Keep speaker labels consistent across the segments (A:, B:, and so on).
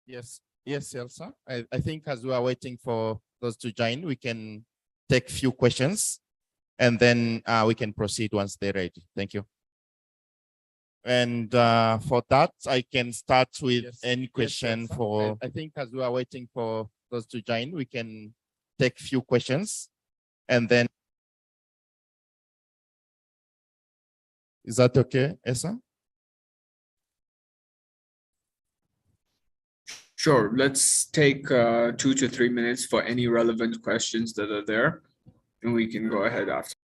A: Yes, Elsa. I think as we are waiting for those to join, we can take few questions and then we can proceed once they're ready. Thank you. And for that, I can start with any question for, I think as we are waiting for those to join, we can take few questions and then. Is that okay, Esa?
B: Sure, let's take 2 to 3 minutes for any relevant questions that are there, and we can go ahead after.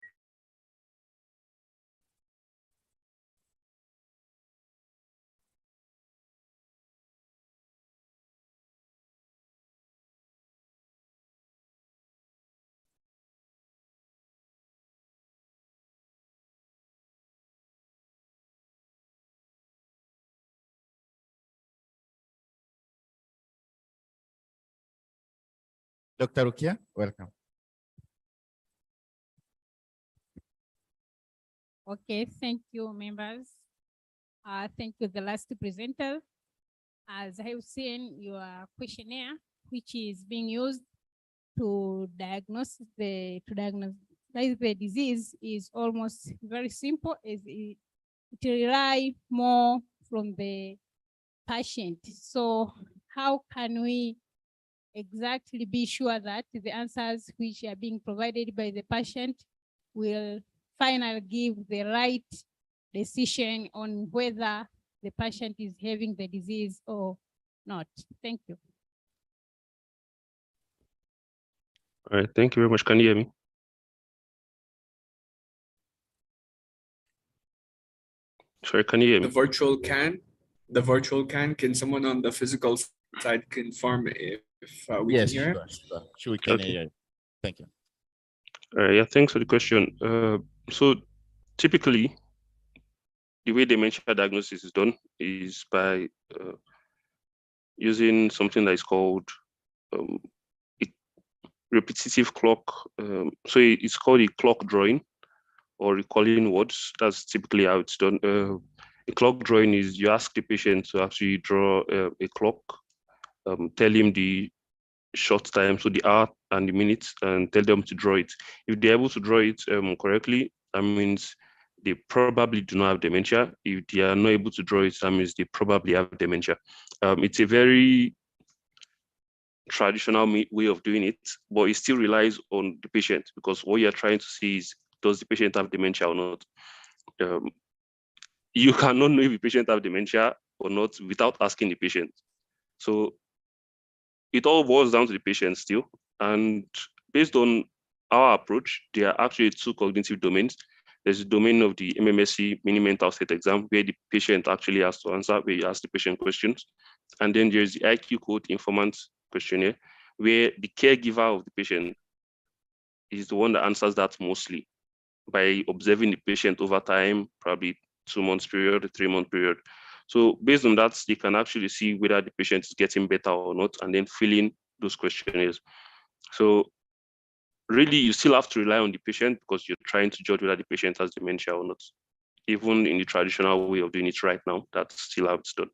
A: Dr. Rukia, welcome.
C: Okay, thank you, members. Thank you, the last presenter. As I have seen your questionnaire, which is being used to diagnose the disease, is almost very simple. It rely more from the patient. So how can we exactly be sure that the answers which are being provided by the patient will finally give the right decision on whether the patient is having the disease or not? Thank you.
D: All right, thank you very much. Can you hear me? Sorry, can you hear me?
B: The virtual can someone on the physical side confirm if we can hear it?
A: Sure, we can hear you. Thank you.
D: Yeah, thanks for the question. So typically, the way dementia diagnosis is done is by using something that is called repetitive clock. So it's called a clock drawing or recalling words. That's typically how it's done. A clock drawing is you ask the patient to actually draw a clock, tell him the short time, so the hour and the minutes, and tell them to draw it. If they're able to draw it correctly, that means they probably do not have dementia. If they are not able to draw it, that means they probably have dementia. It's a very traditional way of doing it, but it still relies on the patient, because what you're trying to see is, does the patient have dementia or not? You cannot know if the patient have dementia or not without asking the patient. So it all boils down to the patient still. And based on our approach, there are actually two cognitive domains. There's a domain of the MMSE mini mental state exam, where the patient actually has to answer, where you ask the patient questions. And then there's the IQ code informant questionnaire, where the caregiver of the patient is the one that answers that mostly by observing the patient over time, probably 2 months period, 3 month period. So based on that, they can actually see whether the patient is getting better or not, and then fill in those questionnaires. So really, you still have to rely on the patient, because you're trying to judge whether the patient has dementia or not. Even in the traditional way of doing it right now, that's still how it's done.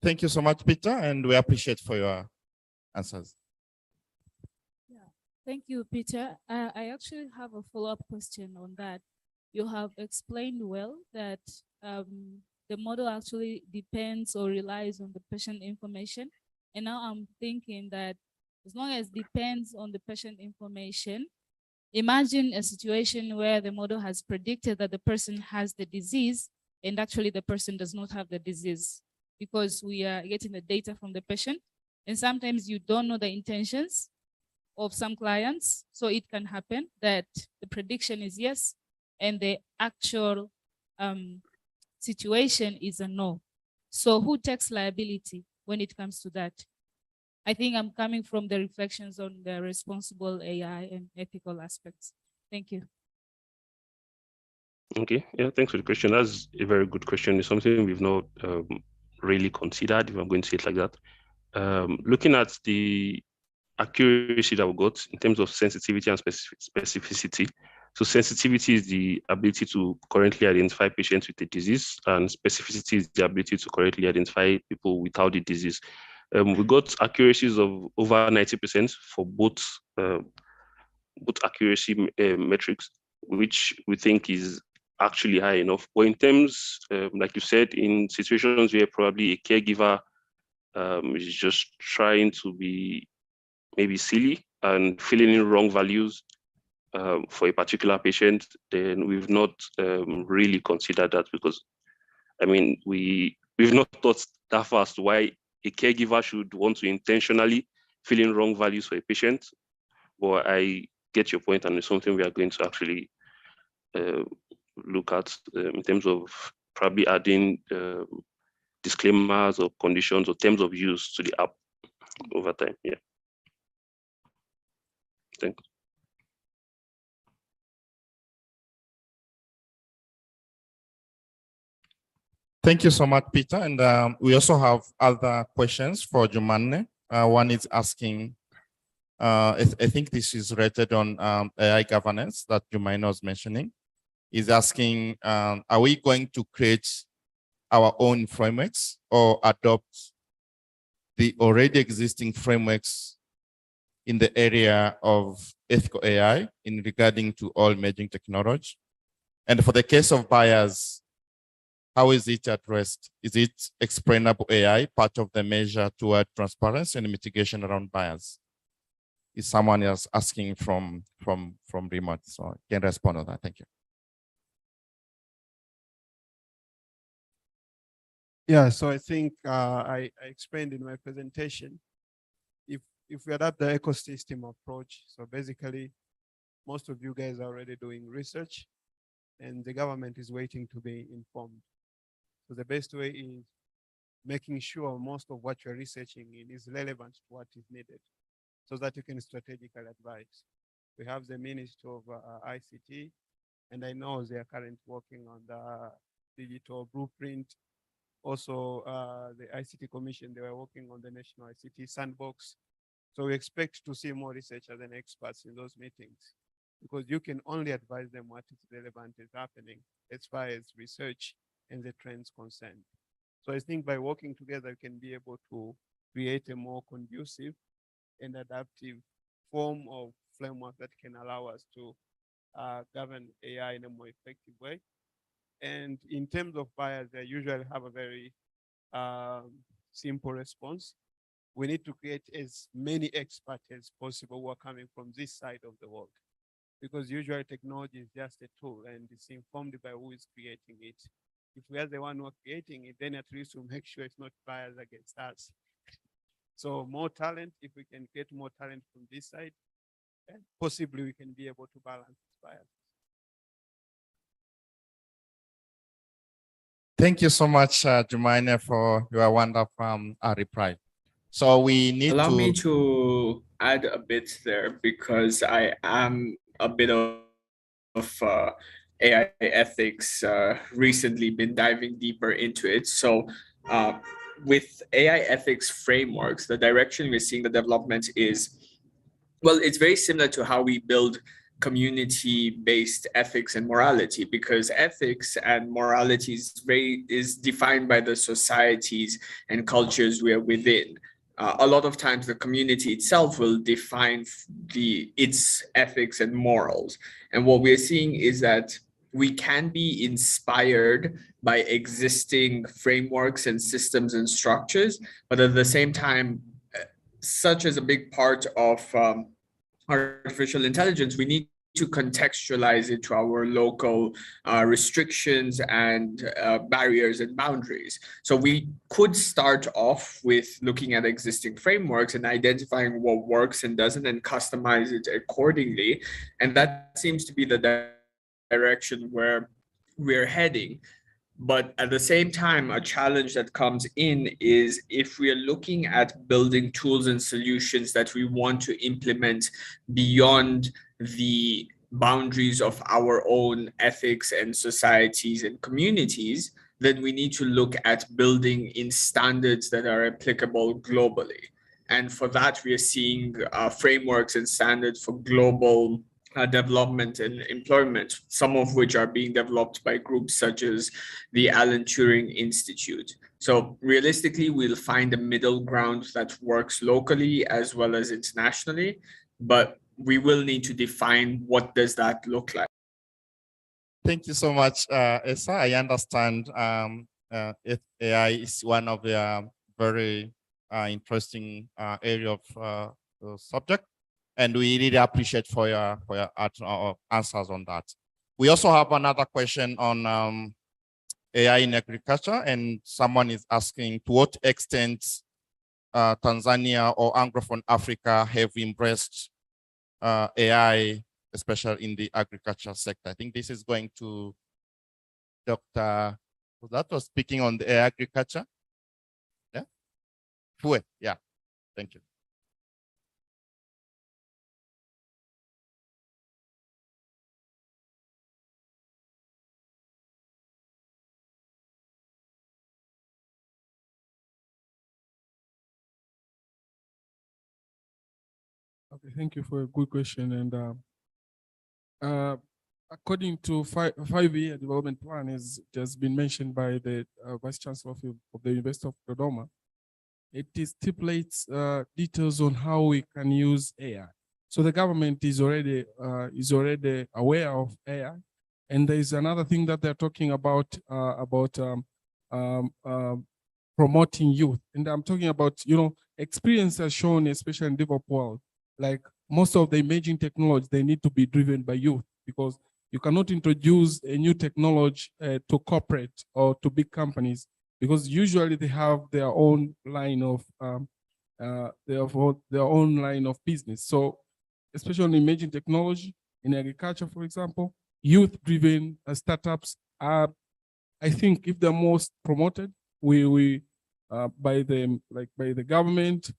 A: Thank you so much, Peter, and we appreciate for your answers.
E: Yeah, thank you, Peter. I actually have a follow-up question on that. You have explained well that the model actually depends or relies on the patient information. And now I'm thinking that as long as it depends on the patient information, imagine a situation where the model has predicted that the person has the disease and actually the person does not have the disease, because we are getting the data from the patient. And sometimes you don't know the intentions of some clients. So it can happen that the prediction is yes, and the actual situation is a no. So who takes liability when it comes to that? I think I'm coming from the reflections on the responsible AI and ethical aspects. Thank you.
D: Okay, yeah, thanks for the question. That's a very good question. It's something we've not really considered, if I'm going to say it like that. Looking at the accuracy that we got in terms of sensitivity and specificity. So sensitivity is the ability to correctly identify patients with a disease, and specificity is the ability to correctly identify people without the disease. We got accuracies of over 90% for both accuracy metrics, which we think is actually high enough. But in terms, like you said, in situations where probably a caregiver is just trying to be maybe silly and filling in wrong values for a particular patient, then we've not really considered that, because I mean, we've not thought that far as to why a caregiver should want to intentionally fill in wrong values for a patient. But I get your point, and it's something we are going to actually look at in terms of probably adding disclaimers or conditions or terms of use to the app over time. Yeah. Thanks.
A: Thank you so much, Peter. And we also have other questions for Jumanne. One is asking, I think this is rated on AI governance that Jumanne was mentioning, is asking, are we going to create our own frameworks or adopt the already existing frameworks in the area of ethical AI in regarding to all emerging technology? And for the case of bias, how is it addressed? Is it explainable AI part of the measure toward transparency and mitigation around bias? Is someone else asking from remote? So I can respond on that. Thank you.
F: Yeah, so I think I explained in my presentation, if we adapt the ecosystem approach, so basically most of you guys are already doing research and the government is waiting to be informed. So the best way is making sure most of what you're researching in is relevant to what is needed so that you can strategically advise. We have the Ministry of ICT, and I know they are currently working on the digital blueprint. Also, the ICT Commission, they were working on the National ICT Sandbox. So we expect to see more researchers and experts in those meetings, because you can only advise them what is relevant is happening as far as research and the trends concerned. So I think by working together, we can be able to create a more conducive and adaptive form of framework that can allow us to govern AI in a more effective way. And in terms of bias, I usually have a very simple response. We need to create as many experts as possible who are coming from this side of the world, because usually technology is just a tool and it's informed by who is creating it. If we are the one who are creating it, then at least we'll make sure it's not biased against us. So more talent, if we can get more talent from this side, then possibly we can be able to balance this bias.
A: Thank you so much, Jumaine, for your wonderful reply. So we need
B: Allow
A: to
B: me to add a bit there, because I am a bit of AI ethics, recently been diving deeper into it. So with AI ethics frameworks, the direction we're seeing the development is, well, it's very similar to how we build community-based ethics and morality, because ethics and morality is defined by the societies and cultures we are within. A lot of times the community itself will define its ethics and morals. And what we're seeing is that we can be inspired by existing frameworks and systems and structures, but at the same time, such as a big part of artificial intelligence, we need to contextualize it to our local restrictions and barriers and boundaries. So we could start off with looking at existing frameworks and identifying what works and doesn't, and customize it accordingly. And that seems to be the direction where we're heading. But at the same time, a challenge that comes in is if we are looking at building tools and solutions that we want to implement beyond the boundaries of our own ethics and societies and communities, then we need to look at building in standards that are applicable globally. And for that, we are seeing frameworks and standards for global development and employment, some of which are being developed by groups such as the Alan Turing Institute. So realistically, we'll find a middle ground that works locally as well as internationally, but we will need to define what does that look like.
A: Thank you so much, Esa. I understand AI is one of the very interesting area of subject, and we really appreciate for your answers on that. We also have another question on AI in agriculture, and someone is asking to what extent Tanzania or Anglophone Africa have embraced AI, especially in the agriculture sector. I think this is going to Dr. That was speaking on the agriculture. Yeah. Fue. Yeah. Thank you.
G: Okay, thank you for a good question. And according to five-year development plan, has just been mentioned by the Vice Chancellor of the University of Dodoma, it stipulates details on how we can use AI. So the government is already aware of AI, and there is another thing that they're talking about promoting youth. And I'm talking about, experience has shown, especially in developed world, like most of the emerging technology, they need to be driven by youth, because you cannot introduce a new technology to corporate or to big companies, because usually they have their own line of their own line of business. So especially in emerging technology, in agriculture, for example, youth-driven startups are, I think, if they're most promoted, by the government,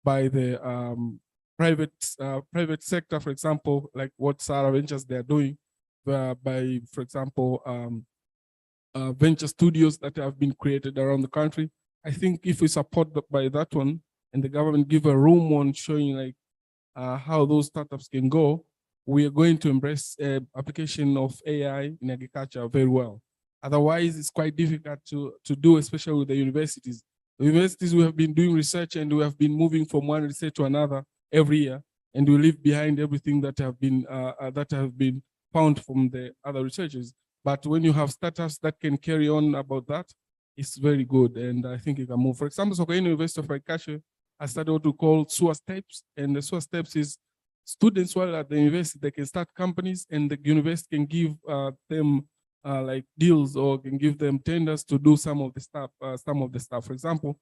G: by the private sector, for example, like what Sarah Ventures they're doing, by, for example, venture studios that have been created around the country. I think if we support by that one, and the government give a room on showing like how those startups can go, we are going to embrace application of AI in agriculture very well. Otherwise, it's quite difficult to do, especially with the universities. The universities, we have been doing research and we have been moving from one research to another every year, and we leave behind everything that have been found from the other researchers. But when you have startups that can carry on about that, it's very good, and I think it can move. For example, Sokoine University of Agriculture, I started what we call SUA Steps, and the SUA Steps is students while at the university, they can start companies, and the university can give them like deals, or can give them tenders to do some of the stuff. For example,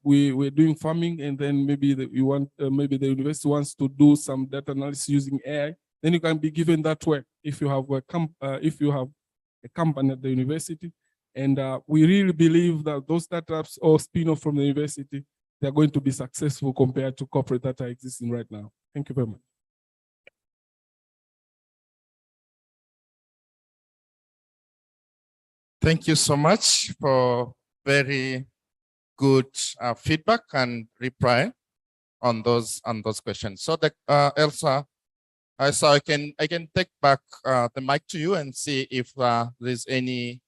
G: we're doing farming, and then maybe maybe the university wants to do some data analysis using AI. Then you can be given that work if you have a company at the university. And we really believe that those startups or spin-off from the university, they're going to be successful compared to corporate that are existing right now. Thank you very much.
A: Thank you so much for very good feedback and reply on those questions. So that Elsa, I can take back the mic to you and see if there's any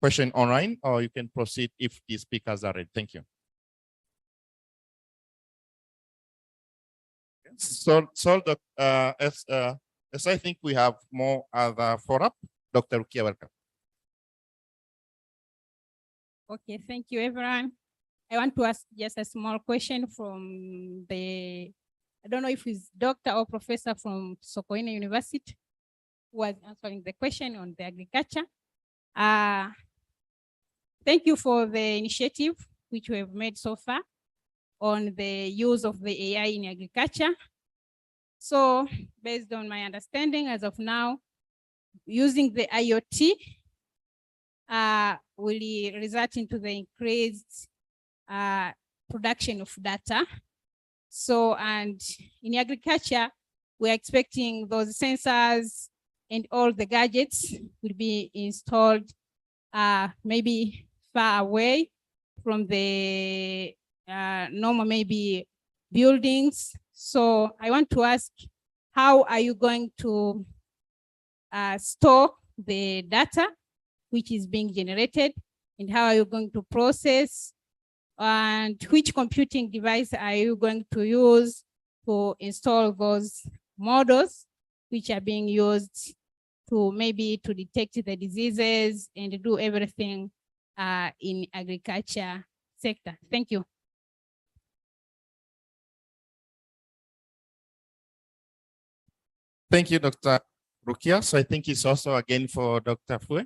A: question online, or you can proceed if the speakers are ready. Thank you. So as I think we have more other follow-up. Dr. Rukia, welcome.
C: Okay, thank you, everyone. I want to ask just a small question from I don't know if it's doctor or professor from Sokoine University who was answering the question on the agriculture. Thank you for the initiative which we have made so far on the use of the AI in agriculture. So based on my understanding as of now, using the IoT will result into the increased production of data. So, and in agriculture, we're expecting those sensors and all the gadgets will be installed maybe far away from the normal maybe buildings. So I want to ask how are you going to store the data which is being generated, and how are you going to process, and which computing device are you going to use to install those models which are being used to maybe to detect the diseases and do everything in agriculture sector. Thank you.
A: Thank you, Dr. Rukia. So I think it's also again for Dr. Fue.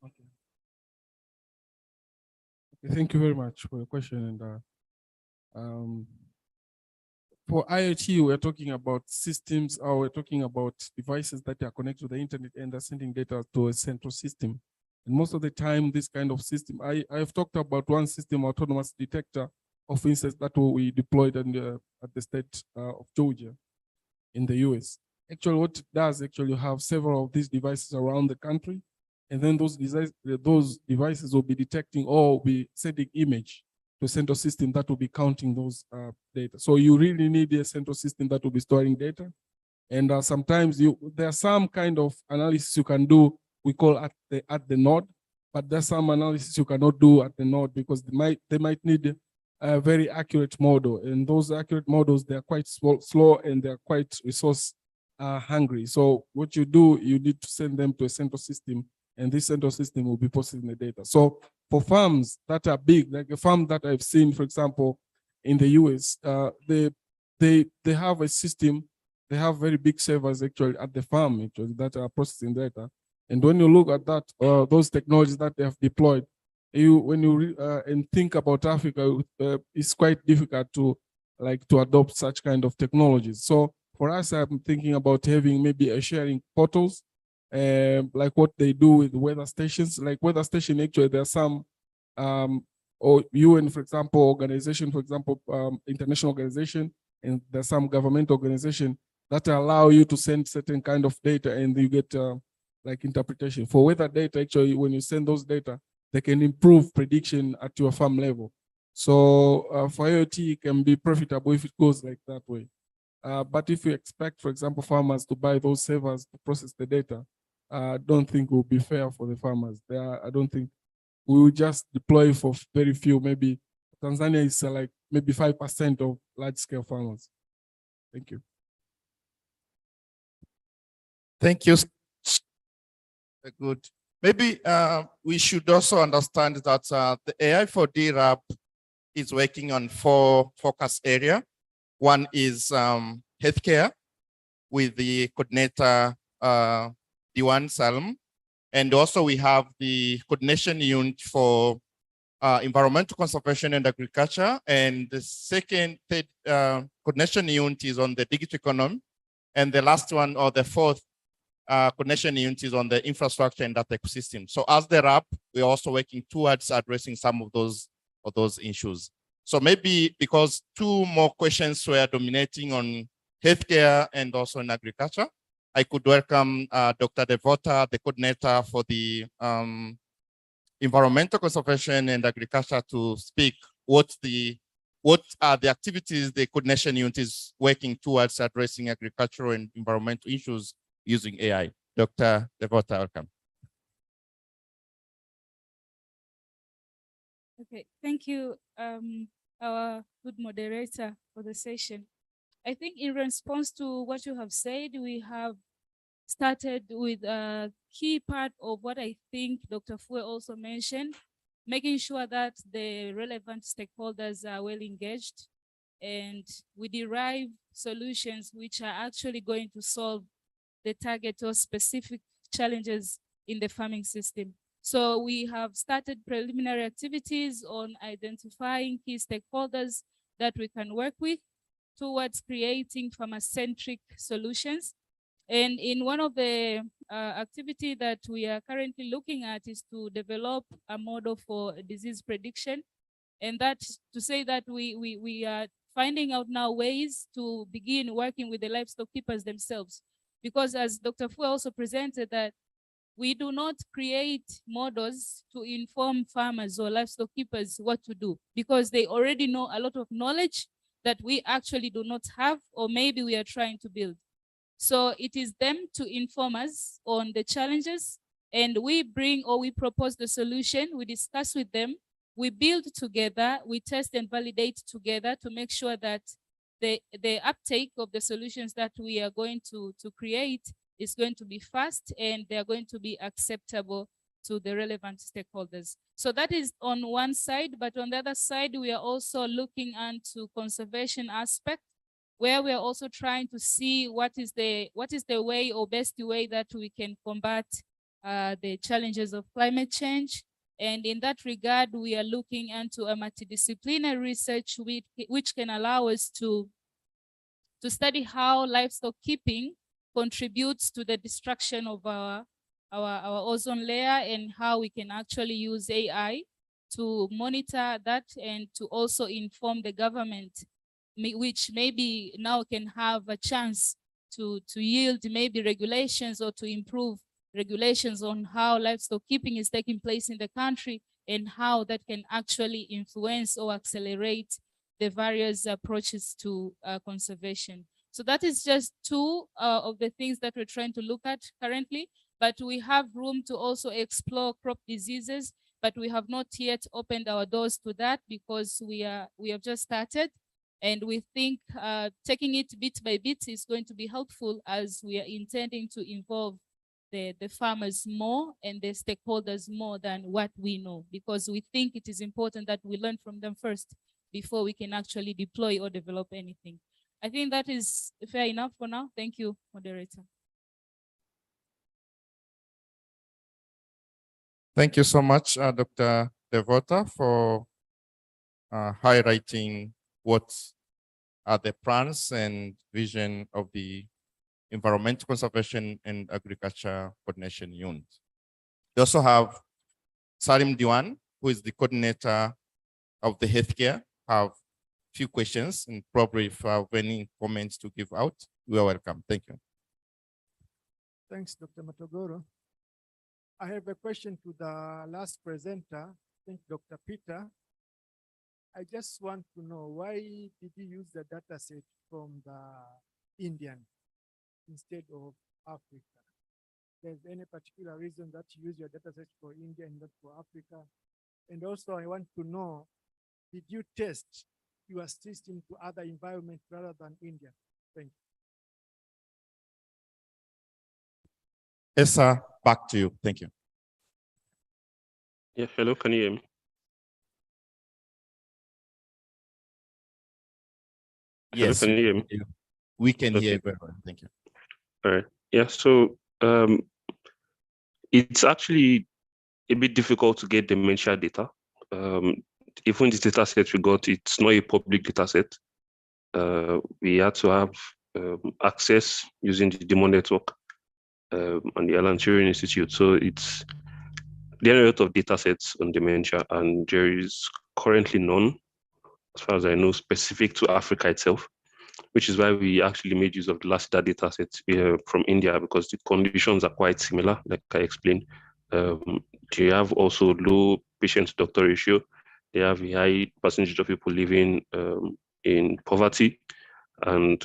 G: Okay. Thank you very much for your question. And for IoT, we're talking about systems, or we're talking about devices that are connected to the internet and are sending data to a central system. And most of the time, this kind of system, I've talked about one system, autonomous detector of instance that we deployed at the state of Georgia in the US. Actually, what it does, actually, you have several of these devices around the country, and then those devices will be detecting or will be sending image to a central system that will be counting those data. So you really need a central system that will be storing data. And sometimes there's some kind of analysis you can do, we call at the node, but there's some analysis you cannot do at the node because they might need a very accurate model. And those accurate models, they're quite slow and they're quite resource hungry. So what you do, you need to send them to a central system, and this central system will be processing the data. So for farms that are big, like a farm that I've seen, for example, in the US, they have a system. They have very big servers actually at the farm actually that are processing data. And when you look at that, those technologies that they have deployed, when you and think about Africa, it's quite difficult to adopt such kind of technologies. So for us, I'm thinking about having maybe a sharing portals, like what they do with weather stations. Like weather station, actually, there are some, or UN, for example, organization, for example, international organization, and there's some government organization that allow you to send certain kind of data, and you get like interpretation. For weather data, actually, when you send those data, they can improve prediction at your farm level. So for IoT, it can be profitable if it goes like that way. But if you expect, for example, farmers to buy those servers to process the data, I don't think it will be fair for the farmers. I don't think we will just deploy for very few. Maybe Tanzania is like maybe 5% of large-scale farmers. Thank you.
A: Thank you. Good. Maybe we should also understand that the AI4D RAP is working on 4 focus areas. One is healthcare with the coordinator D1 Salm. And also we have the coordination unit for environmental conservation and agriculture. And the third coordination unit is on the digital economy. And the last one, or the fourth coordination unit, is on the infrastructure and data ecosystem. So as the RAP, we're also working towards addressing some of those issues. So maybe because 2 more questions were dominating on healthcare and also in agriculture, I could welcome Dr. Devota, the coordinator for the environmental conservation and agriculture, to speak what are the activities the coordination unit is working towards addressing agricultural and environmental issues using AI. Dr. Devota, welcome.
E: Okay, thank you, our good moderator, for the session. I think in response to what you have said, we have started with a key part of what I think Dr. Fue also mentioned, making sure that the relevant stakeholders are well engaged and we derive solutions which are actually going to solve the target or specific challenges in the farming system. So we have started preliminary activities on identifying key stakeholders that we can work with towards creating farmer-centric solutions. And in one of the activity that we are currently looking at is to develop a model for disease prediction. And that to say that we are finding out now ways to begin working with the livestock keepers themselves. Because as Dr. Fu also presented, that we do not create models to inform farmers or livestock keepers what to do, because they already know a lot of knowledge that we actually do not have, or maybe we are trying to build. So it is them to inform us on the challenges, and we bring or we propose the solution, we discuss with them, we build together, we test and validate together to make sure that the uptake of the solutions that we are going to create is going to be fast and they are going to be acceptable to the relevant stakeholders. So that is on one side, but on the other side, we are also looking into conservation aspect, where we are also trying to see what is the way or best way that we can combat the challenges of climate change. And in that regard, we are looking into a multidisciplinary research which can allow us to study how livestock keeping contributes to the destruction of our ozone layer, and how we can actually use AI to monitor that and to also inform the government, which maybe now can have a chance to yield maybe regulations or to improve regulations on how livestock keeping is taking place in the country, and how that can actually influence or accelerate the various approaches to conservation. So that is just two of the things that we're trying to look at currently, but we have room to also explore crop diseases, but we have not yet opened our doors to that because we have just started. And we think taking it bit by bit is going to be helpful, as we are intending to involve the farmers more and the stakeholders more than what we know, because we think it is important that we learn from them first before we can actually deploy or develop anything. I think that is fair enough for now. Thank you, moderator.
A: Thank you so much, Dr. Devota, for highlighting what are the plans and vision of the Environmental Conservation and Agriculture Coordination Unit. We also have Salim Diwan, who is the coordinator of the healthcare, have few questions, and probably if you have any comments to give out, you are welcome. Thank you.
H: Thanks, Dr. Matogoro. I have a question to the last presenter, I think Dr. Peter. I just want to know, why did you use the data set from the Indian instead of Africa? There's any particular reason that you use your data set for India and not for Africa? And also I want to know, did you test your system to other environments rather than India? Thank you.
A: Esa, back to you. Thank you.
D: Yeah, hello, can you hear me?
A: Yes,
D: hello, can you hear me?
A: We can
D: Okay.
A: hear very well. Thank you.
D: All right. Yeah, so it's actually a bit difficult to get dementia data. Even the data set we got, it's not a public data set. We had to have access using the Demo network and the Alan Turing Institute. So there are a lot of data sets on dementia, and there is currently none, as far as I know, specific to Africa itself, which is why we actually made use of the last data set from India, because the conditions are quite similar, like I explained. They have also low patient-to-doctor ratio. They have a high percentage of people living in poverty and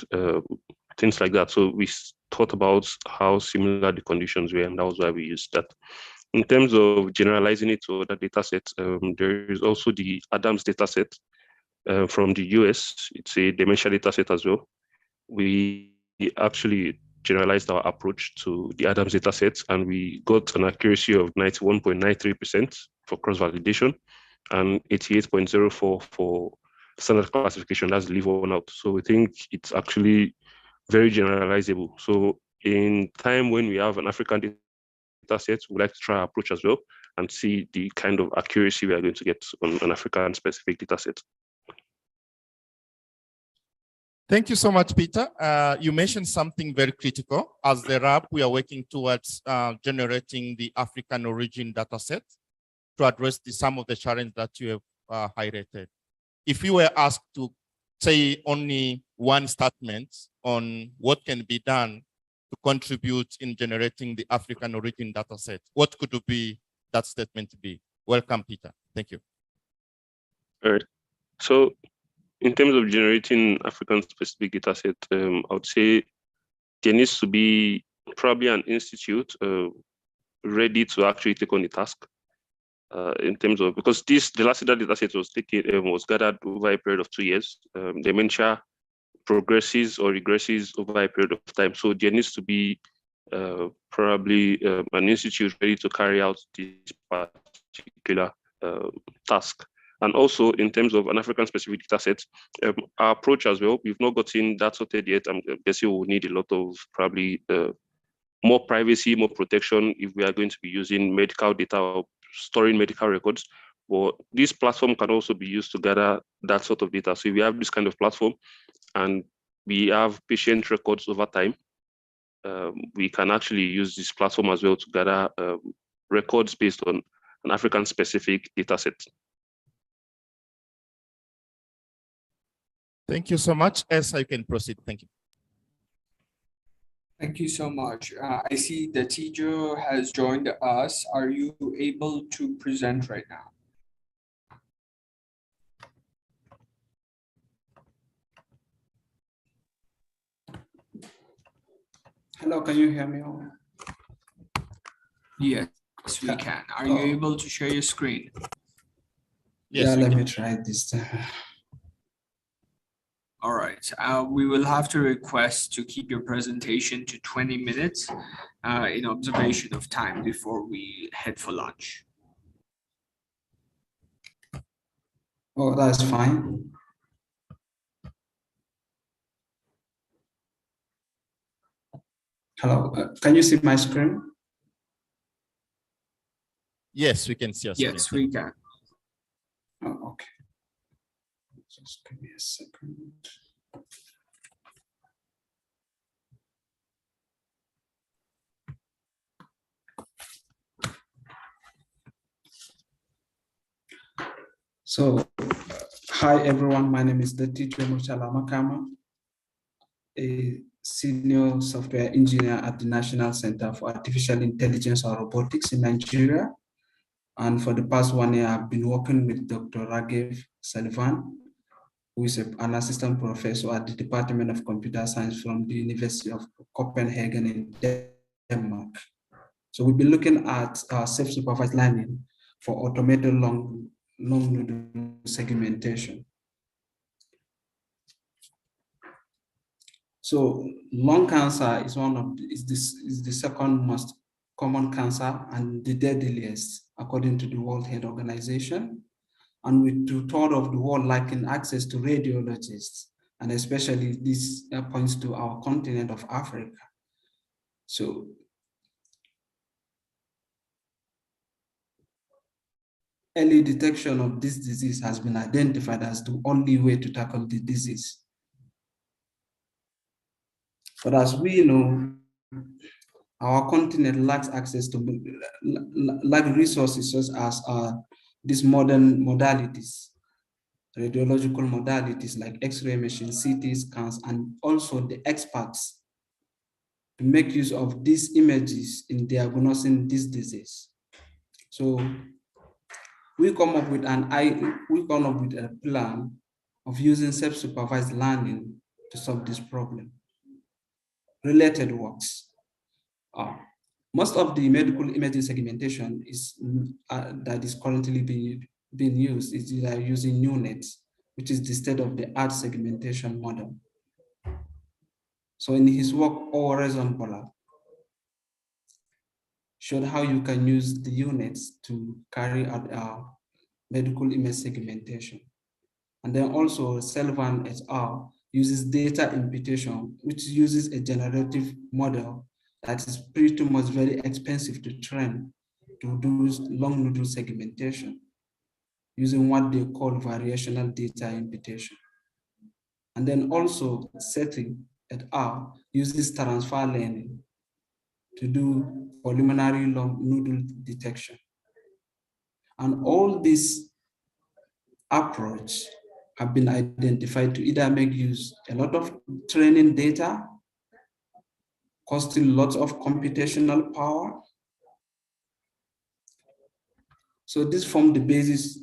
D: things like that. So we thought about how similar the conditions were, and that was why we used that. In terms of generalizing it to other data sets, there is also the Adams data set from the US. It's a dementia data set as well. We actually generalized our approach to the Adams data sets, and we got an accuracy of 91.93% for cross-validation and 88.04 for standard classification. That's leave one out. So we think it's actually very generalizable. So in time when we have an African data set, we like to try our approach as well and see the kind of accuracy we are going to get on an African specific data set.
A: Thank you so much, Peter. You mentioned something very critical. As the RAB, we are working towards generating the African origin data set to address some of the challenges that you have highlighted. If you were asked to say only one statement on what can be done to contribute in generating the African origin data set, what could be that statement be? Welcome, Peter. Thank you.
D: All right. So in terms of generating African specific data set, I would say there needs to be probably an institute ready to actually take on the task. In terms of, because the last data set was gathered over a period of 2 years. Dementia progresses or regresses over a period of time. So there needs to be probably an institute ready to carry out this particular task. And also in terms of an African specific data set, our approach as well, we've not gotten that sorted yet. I'm guessing we'll need a lot of probably more privacy, more protection if we are going to be using medical data or storing medical records. But this platform can also be used to gather that sort of data. So if we have this kind of platform and we have patient records over time, we can actually use this platform as well to gather records based on an African specific data set.
A: Thank you so much. Elsa, you can proceed. Thank you.
B: Thank you so much. I see that Tijo has joined us. Are you able to present right now?
I: Hello, can you hear me?
B: Yes, we can. Are you able to share your screen?
A: Yes,
I: yeah, let me try this.
B: All right, we will have to request to keep your presentation to 20 minutes in observation of time before we head for lunch.
I: Oh, that's fine. Hello, can you see my screen?
A: Yes, we can see your screen.
B: Yes, we can.
I: Oh, okay. Just give me a second. So, hi everyone, my name is Letijo Muchalamakama, a senior software engineer at the National Center for Artificial Intelligence and Robotics in Nigeria. And for the past 1 year, I've been working with Dr. Raghib Sullivan, who is an assistant professor at the Department of Computer Science from the University of Copenhagen in Denmark. So we've been looking at self-supervised learning for automated long noodle segmentation. So lung cancer is is the second most common cancer and the deadliest, according to the World Health Organization. And with 2/3 of the world lacking access to radiologists, and especially this points to our continent of Africa. So early detection of this disease has been identified as the only way to tackle the disease. But as we know, our continent lacks access to resources such as these modern modalities, radiological modalities like X-ray machines, CT scans, and also the experts to make use of these images in diagnosing this disease. So we come up with a plan of using self-supervised learning to solve this problem. Related works. Most of the medical imaging segmentation that is currently being used is using UNet, which is the state-of-the-art segmentation model. So in his work, Horizon Bola showed how you can use the units to carry out medical image segmentation. And then also Sullivan et al. Uses data imputation, which uses a generative model that is pretty much very expensive to train to do long noodle segmentation using what they call variational data imputation. And then also Setting et al. Uses transfer learning to do preliminary long noodle detection. And all this approach have been identified to either make use a lot of training data, costing lots of computational power. So this formed the basis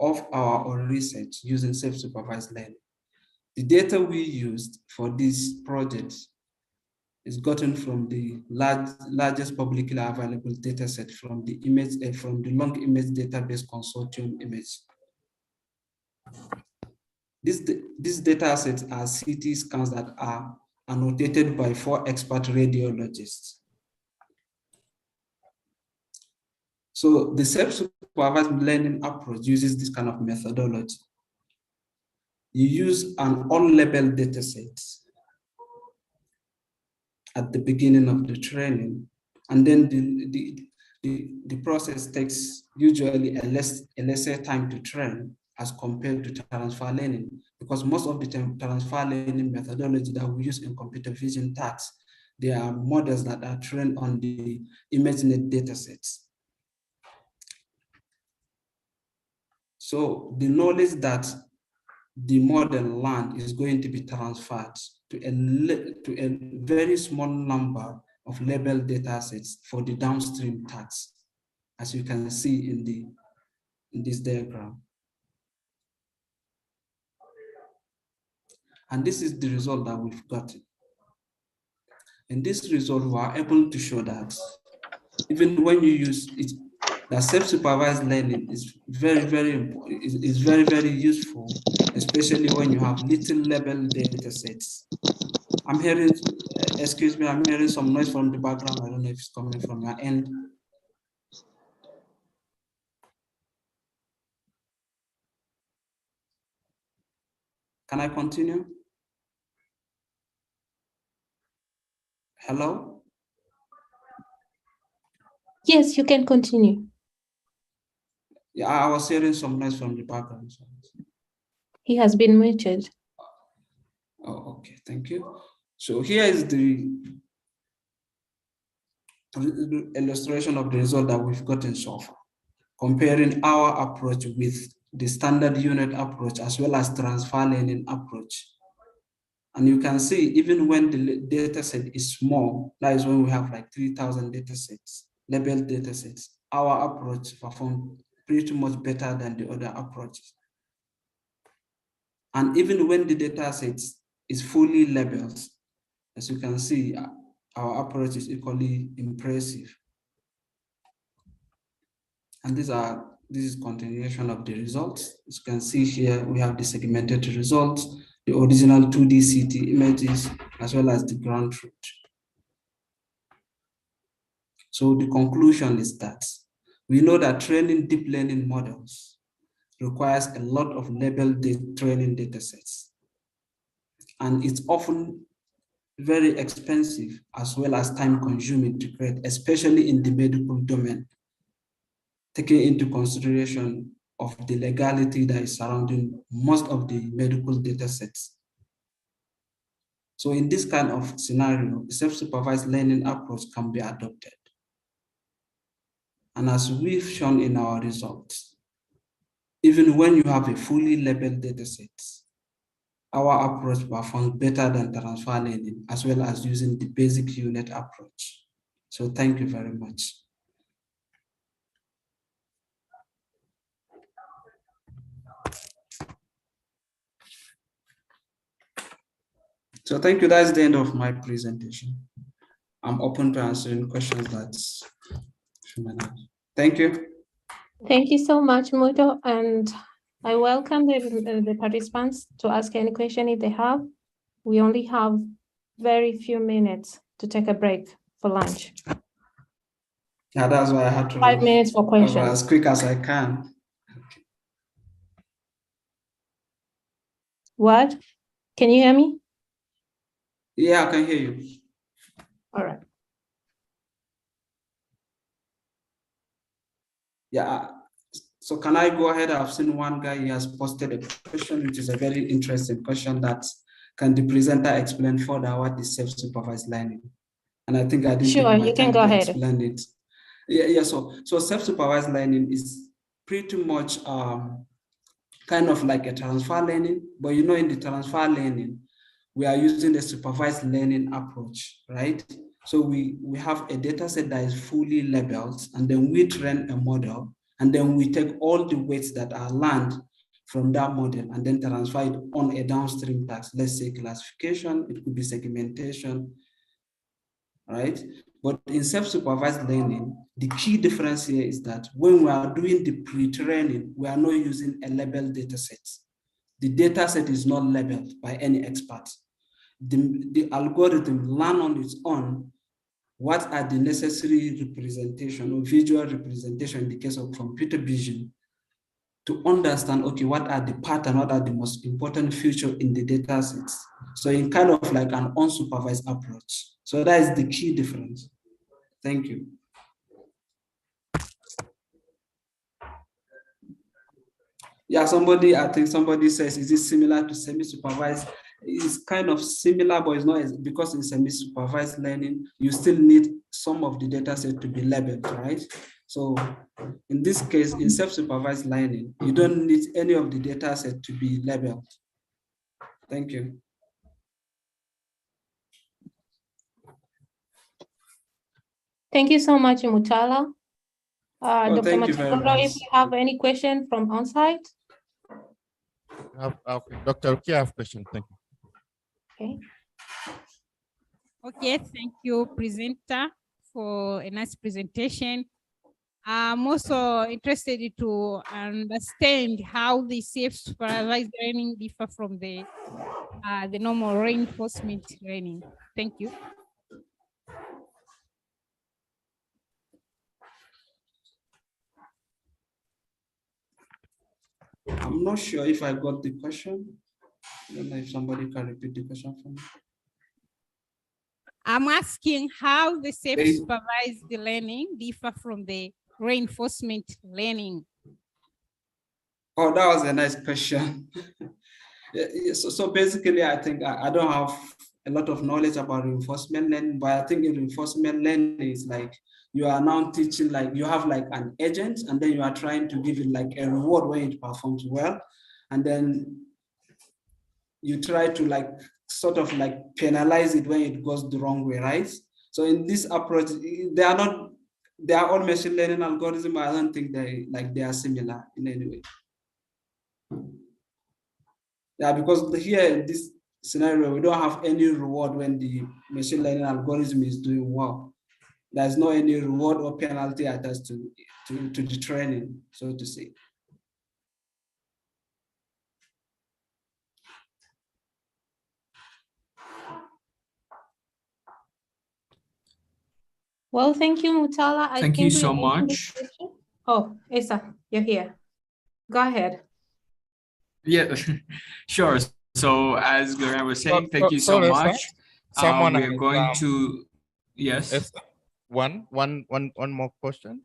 I: of our own research using self-supervised learning. The data we used for this project is gotten from the largest publicly available data set from the from the long image database consortium image. These data sets are CT scans that are annotated by 4 expert radiologists. So the self-supervised learning approach uses this kind of methodology. You use an on-label data set at the beginning of the training, and then the process takes usually a lesser time to train as compared to transfer learning, because most of the time transfer learning methodology that we use in computer vision tasks, they are models that are trained on the ImageNet data sets. So the knowledge that the model learned is going to be transferred to a very small number of labeled data sets for the downstream tasks, as you can see in this diagram. And this is the result that we've gotten. In this result, we are able to show that even when you use it, that self-supervised learning is very, very important, is very, very useful, especially when you have little labeled data sets. I'm hearing, excuse me, I'm hearing some noise from the background. I don't know if it's coming from your end. Can I continue? Hello?
J: Yes, you can continue.
I: Yeah, I was hearing some noise from the background.
J: He has been muted.
I: Oh, okay, thank you. So here is the illustration of the result that we've gotten so far, comparing our approach with the standard unit approach as well as transfer learning approach. And you can see, even when the data set is small, that is when we have like 3,000 data sets, labeled data sets, our approach performed pretty much better than the other approaches. And even when the data set is fully labeled, as you can see, our approach is equally impressive. And this is continuation of the results. As you can see here, we have the segmented results, the original 2D CT images, as well as the ground truth. So the conclusion is that we know that training deep learning models requires a lot of labeled training data sets. And it's often very expensive as well as time consuming to create, especially in the medical domain, taking into consideration of the legality that is surrounding most of the medical data sets. So in this kind of scenario, the self-supervised learning approach can be adopted. And as we've shown in our results, even when you have a fully labeled data set, our approach performs better than transfer learning, as well as using the basic unit approach. So thank you very much. So thank you, that's the end of my presentation. I'm open to answering questions that's thank you.
J: Thank you so much, Muto, and I welcome the participants to ask any question if they have. We only have very few minutes to take a break for lunch.
I: Yeah, that's why I had to
J: 5 minutes for questions.
I: as quick as I can.
J: What? Can you hear me?
I: Yeah, I can hear you.
J: All right.
I: Yeah, so can I go ahead? I've seen one guy, he has posted a question, which is a very interesting question that can the presenter explain further what is self-supervised learning? And I think I didn't take my time to explain it. Yeah, so self-supervised learning is pretty much kind of like a transfer learning, but you know, in the transfer learning, we are using the supervised learning approach, right? So we have a data set that is fully labeled, and then we train a model, and then we take all the weights that are learned from that model and then transfer it on a downstream task. Let's say classification, it could be segmentation, right? But in self-supervised learning, the key difference here is that when we are doing the pre-training, we are not using a labeled data set. The data set is not labeled by any expert. The algorithm learn on its own what are the necessary representation or visual representation in the case of computer vision to understand, okay, what are the pattern, what are the most important feature in the data sets. So in kind of like an unsupervised approach. So that is the key difference. Thank you. Yeah, I think somebody says, is it similar to semi-supervised? It's kind of similar, but it's not, because in semi-supervised learning, you still need some of the data set to be labeled, right? So in this case, in self-supervised learning, you don't need any of the data set to be labeled. Thank you.
J: Thank you so much, Mutala. Dr.
I: Thank you very
J: Matagoro, if
I: much.
J: you have any question from on-site?
A: Okay, Dr. Rukia, I have a question. Thank you.
J: Okay.
C: Okay, thank you, presenter, for a nice presentation. I'm also interested to understand how the self-supervised learning differ from the normal reinforcement learning. Thank you.
I: I'm not sure if I got the question. I don't know if somebody can repeat the question for me.
C: I'm asking how the self-supervised learning differ from the reinforcement learning.
I: Oh, that was a nice question. So basically, I think I don't have a lot of knowledge about reinforcement learning, but I think in reinforcement learning is like you are now teaching, like you have like an agent, and then you are trying to give it like a reward when it performs well, and then you try to like sort of like penalize it when it goes the wrong way, right? So in this approach, they are all machine learning algorithms. I don't think they are similar in any way. Yeah, because here in this scenario, we don't have any reward when the machine learning algorithm is doing well. There's no any reward or penalty attached to the training, so to say.
J: Well, thank you, Mutala.
B: Thank you so much.
J: Oh, Esa, you're here. Go ahead.
B: Yeah, sure. So as Gloria was saying, thank you so much.
A: Someone
B: we are going to, yes.
A: One more question,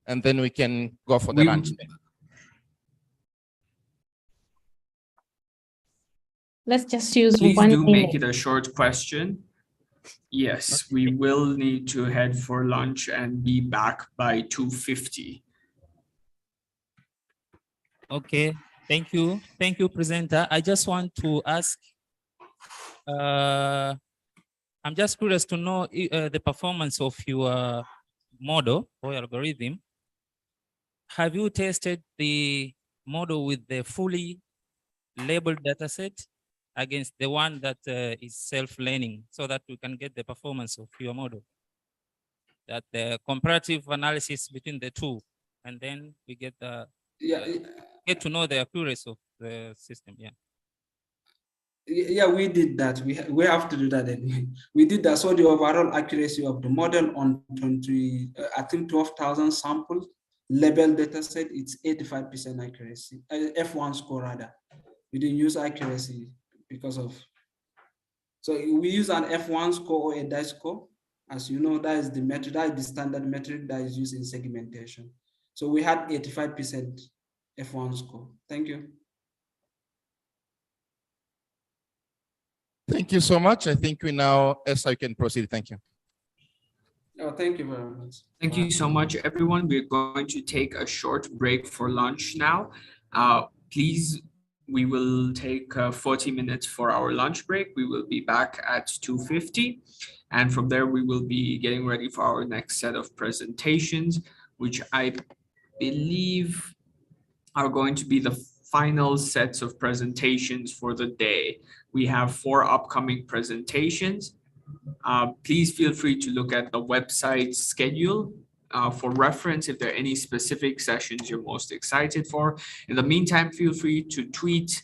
A: and then we can go for the lunch.
J: Let's just use
B: Please
J: one
B: do
J: minute.
B: make it a short question. Yes, we will need to head for lunch and be back by 2:50.
K: Okay, thank you. Thank you, presenter. I just want to ask, I'm just curious to know the performance of your model or algorithm. Have you tested the model with the fully labeled data set against the one that is self-learning, so that we can get the performance of your model? That the comparative analysis between the two, and then we get the get to know the accuracy of the system.
I: Yeah, we did that. We have to do that anyway. We did that. So the overall accuracy of the model on 12,000 samples labeled data set, it's 85% accuracy, F1 score rather. We didn't use accuracy because of, so we use an F1 score or a dice score. As you know, that is the metric, that is the standard metric that is used in segmentation. So we had 85% F1 score. Thank you.
A: Thank you so much. I think we now, Esa, you can proceed. Thank you.
I: Oh, thank you very much.
B: Thank you so much, everyone. We're going to take a short break for lunch now. Please, we will take 40 minutes for our lunch break. We will be back at 2:50. And from there, we will be getting ready for our next set of presentations, which I believe are going to be the final sets of presentations for the day. We have 4 upcoming presentations. Please feel free to look at the website schedule for reference if there are any specific sessions you're most excited for. In the meantime, feel free to tweet,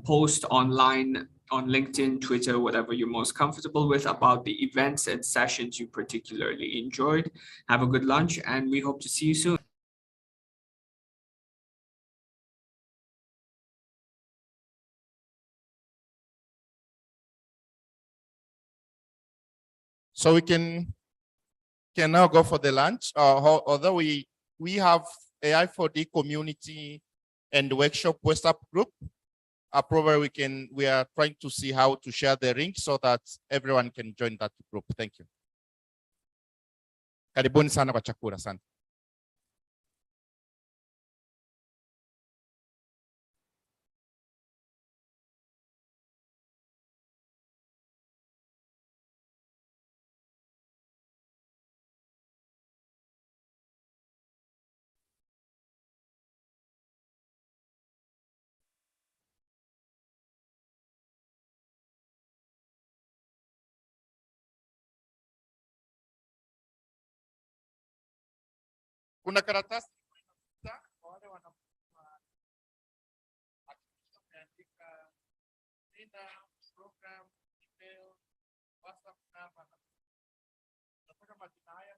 B: post online on LinkedIn, Twitter, whatever you're most comfortable with about the events and sessions you particularly enjoyed. Have a good lunch, and we hope to see you soon.
A: So we can now go for the lunch. Although we have AI4D community and workshop WhatsApp group. Probably we are trying to see how to share the link so that everyone can join that group. Thank you. Karibuni sana kwa chakula sana. Kuna karatasi kwa wale wameandika jina, program, email, WhatsApp number. Nataka majina haya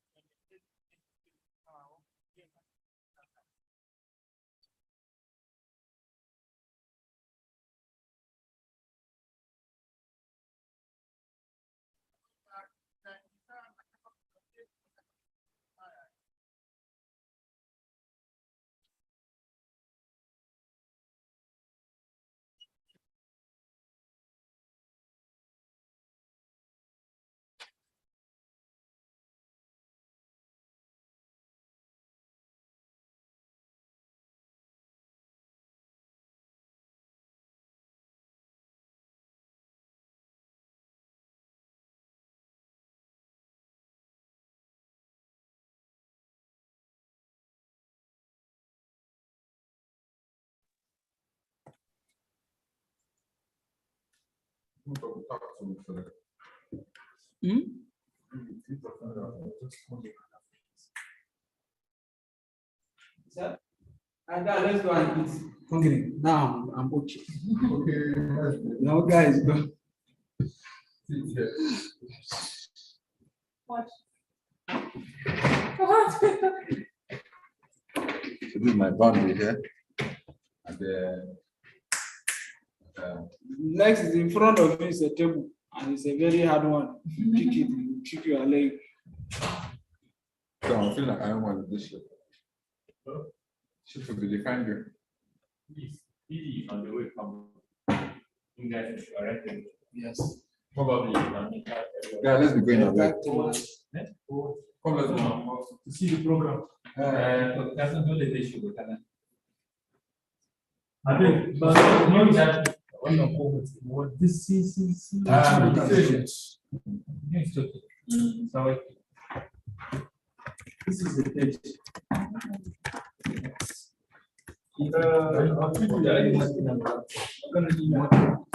I: Let's go and eat. Hungry. Now I'm okay. Okay. No, guys, go.
L: What? This is my boundary here. And
I: next is in front of you is a table, and it's a very hard one. If you kick it, you kick your leg.
L: So I feel like I don't want this shit. Shit will be defined here.
M: Easy on the way from you guys corrected.
I: Yes.
M: Probably.
L: Yeah, let's be going away.
M: Come, let's go. To see the program. That's not the issue with that. I think, but knowing that what this is. So this is the page. I'll put you I'm gonna do laptop.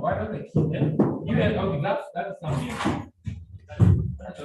M: Why don't they keep it? You had okay, that's something. That's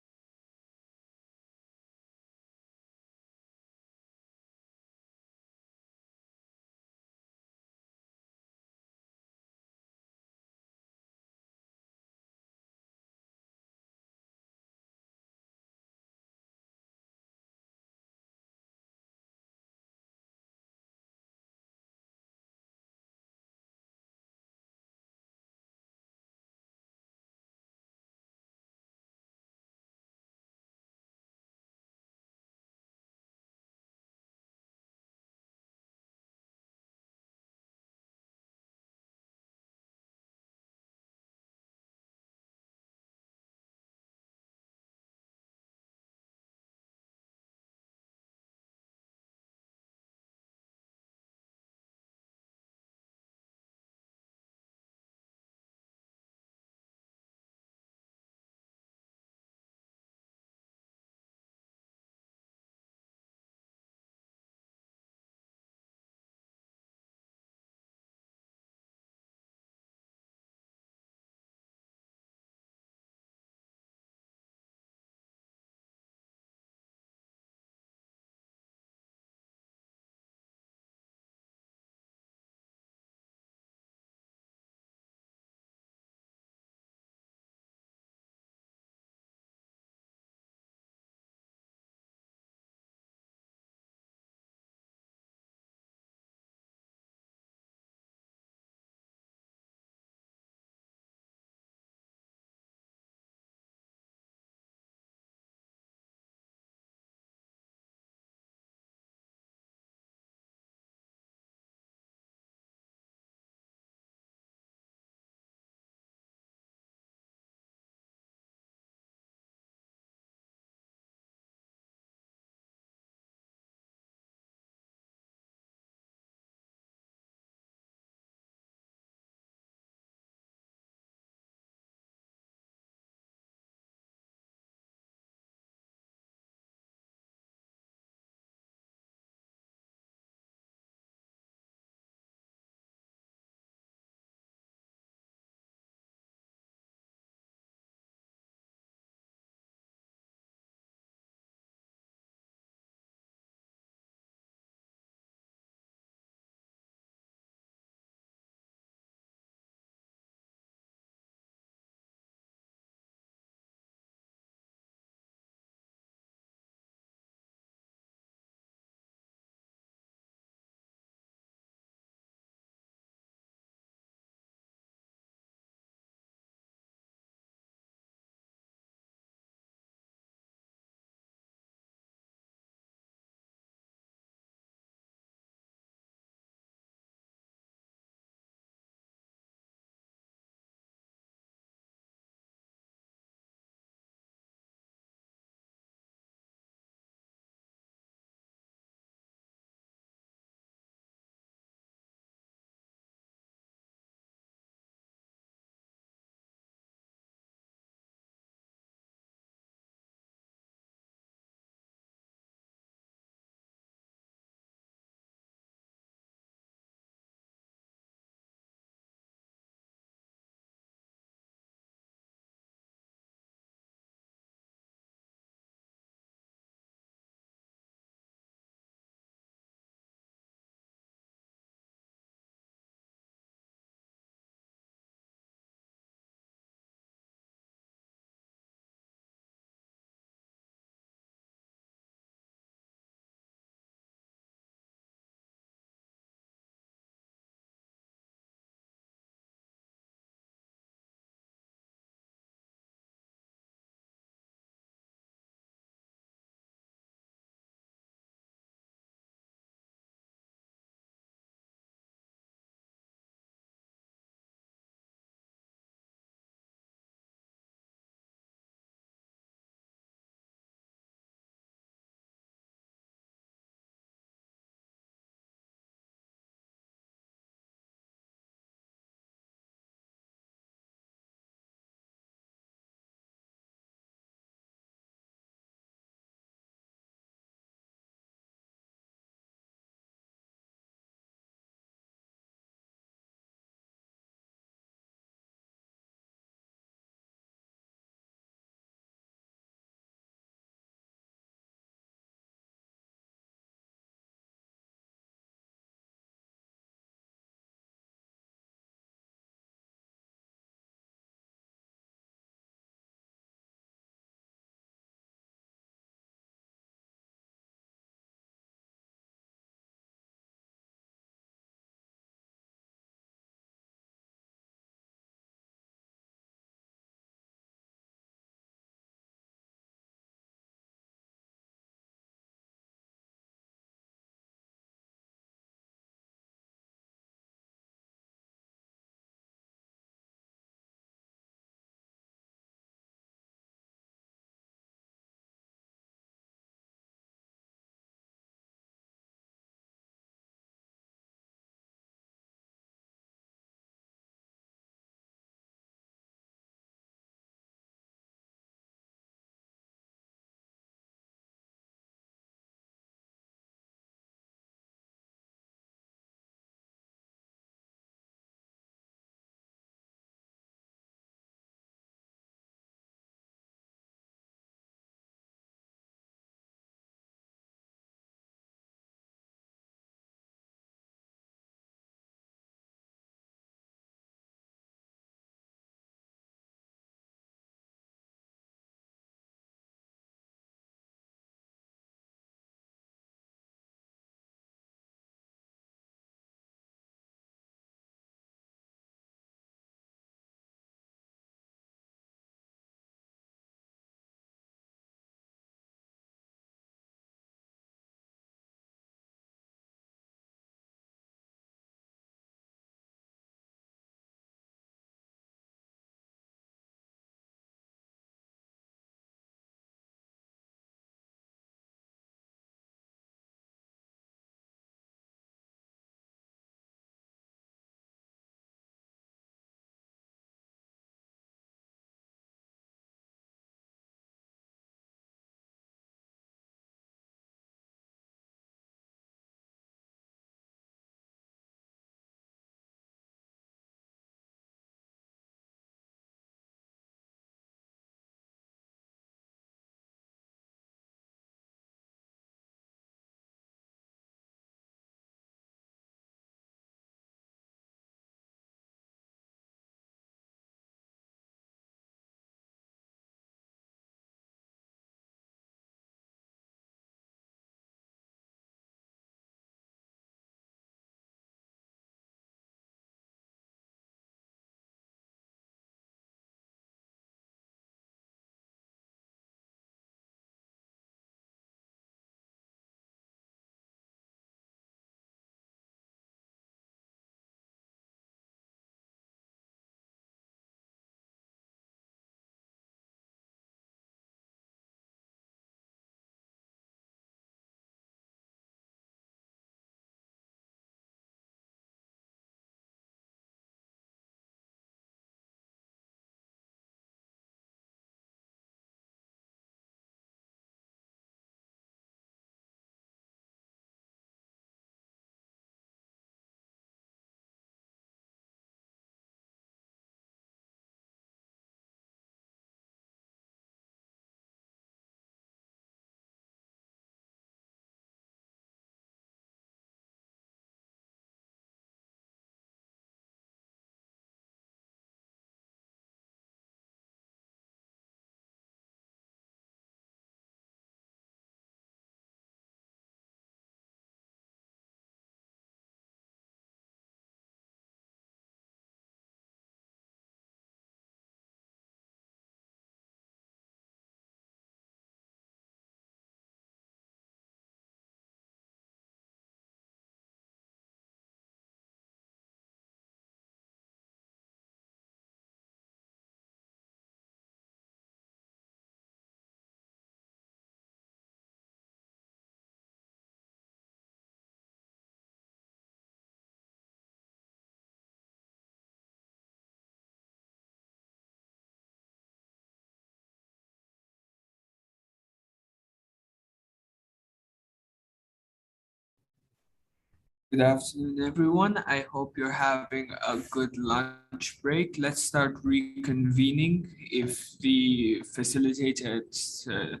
B: Good afternoon, everyone. I hope you're having a good lunch break. Let's start reconvening. If the facilitator at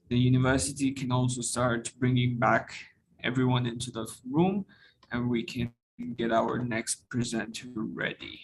B: the university can also start bringing back everyone into the room, and we can get our next presenter ready.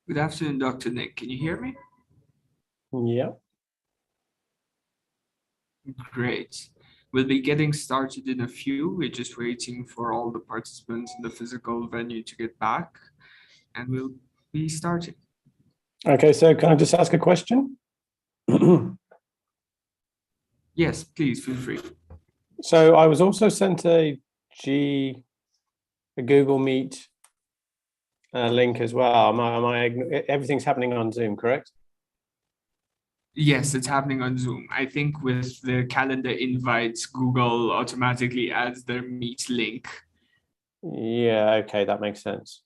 B: Good afternoon, Dr. Nick. Can you hear me?
N: Yeah.
B: Great. We'll be getting started in a few. We're just waiting for all the participants in the physical venue to get back, and we'll be starting.
N: Okay, so can I just ask a question?
B: Yes, please feel free.
N: So I was also sent a Google Meet link as well. Everything's happening on Zoom, correct?
B: Yes, it's happening on Zoom. I think with the calendar invites, Google automatically adds their Meet link.
N: Yeah, okay, that makes sense.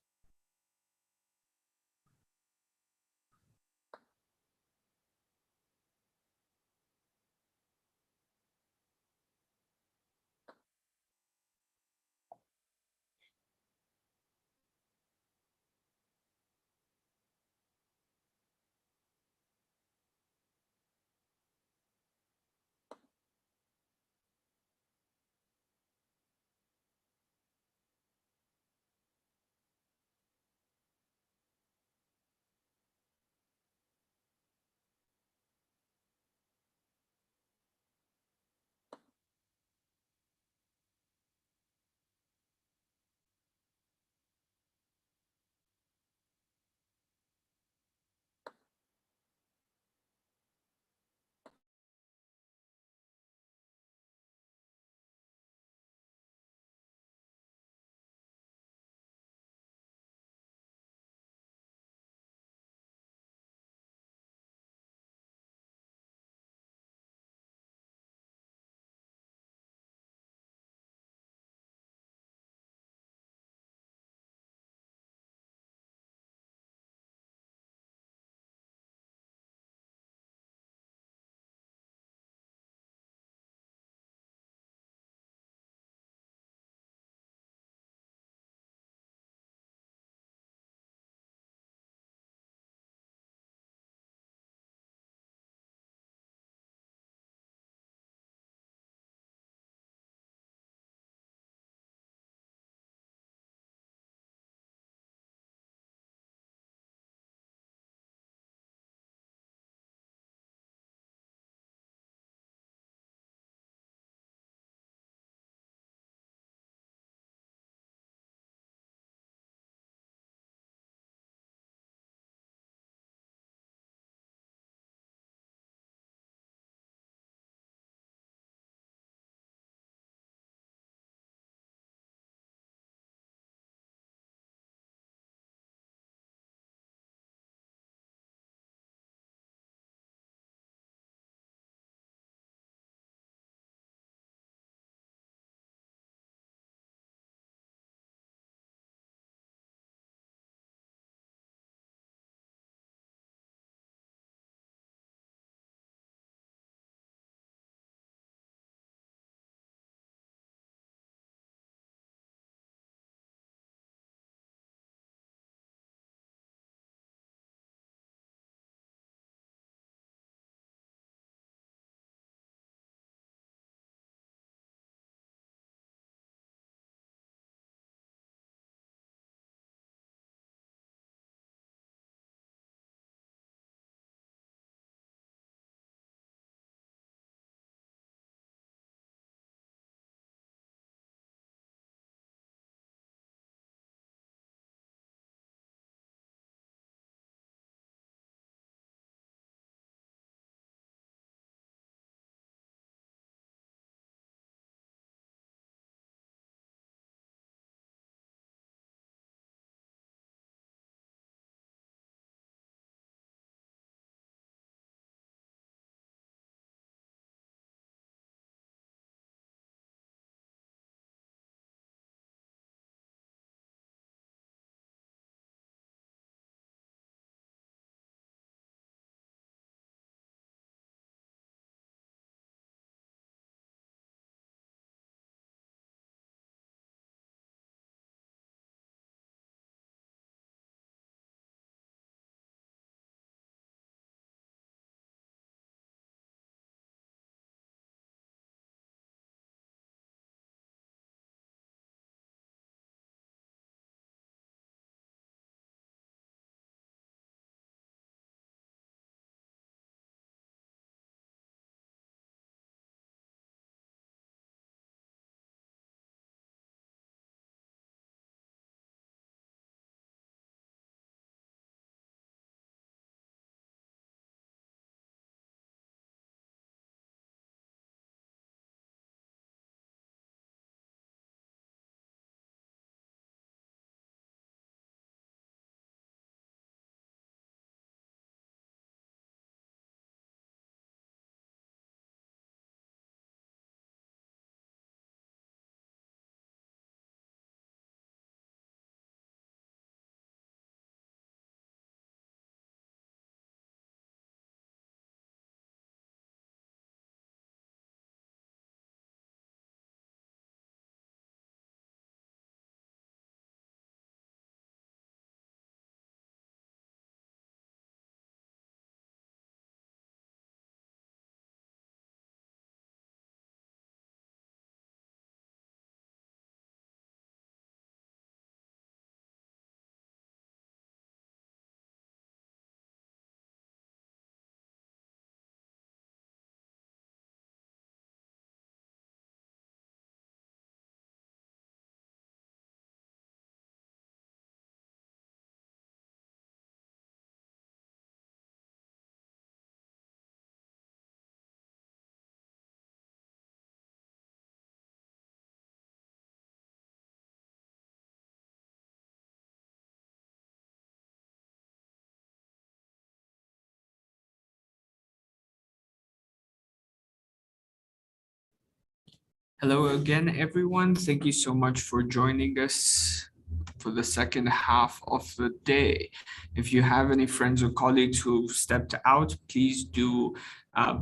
B: Hello again, everyone. Thank you so much for joining us for the second half of the day. If you have any friends or colleagues who stepped out, please do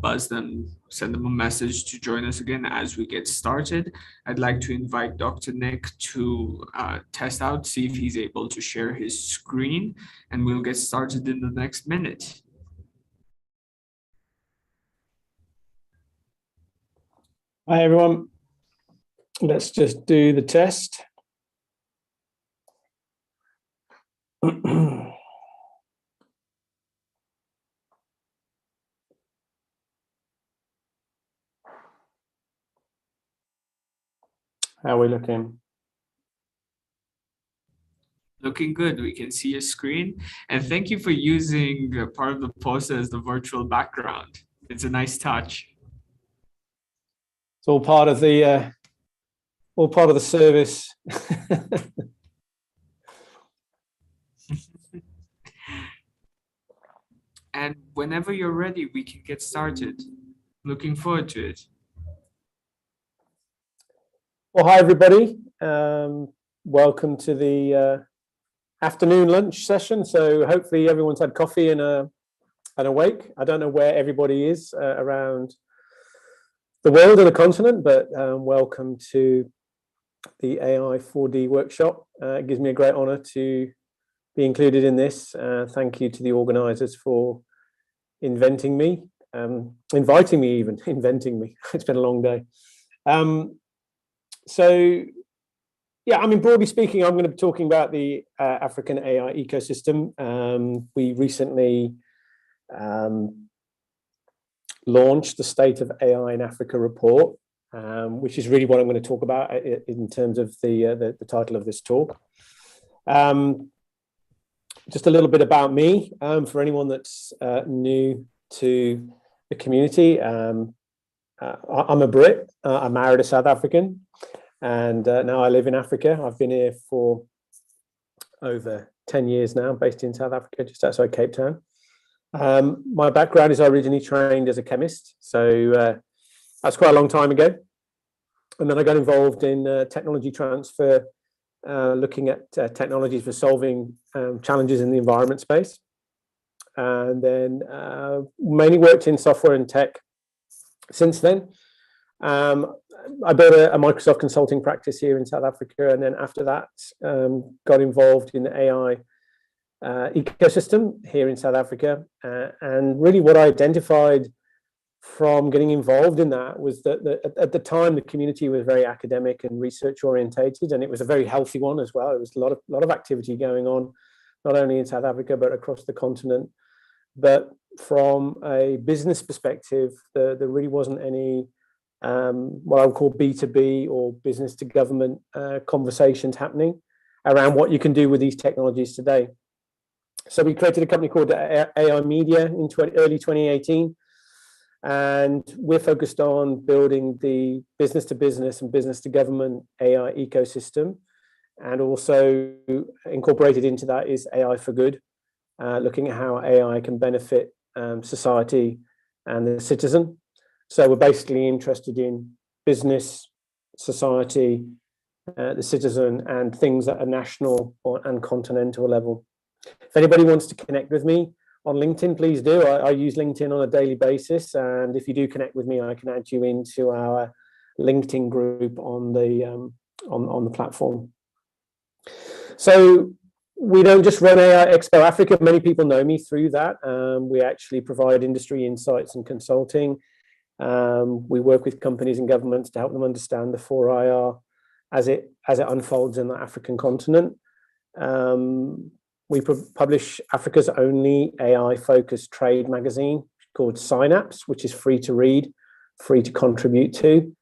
B: buzz them, send them a message to join us again as we get started. I'd like to invite Dr. Nick to test out, see if he's able to share his screen, and we'll get started in the next minute.
N: Hi, everyone. Let's just do the test. How are we looking?
B: Looking good. We can see your screen. And thank you for using part of the poster as the virtual background. It's a nice touch.
N: It's all part of the service.
B: And whenever you're ready, we can get started. Looking forward to it.
N: Well, hi, everybody. Welcome to the afternoon lunch session. So hopefully everyone's had coffee and awake. I don't know where everybody is around the world or the continent, but welcome to the AI4D workshop. It gives me a great honor to be included in this. Thank you to the organizers for inviting me. It's been a long day. So, yeah, I mean, broadly speaking, I'm going to be talking about the African AI ecosystem. We recently launched the State of AI in Africa report, which is really what I'm going to talk about in terms of the title of this talk. Just a little bit about me, for anyone that's new to the community. I'm a Brit. I married a South African, and now I live in Africa. I've been here for over 10 years now, based in South Africa, just outside Cape Town. My background is I originally trained as a chemist, so that's quite a long time ago. And then I got involved in technology transfer, looking at technologies for solving challenges in the environment space. And then mainly worked in software and tech since then. I built a Microsoft consulting practice here in South Africa. And then after that, got involved in the AI ecosystem here in South Africa. And really what I identified from getting involved in that was that at the time, the community was very academic and research orientated, and it was a very healthy one as well. It was a lot of activity going on, not only in South Africa, but across the continent. But from a business perspective, there really wasn't any what I would call B2B or business to government conversations happening around what you can do with these technologies today. So we created a company called AI Media in early 2018. And we're focused on building the business to business and business to government AI ecosystem. And also incorporated into that is AI for Good, looking at how AI can benefit society and the citizen. So we're basically interested in business, society, the citizen, and things at a national and continental level. If anybody wants to connect with me on LinkedIn, please do. I use LinkedIn on a daily basis, and if you do connect with me, I can add you into our LinkedIn group on the platform. So we don't just run AI Expo Africa. Many people know me through that. We actually provide industry insights and consulting. We work with companies and governments to help them understand the 4IR as it unfolds in the African continent. We publish Africa's only AI-focused trade magazine called Synapse, which is free to read, free to contribute to.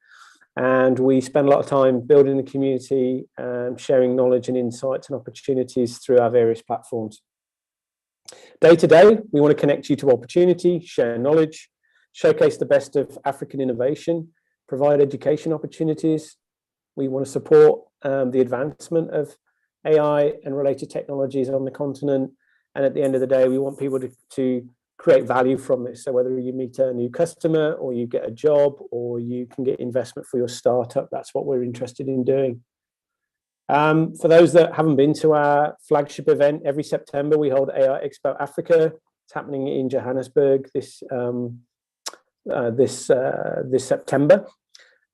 N: And we spend a lot of time building the community, sharing knowledge and insights and opportunities through our various platforms. Day to day, we want to connect you to opportunity, share knowledge, showcase the best of African innovation, provide education opportunities. We want to support the advancement of AI and related technologies on the continent. And at the end of the day, we want people to create value from this. So whether you meet a new customer or you get a job or you can get investment for your startup, that's what we're interested in doing. For those that haven't been to our flagship event, every September we hold AI Expo Africa. It's happening in Johannesburg this September.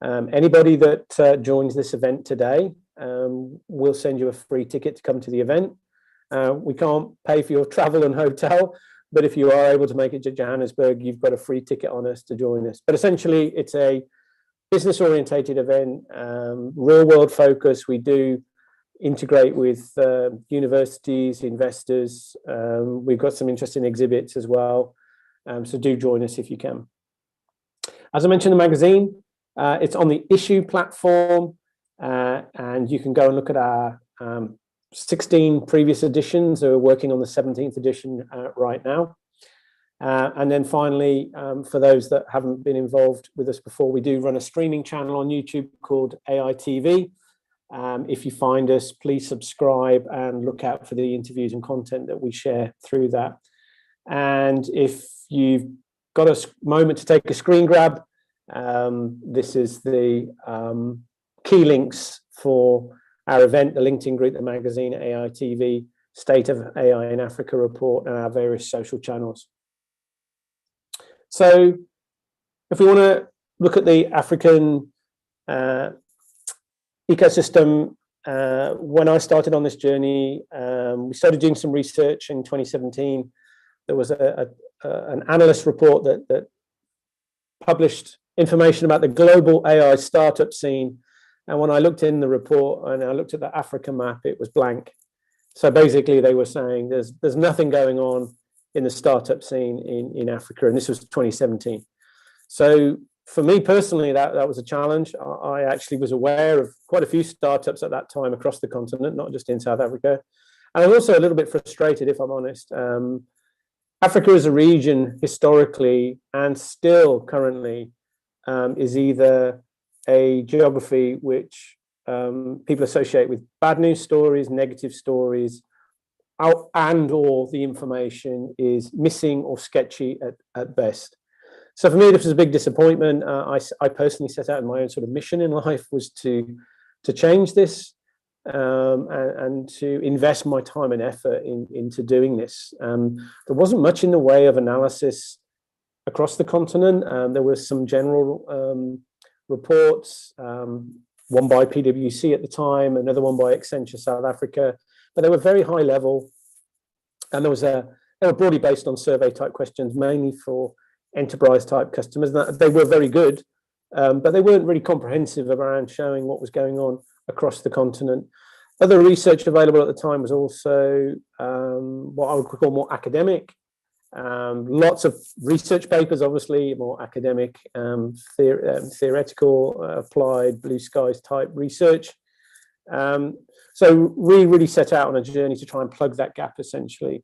N: Anybody that joins this event today, we'll send you a free ticket to come to the event. We can't pay for your travel and hotel, but if you are able to make it to Johannesburg, you've got a free ticket on us to join us. But essentially, it's a business-orientated event, real-world focus. We do integrate with universities, investors. We've got some interesting exhibits as well. So do join us if you can. As I mentioned, the magazine, it's on the Issue platform, and you can go and look at our 16 previous editions. We're working on the 17th edition right now. And then finally, for those that haven't been involved with us before, we do run a streaming channel on YouTube called AI TV. If you find us, please subscribe and look out for the interviews and content that we share through that. And if you've got a moment to take a screen grab, this is the key links for our event, the LinkedIn group, the magazine, AI TV, State of AI in Africa report, and our various social channels. So if we want to look at the African ecosystem, when I started on this journey, we started doing some research in 2017. There was an analyst report that published information about the global AI startup scene. And when I looked in the report and I looked at the Africa map, it was blank. So basically they were saying there's nothing going on in the startup scene in Africa. And this was 2017. So for me personally, that was a challenge. I actually was aware of quite a few startups at that time across the continent, not just in South Africa. And I was also a little bit frustrated, if I'm honest. Africa as a region historically and still currently is either a geography which people associate with bad news stories, negative stories, and or the information is missing or sketchy at best. So for me, this was a big disappointment. I personally set out in my own sort of mission in life was to change this and to invest my time and effort into doing this. There wasn't much in the way of analysis across the continent. There were some general reports, one by PwC at the time, another one by Accenture South Africa, but they were very high level, and they were broadly based on survey type questions, mainly for enterprise type customers. They were very good, but they weren't really comprehensive around showing what was going on across the continent. Other research available at the time was also what I would call more academic. Lots of research papers, obviously, more academic, theoretical, applied, blue skies type research. So we really set out on a journey to try and plug that gap, essentially.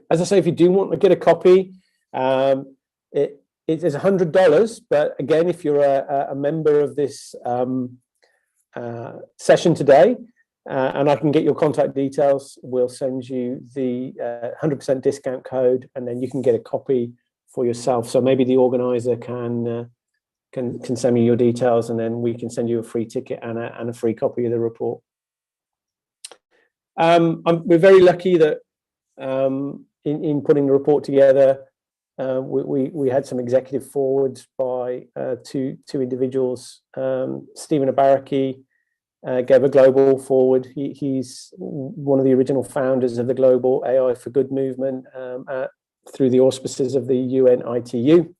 N: As I say, if you do want to get a copy, it is $100. But again, if you're a member of this session today, and I can get your contact details, we'll send you the 100% discount code, and then you can get a copy for yourself. So maybe the organizer can send me your details, and then we can send you a free ticket and a free copy of the report. We're very lucky that in putting the report together, we had some executive forwards by two individuals. Stephen Abaraki gave a global forward. He's one of the original founders of the global AI for Good movement through the auspices of the UN ITU.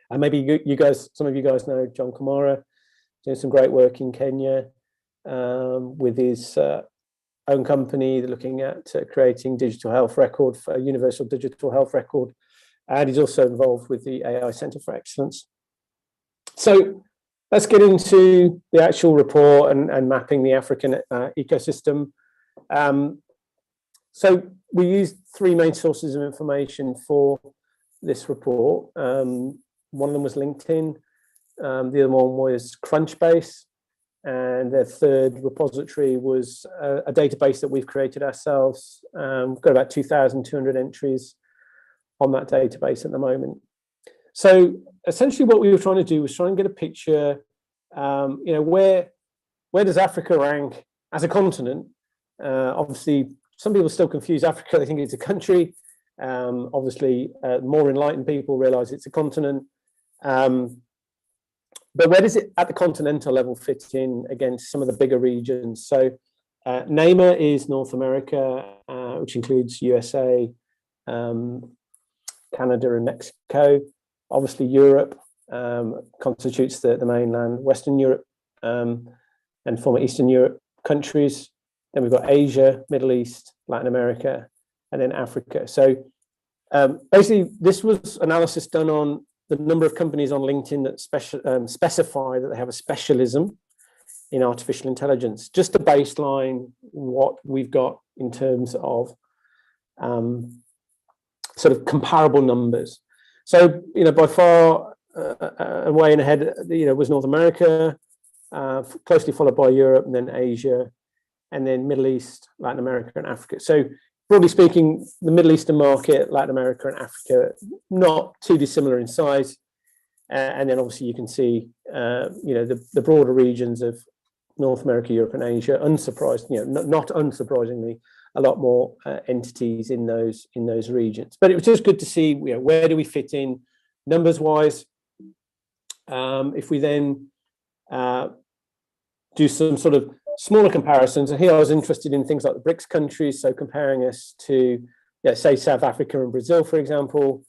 N: And maybe some of you guys know John Kamara, doing some great work in Kenya with his own company, looking at creating digital health record for a universal digital health record. And he's also involved with the AI Center for Excellence. So let's get into the actual report and mapping the African ecosystem. So we used three main sources of information for this report. One of them was LinkedIn. The other one was Crunchbase. And the third repository was a database that we've created ourselves. We've got about 2,200 entries on that database at the moment. So essentially what we were trying to do was try and get a picture, where does Africa rank as a continent? Obviously, some people still confuse Africa, they think it's a country. Obviously, more enlightened people realize it's a continent. But where does it at the continental level fit in against some of the bigger regions? So NAMA is North America, which includes USA, Canada and Mexico. Obviously Europe constitutes the mainland, Western Europe and former Eastern Europe countries. Then we've got Asia, Middle East, Latin America, and then Africa. So basically this was analysis done on the number of companies on LinkedIn that specify that they have a specialism in artificial intelligence, just to baseline what we've got in terms of sort of comparable numbers. So, by far way ahead, was North America, closely followed by Europe, and then Asia, and then Middle East, Latin America, and Africa. So broadly speaking, the Middle Eastern market, Latin America, and Africa, not too dissimilar in size. And then obviously you can see, the broader regions of North America, Europe, and Asia. Not unsurprisingly, a lot more entities in those regions. But it was just good to see, where do we fit in numbers wise. If we then do some sort of smaller comparisons, and here I was interested in things like the BRICS countries, so comparing us to, say, South Africa and Brazil, for example,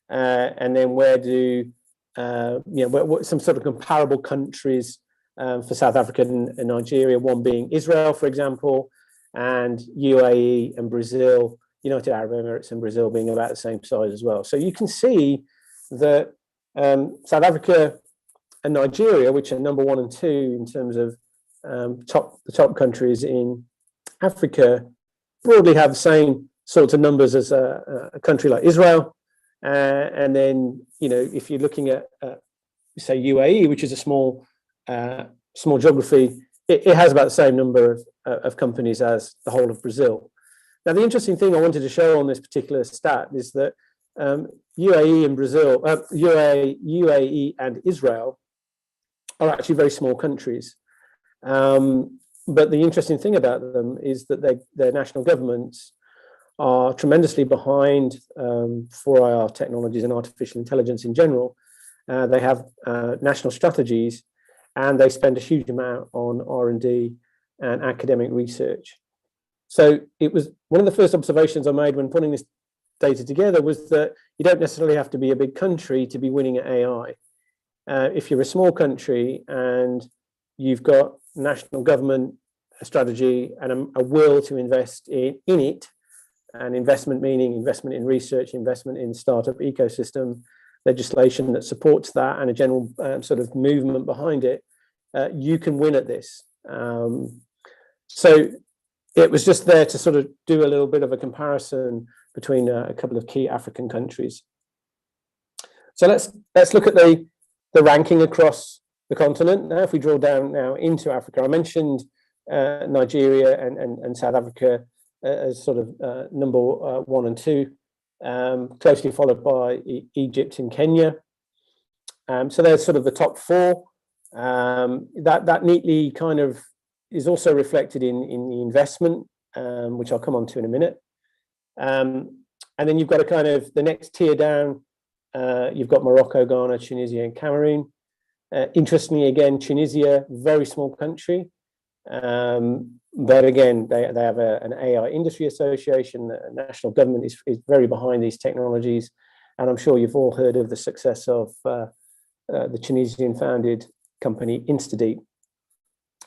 N: and then where do what some sort of comparable countries for South Africa and Nigeria, one being Israel, for example, and UAE and Brazil, United Arab Emirates and Brazil being about the same size as well. So you can see that South Africa and Nigeria, which are number 1 and 2 in terms of the top countries in Africa, broadly have the same sorts of numbers as a country like Israel. And then, if you're looking at, say, UAE, which is a small geography, it has about the same number of companies as the whole of Brazil. Now, the interesting thing I wanted to show on this particular stat is that UAE and Brazil, UAE and Israel are actually very small countries. But the interesting thing about them is that their national governments are tremendously behind 4IR technologies and artificial intelligence in general. They have national strategies, and they spend a huge amount on R&D and academic research. So it was one of the first observations I made when putting this data together was that you don't necessarily have to be a big country to be winning at AI. If you're a small country and you've got national government strategy and a will to invest in it, and investment meaning investment in research, investment in startup ecosystem, legislation that supports that, and a general sort of movement behind it, you can win at this. So it was just there to sort of do a little bit of a comparison between a couple of key African countries. So let's look at the ranking across the continent. Now, if we draw down now into Africa, I mentioned Nigeria and South Africa as sort of number 1 and 2, closely followed by Egypt and Kenya. So there's sort of the top 4. That neatly kind of is also reflected in the investment, which I'll come on to in a minute. And then you've got a kind of the next tier down, you've got Morocco, Ghana, Tunisia, and Cameroon. Interestingly, again, Tunisia, very small country. But again, they have an AI industry association. The national government is very behind these technologies. And I'm sure you've all heard of the success of the Tunisian-founded company InstaDeep.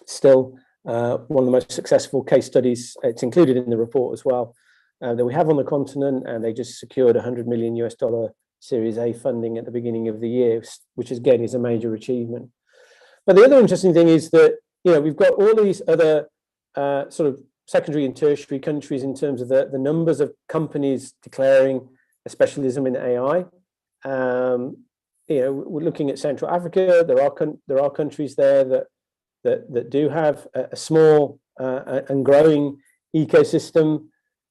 N: Still one of the most successful case studies. It's included in the report as well, that we have on the continent, and they just secured $100 million Series A funding at the beginning of the year, which again is a major achievement. But the other interesting thing is that we've got all these other sort of secondary and tertiary countries in terms of the numbers of companies declaring a specialism in AI. We're looking at Central Africa. There are countries there that do have a small and growing ecosystem.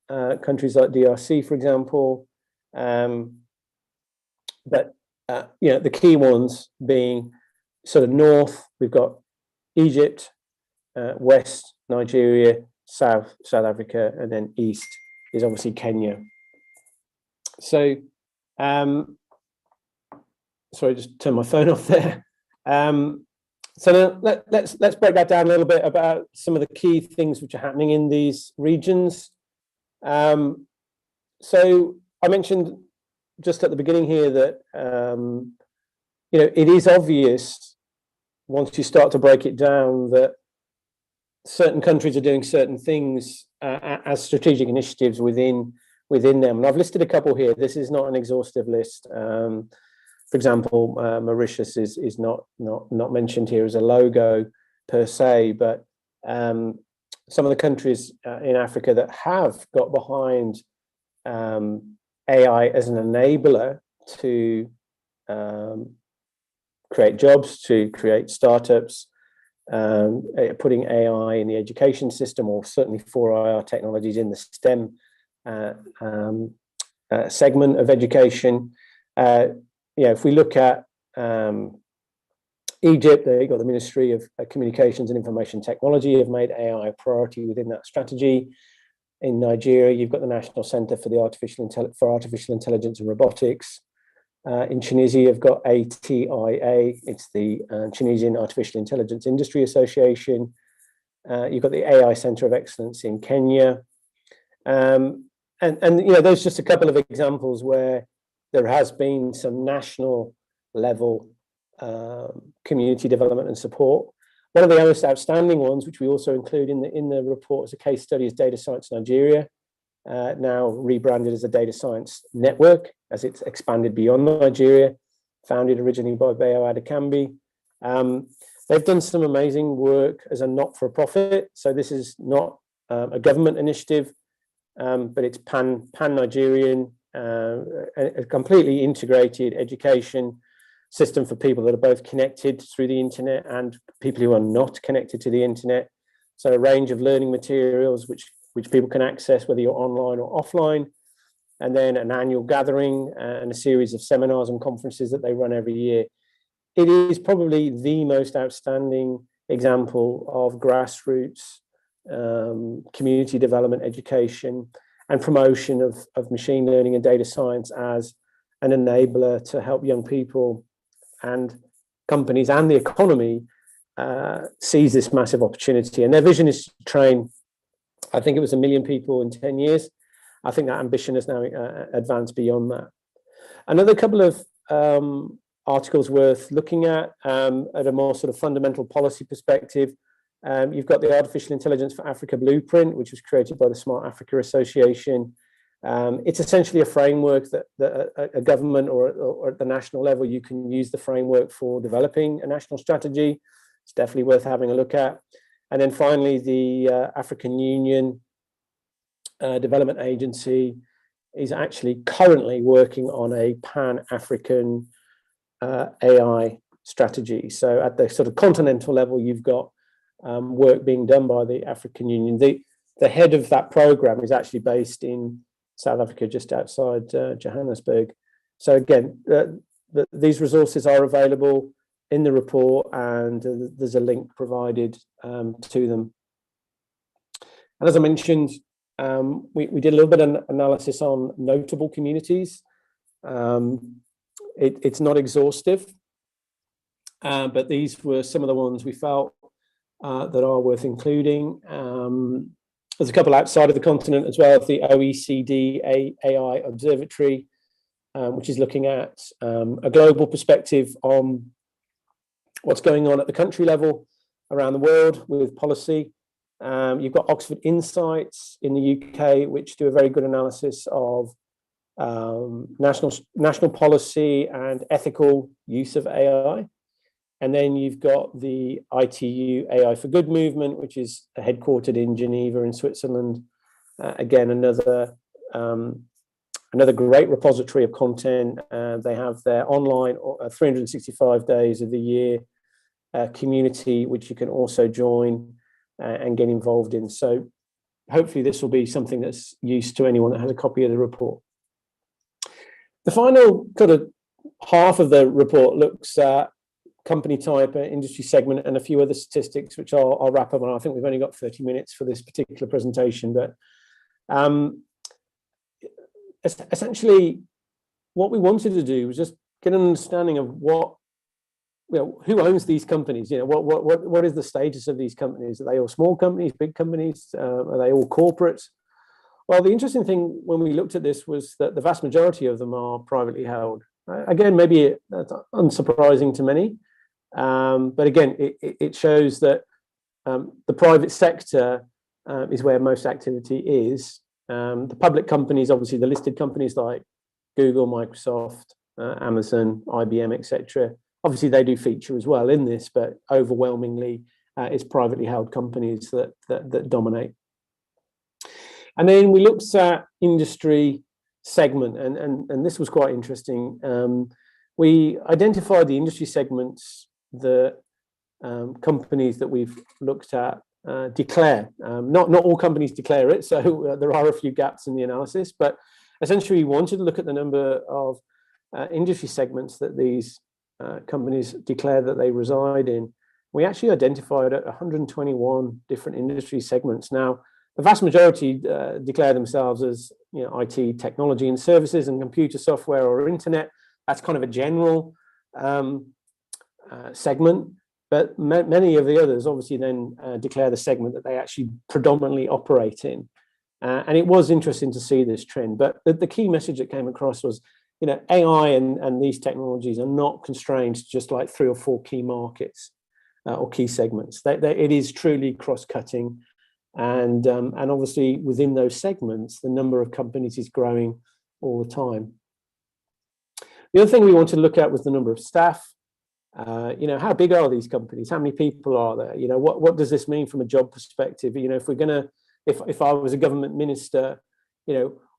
N: Countries like DRC, for example. But the key ones being sort of north, we've got Egypt, west Nigeria, south South Africa, and then east is obviously Kenya. So, sorry, just turn my phone off there. So now let's break that down a little bit about some of the key things which are happening in these regions. So I mentioned just at the beginning here that it is obvious once you start to break it down that certain countries are doing certain things as strategic initiatives within them. And I've listed a couple here. This is not an exhaustive list. For example, Mauritius is not mentioned here as a logo per se, but some of the countries in Africa that have got behind AI as an enabler to create jobs, to create startups, putting AI in the education system, or certainly 4IR technologies in the STEM segment of education. If we look at Egypt, they've got the Ministry of Communications and Information Technology have made AI a priority within that strategy. In Nigeria, you've got the National Centre for Artificial Intelligence and Robotics. In Tunisia, you've got ATIA, it's the Tunisian Artificial Intelligence Industry Association. You've got the AI Centre of Excellence in Kenya. And those are just a couple of examples where there has been some national level community development and support. One of the most outstanding ones, which we also include in the report as a case study, is Data Science Nigeria, now rebranded as a Data Science Network as it's expanded beyond Nigeria, founded originally by Bayo Adekambi. They've done some amazing work as a not-for-profit. So this is not a government initiative, but it's pan-Nigerian, a completely integrated education system for people that are both connected through the internet and people who are not connected to the internet. So a range of learning materials which people can access, whether you're online or offline, and then an annual gathering and a series of seminars and conferences that they run every year. It is probably the most outstanding example of grassroots community development, education, and promotion of machine learning and data science as an enabler to help young people and companies and the economy seize this massive opportunity. And their vision is to train, I think it was 1 million people in 10 years. I think that ambition has now advanced beyond that. Another couple of articles worth looking at a more sort of fundamental policy perspective. You've got the Artificial Intelligence for Africa Blueprint, which was created by the Smart Africa Association. It's essentially a framework that a government or at the national level, you can use the framework for developing a national strategy. It's definitely worth having a look at. And then finally, the African Union Development Agency is actually currently working on a pan-African AI strategy. So at the sort of continental level, you've got work being done by the African Union. The head of that program is actually based in South Africa, just outside Johannesburg. So again, these resources are available in the report, and there's a link provided to them. And as I mentioned, we did a little bit of analysis on notable communities. It's not exhaustive, but these were some of the ones we felt that are worth including. There's a couple outside of the continent as well, the OECD AI Observatory, which is looking at a global perspective on what's going on at the country level around the world with policy. You've got Oxford Insights in the UK, which do a very good analysis of national policy and ethical use of AI. And then you've got the ITU AI for Good movement, which is headquartered in Geneva in Switzerland. Again, another great repository of content. They have their online 365 days of the year community, which you can also join and get involved in. So hopefully this will be something that's used to anyone that has a copy of the report. The final kind of half of the report looks at company type, industry segment, and a few other statistics, which I'll wrap up on. I think we've only got 30 minutes for this particular presentation, but essentially what we wanted to do was just get an understanding of what, who owns these companies, what is the status of these companies? Are they all small companies, big companies? Are they all corporates? Well, the interesting thing when we looked at this was that the vast majority of them are privately held. Again, maybe that's unsurprising to many, but again, it shows that the private sector is where most activity is. The public companies, obviously the listed companies like Google, Microsoft, Amazon, IBM, etc. Obviously they do feature as well in this, but overwhelmingly it's privately held companies that dominate. And then we looked at industry segment, and this was quite interesting. We identified the industry segments that companies that we've looked at declare. Not all companies declare it, so there are a few gaps in the analysis, but essentially we wanted to look at the number of industry segments that these companies declare that they reside in. We actually identified 121 different industry segments. Now, the vast majority declare themselves as IT, technology and services, and computer software or internet. That's kind of a general segment. But many of the others obviously then declare the segment that they actually predominantly operate in. And it was interesting to see this trend. But the key message that came across was, AI and these technologies are not constrained to just like 3 or 4 key markets or key segments. It is truly cross-cutting. And obviously within those segments, the number of companies is growing all the time. The other thing we wanted to look at was the number of staff. How big are these companies? How many people are there? What does this mean from a job perspective? If I was a government minister,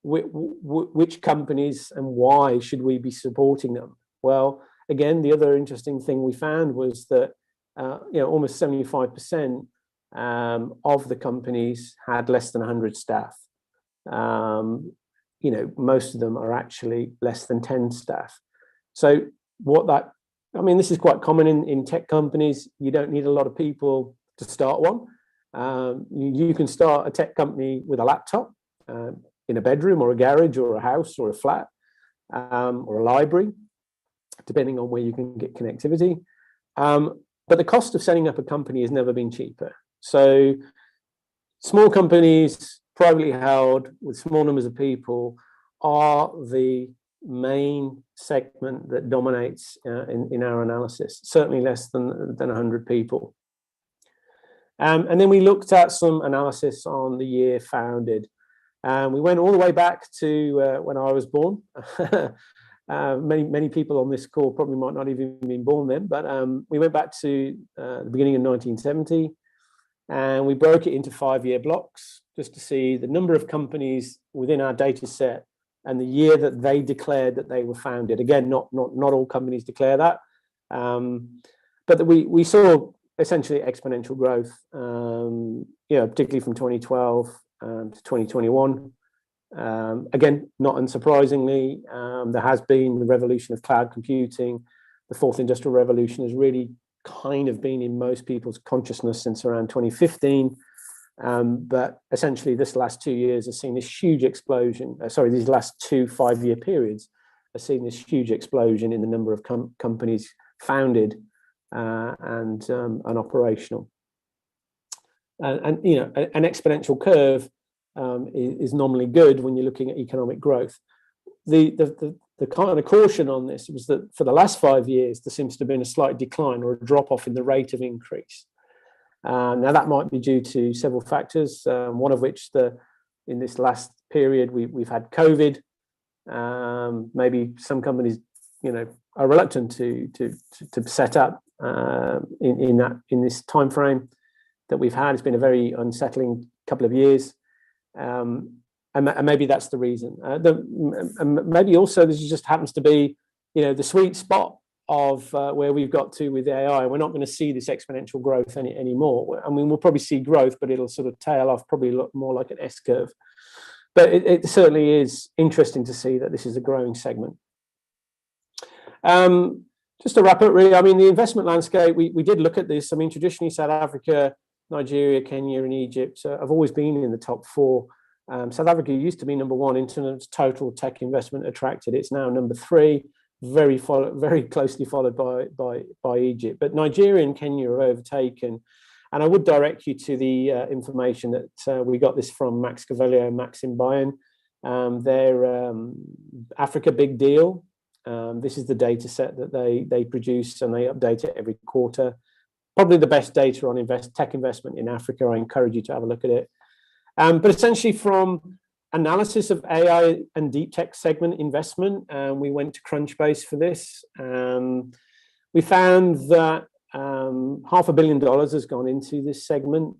N: which companies and why should we be supporting them? Well, again, the other interesting thing we found was that almost 75% of the companies had less than 100 staff. Most of them are actually less than 10 staff. So this is quite common in tech companies. You don't need a lot of people to start one. You can start a tech company with a laptop in a bedroom or a garage or a house or a flat or a library, depending on where you can get connectivity. But the cost of setting up a company has never been cheaper. So small companies, privately held, with small numbers of people, are the main segment that dominates in our analysis, certainly less than 100 people. And then we looked at some analysis on the year founded. We went all the way back to when I was born. Many people on this call probably might not even been born then, but we went back to the beginning of 1970, and we broke it into 5-year blocks just to see the number of companies within our data set and the year that they declared that they were founded. Again, not all companies declare that, but we saw essentially exponential growth, particularly from 2012 to 2021. Again, not unsurprisingly, there has been the revolution of cloud computing. The fourth industrial revolution has really kind of been in most people's consciousness since around 2015. But essentially this last 2 years has seen this huge explosion. These last 2 5-year periods have seen this huge explosion in the number of companies founded and operational. And an exponential curve is normally good when you're looking at economic growth. The kind of caution on this was that for the last 5 years, there seems to have been a slight decline or a drop off in the rate of increase. Now that might be due to several factors, one of which in this last period we've had COVID. Maybe some companies, are reluctant to set up in this time frame that we've had. It's been a very unsettling couple of years, and maybe that's the reason. Maybe also this just happens to be, the sweet spot of where we've got to with AI. We're not going to see this exponential growth anymore. I mean, we'll probably see growth, but it'll sort of tail off, probably look more like an S curve. But it certainly is interesting to see that this is a growing segment. Just to wrap up, really, I mean, the investment landscape, we did look at this. I mean, traditionally, South Africa, Nigeria, Kenya, and Egypt have always been in the top 4. South Africa used to be number 1 in terms of total tech investment attracted. It's now number 3, very closely followed by Egypt. But Nigeria and Kenya are overtaken. And I would direct you to the information that we got this from Max Cavallo and Maxim Bayan. Their Africa Big Deal. This is the data set that they produce, and they update it every quarter. Probably the best data on tech investment in Africa. I encourage you to have a look at it. But essentially, from analysis of AI and deep tech segment investment, we went to Crunchbase for this. We found that $500 million has gone into this segment,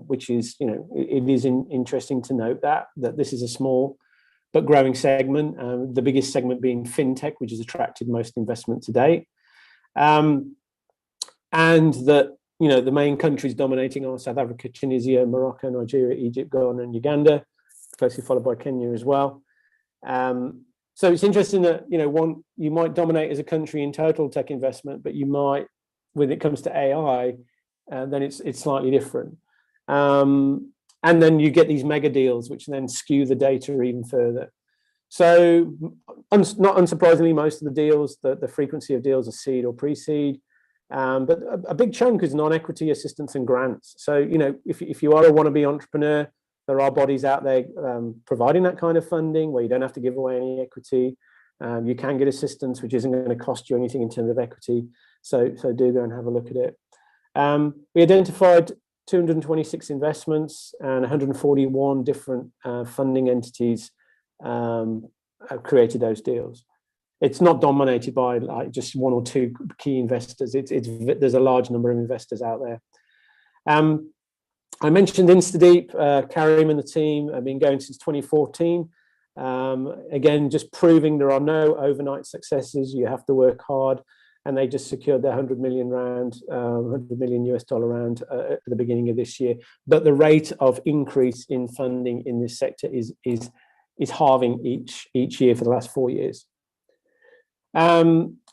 N: which is, it is interesting to note that this is a small but growing segment. The biggest segment being fintech, which has attracted most investment to date, and that the main countries dominating are South Africa, Tunisia, Morocco, Nigeria, Egypt, Ghana, and Uganda, closely followed by Kenya as well. So it's interesting that you might dominate as a country in total tech investment, but you might, when it comes to AI, then it's slightly different. And then you get these mega deals, which then skew the data even further. So not unsurprisingly, most of the deals, the frequency of deals are seed or pre-seed, but a big chunk is non-equity assistance and grants. So, if you are a wannabe entrepreneur, there are bodies out there providing that kind of funding where you don't have to give away any equity. You can get assistance, which isn't going to cost you anything in terms of equity. So do go and have a look at it. We identified 226 investments and 141 different funding entities have created those deals. It's not dominated by just 1 or 2 key investors. There's a large number of investors out there. I mentioned InstaDeep. Karim and the team have been going since 2014. Again, just proving there are no overnight successes. You have to work hard. And they just secured their $100 million round, $100 million US round at the beginning of this year. But the rate of increase in funding in this sector is halving each year for the last 4 years.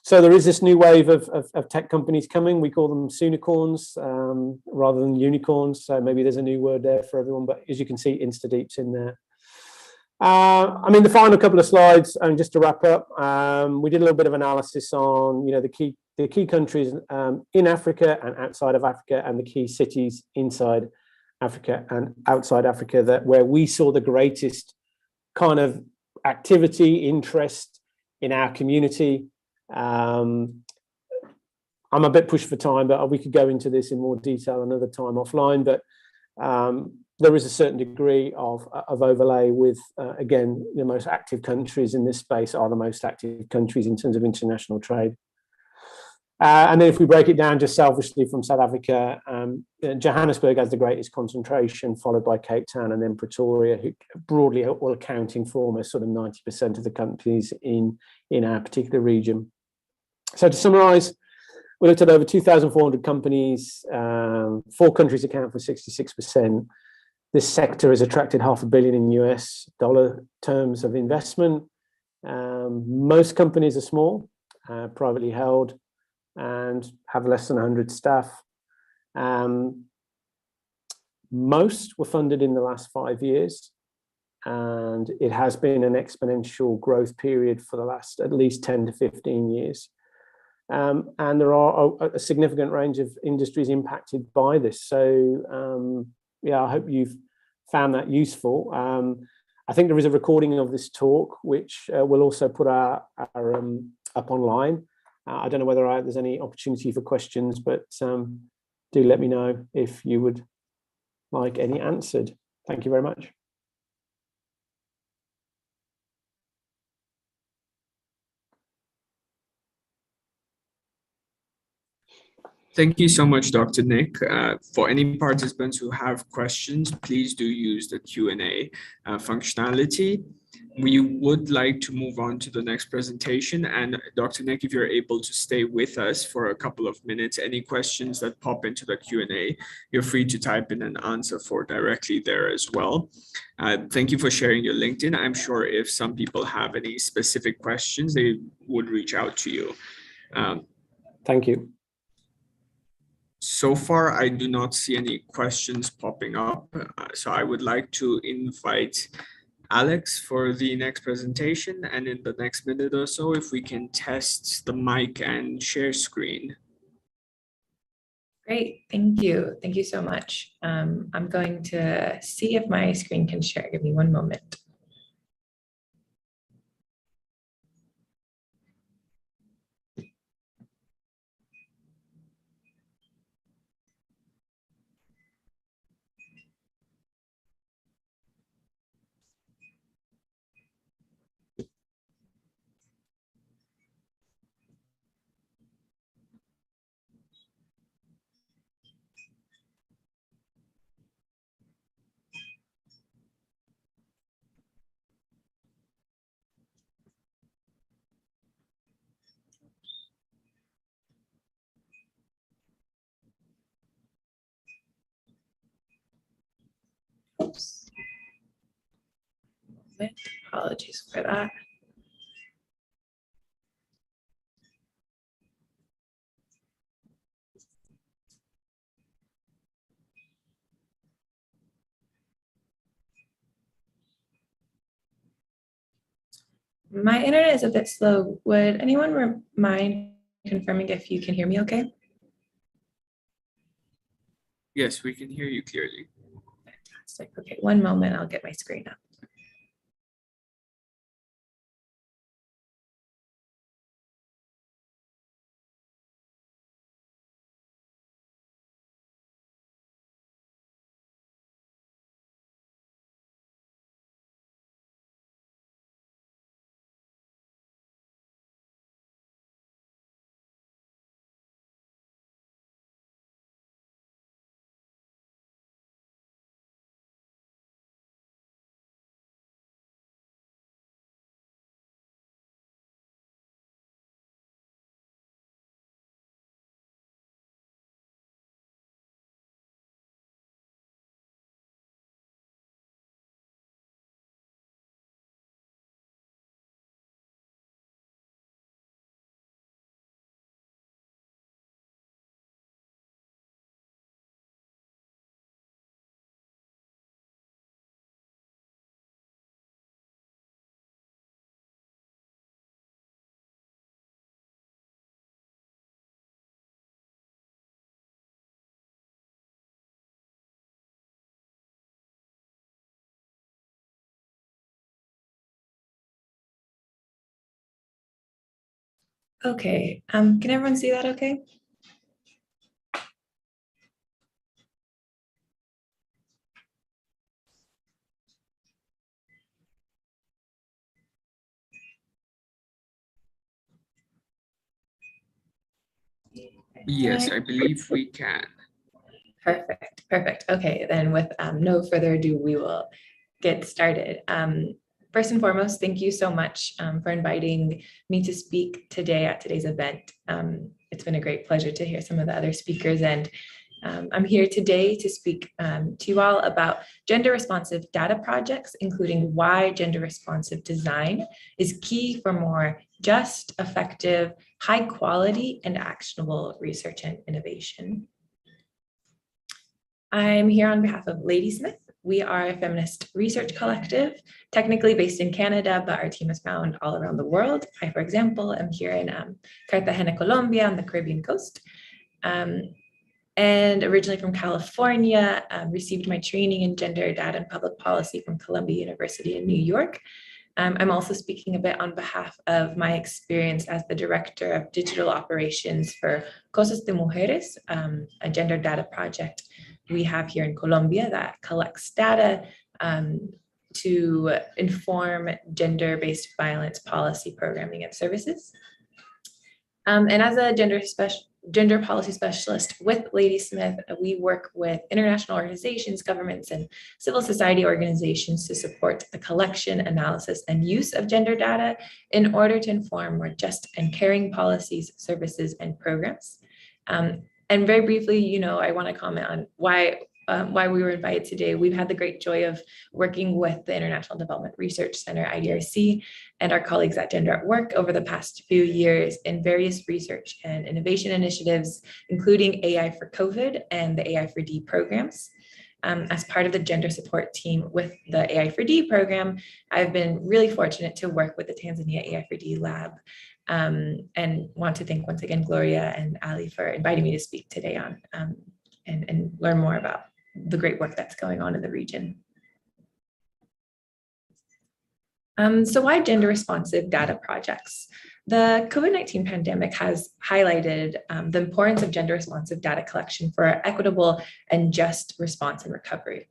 N: So there is this new wave of tech companies coming. We call them Soonicorns rather than unicorns. So maybe there's a new word there for everyone. But as you can see, InstaDeep's in there. I mean, the final couple of slides, and just to wrap up, we did a little bit of analysis on, the key countries in Africa and outside of Africa, and the key cities inside Africa and outside Africa where we saw the greatest kind of activity, interest in our community. I'm a bit pushed for time, but we could go into this in more detail another time offline. But there is a certain degree of overlay with, again, the most active countries in this space are the most active countries in terms of international trade. And then if we break it down just selfishly from South Africa, Johannesburg has the greatest concentration, followed by Cape Town and then Pretoria, who broadly are all accounting for almost sort of 90% of the companies in our particular region. So to summarize, we looked at over 2,400 companies. 4 countries account for 66%. This sector has attracted $500 million in US dollar terms of investment. Most companies are small, privately held, and have less than 100 staff. Most were funded in the last 5 years, and it has been an exponential growth period for the last at least 10 to 15 years. And there are a significant range of industries impacted by this. So, I hope you've found that useful. I think there is a recording of this talk, which we'll also put up online. I don't know whether there's any opportunity for questions, but do let me know if you would like any answered. Thank you very much.
B: Thank you so much, Dr. Nick. For any participants who have questions, please do use the Q&A functionality. We would like to move on to the next presentation. And Dr. Nick, if you're able to stay with us for a couple of minutes, any questions that pop into the Q&A, you're free to type in an answer for directly there as well. Thank you for sharing your LinkedIn. I'm sure if some people have any specific questions, they would reach out to you.
N: Thank you.
B: So far, I do not see any questions popping up. So I would like to invite Alex for the next presentation. And in the next minute or so, if we can test the mic and share screen.
O: Great, thank you. Thank you so much. I'm going to see if my screen can share. Give me one moment. Oops. Apologies for that. My internet is a bit slow. Would anyone mind confirming if you can hear me okay?
B: Yes, we can hear you clearly.
O: Fantastic. Okay, one moment, I'll get my screen up. Okay, can everyone see that okay?
B: Yes, I believe we can.
O: Perfect, perfect. Okay, then with no further ado, we will get started. First and foremost, thank you so much for inviting me to speak today at today's event. It's been a great pleasure to hear some of the other speakers, and I'm here today to speak to you all about gender responsive data projects, including why gender responsive design is key for more just, effective, high quality, and actionable research and innovation. I'm here on behalf of Ladysmith. We are a feminist research collective, technically based in Canada, but our team is found all around the world. I, for example, am here in Cartagena, Colombia, on the Caribbean coast. And originally from California, received my training in gender data and public policy from Columbia University in New York. I'm also speaking a bit on behalf of my experience as the Director of Digital Operations for Cosas de Mujeres, a gender data project we have here in Colombia that collects data to inform gender-based violence policy programming and services. And as a gender gender policy specialist with Ladysmith. We work with international organizations, governments, and civil society organizations to support the collection, analysis, and use of gender data in order to inform more just and caring policies, services, and programs. And very briefly, I want to comment on why we were invited today. We've had the great joy of working with the International Development Research Center, IDRC, and our colleagues at Gender at Work over the past few years in various research and innovation initiatives, including AI for COVID and the AI4D programs. As part of the gender support team with the AI4D program, I've been really fortunate to work with the Tanzania AI4D lab, and want to thank once again Gloria and Ali for inviting me to speak today on and learn more about the great work that's going on in the region. So why gender responsive data projects? The COVID-19 pandemic has highlighted the importance of gender responsive data collection for equitable and just response and recovery.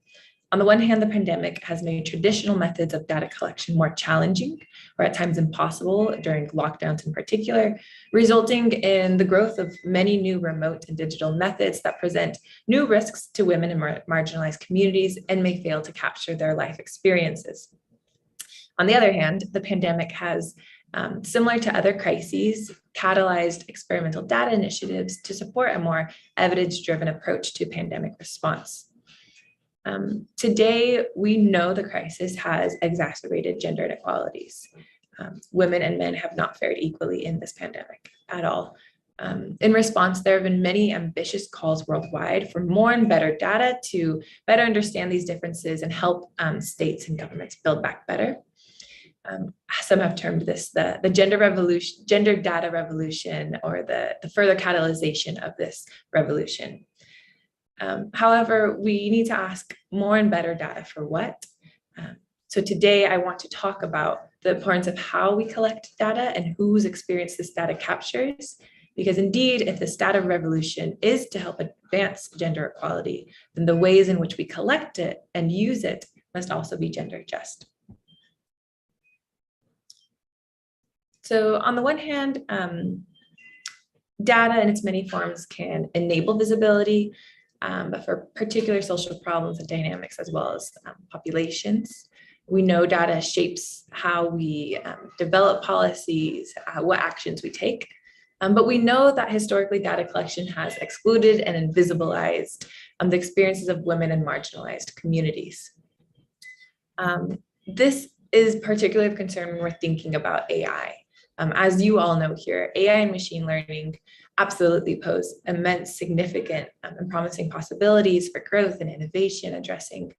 O: On the one hand, the pandemic has made traditional methods of data collection more challenging, or at times impossible during lockdowns in particular, resulting in the growth of many new remote and digital methods that present new risks to women and marginalized communities and may fail to capture their life experiences. On the other hand, the pandemic has, similar to other crises, catalyzed experimental data initiatives to support a more evidence-driven approach to pandemic response. Today, we know the crisis has exacerbated gender inequalities. Women and men have not fared equally in this pandemic at all. In response, there have been many ambitious calls worldwide for more and better data to better understand these differences and help states and governments build back better. Some have termed this the gender revolution, gender data revolution, or the further catalyzation of this revolution. However, we need to ask more and better data for what? So today I want to talk about the importance of how we collect data and whose experience this data captures. Because indeed, if this data revolution is to help advance gender equality, then the ways in which we collect it and use it must also be gender just. So on the one hand, data in its many forms can enable visibility, but for particular social problems and dynamics as well as populations. We know data shapes how we develop policies, what actions we take, but we know that historically data collection has excluded and invisibilized the experiences of women and marginalized communities. This is particularly of concern when we're thinking about AI. As you all know here, AI and machine learning absolutely pose immense, significant, and promising possibilities for growth and innovation, addressing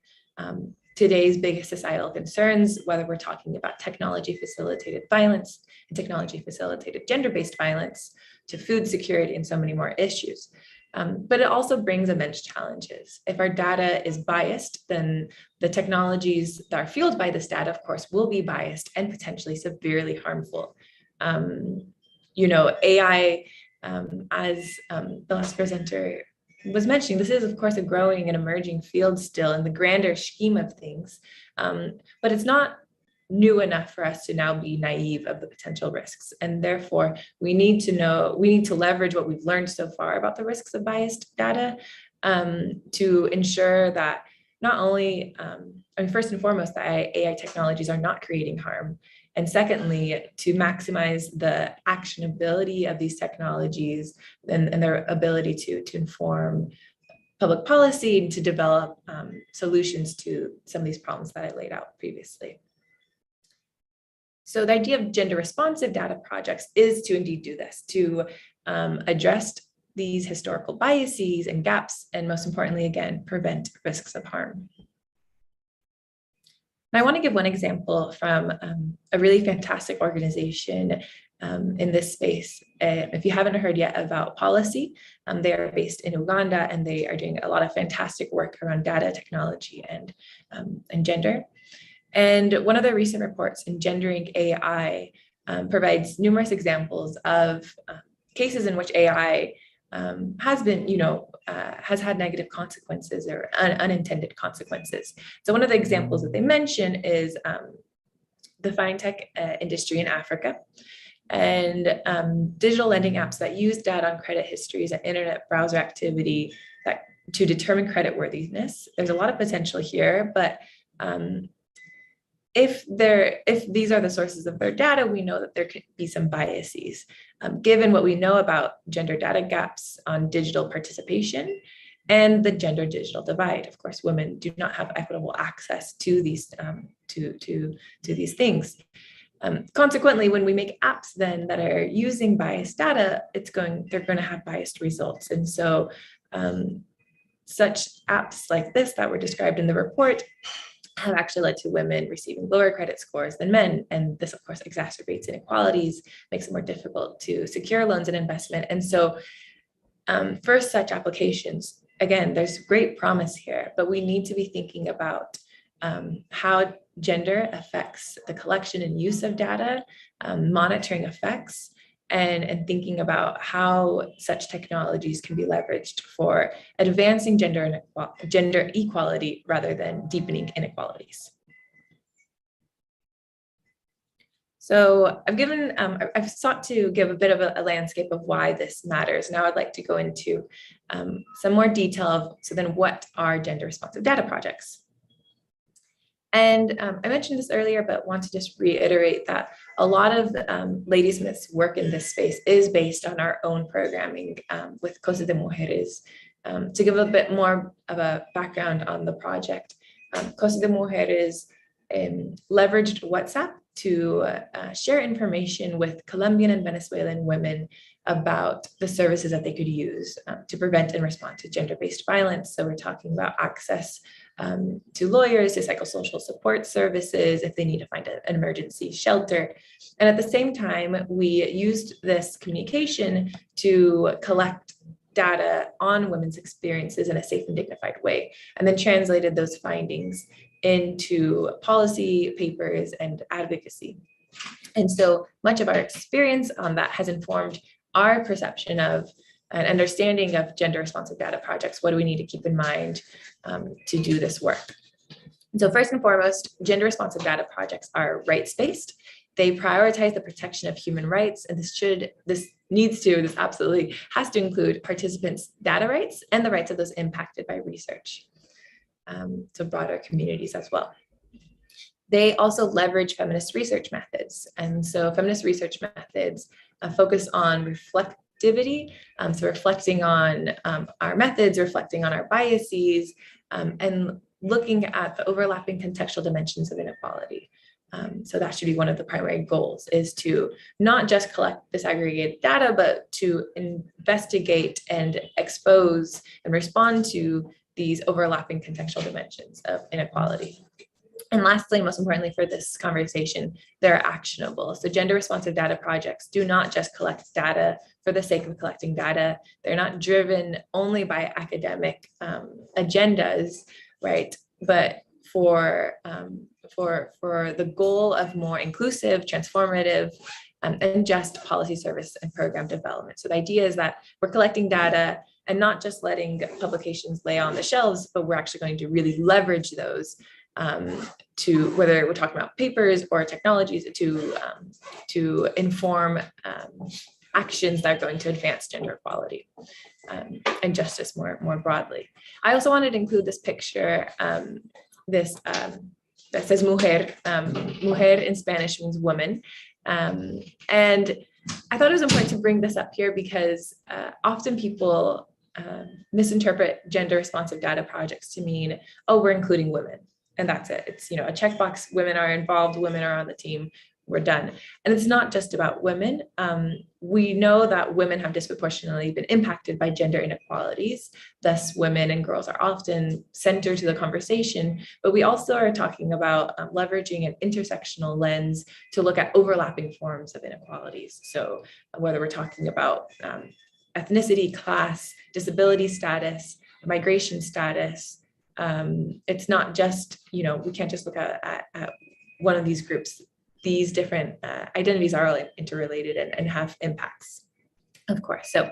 O: today's biggest societal concerns, whether we're talking about technology-facilitated violence and technology-facilitated gender-based violence, to food security and so many more issues. But it also brings immense challenges. If our data is biased, then the technologies that are fueled by this data, of course, will be biased and potentially severely harmful. AI, as the last presenter was mentioning, this is of course a growing and emerging field still in the grander scheme of things, but it's not new enough for us to now be naive of the potential risks. And therefore, we need to leverage what we've learned so far about the risks of biased data to ensure that not only, first and foremost, that AI technologies are not creating harm, and secondly, to maximize the actionability of these technologies and their ability to inform public policy and to develop solutions to some of these problems that I laid out previously. So the idea of gender responsive data projects is to indeed do this, to address these historical biases and gaps, and most importantly, again, prevent risks of harm. And I want to give one example from a really fantastic organization in this space. If you haven't heard yet about Policy, they are based in Uganda, and they are doing a lot of fantastic work around data technology and gender. And one of the recent reports, Engendering AI, provides numerous examples of cases in which AI has been, has had negative consequences or unintended consequences. So one of the examples that they mention is the fintech industry in Africa. and digital lending apps that use data on credit histories and internet browser activity that to determine creditworthiness. There's a lot of potential here, but if these are the sources of their data, we know that there could be some biases. Given what we know about gender data gaps on digital participation and the gender digital divide. Of course, women do not have equitable access to these to these things. Consequently, when we make apps then that are using biased data, they're going to have biased results. And so such apps like this that were described in the report have actually led to women receiving lower credit scores than men. And this, of course, exacerbates inequalities, makes it more difficult to secure loans and investment. And so for such applications, again, there's great promise here, but we need to be thinking about how gender affects the collection and use of data, monitoring effects, and thinking about how such technologies can be leveraged for advancing gender equality rather than deepening inequalities. So I've sought to give a bit of a landscape of why this matters. Now I'd like to go into some more detail so then what are gender responsive data projects? And I mentioned this earlier, but want to just reiterate that a lot of Ladysmith's work in this space is based on our own programming with Cosas de Mujeres. To give a bit more of a background on the project, Cosas de Mujeres leveraged WhatsApp to share information with Colombian and Venezuelan women about the services that they could use to prevent and respond to gender-based violence. So we're talking about access to lawyers, to psychosocial support services, if they need to find an emergency shelter. And at the same time, we used this communication to collect data on women's experiences in a safe and dignified way, and then translated those findings into policy papers and advocacy. And so much of our experience on that has informed our perception of an understanding of gender responsive data projects. What do we need to keep in mind to do this work? So first and foremost, gender responsive data projects are rights-based. They prioritize the protection of human rights, and this absolutely has to include participants' data rights and the rights of those impacted by research. So broader communities as well. They also leverage feminist research methods. And so feminist research methods focus on reflectivity, so reflecting on our methods, reflecting on our biases, and looking at the overlapping contextual dimensions of inequality. So that should be one of the primary goals, is to not just collect disaggregated data, but to investigate and expose and respond to these overlapping contextual dimensions of inequality. And lastly, most importantly for this conversation, they're actionable. So gender responsive data projects do not just collect data for the sake of collecting data. They're not driven only by academic agendas, right? But for the goal of more inclusive, transformative, and just policy service and program development. So the idea is that we're collecting data and not just letting publications lay on the shelves, but we're actually going to really leverage those to, whether we're talking about papers or technologies, to inform actions that are going to advance gender equality and justice more broadly. I also wanted to include this picture, that says mujer. Mujer in Spanish means woman. And I thought it was important to bring this up here because often people misinterpret gender responsive data projects to mean, oh, we're including women. And that's it. It's, a checkbox, women are involved, women are on the team, we're done. And it's not just about women. We know that women have disproportionately been impacted by gender inequalities. Thus, women and girls are often centered to the conversation, but we also are talking about leveraging an intersectional lens to look at overlapping forms of inequalities. So whether we're talking about ethnicity, class, disability status, migration status, it's not just, we can't just look at one of these groups. These different identities are all interrelated and have impacts, of course. So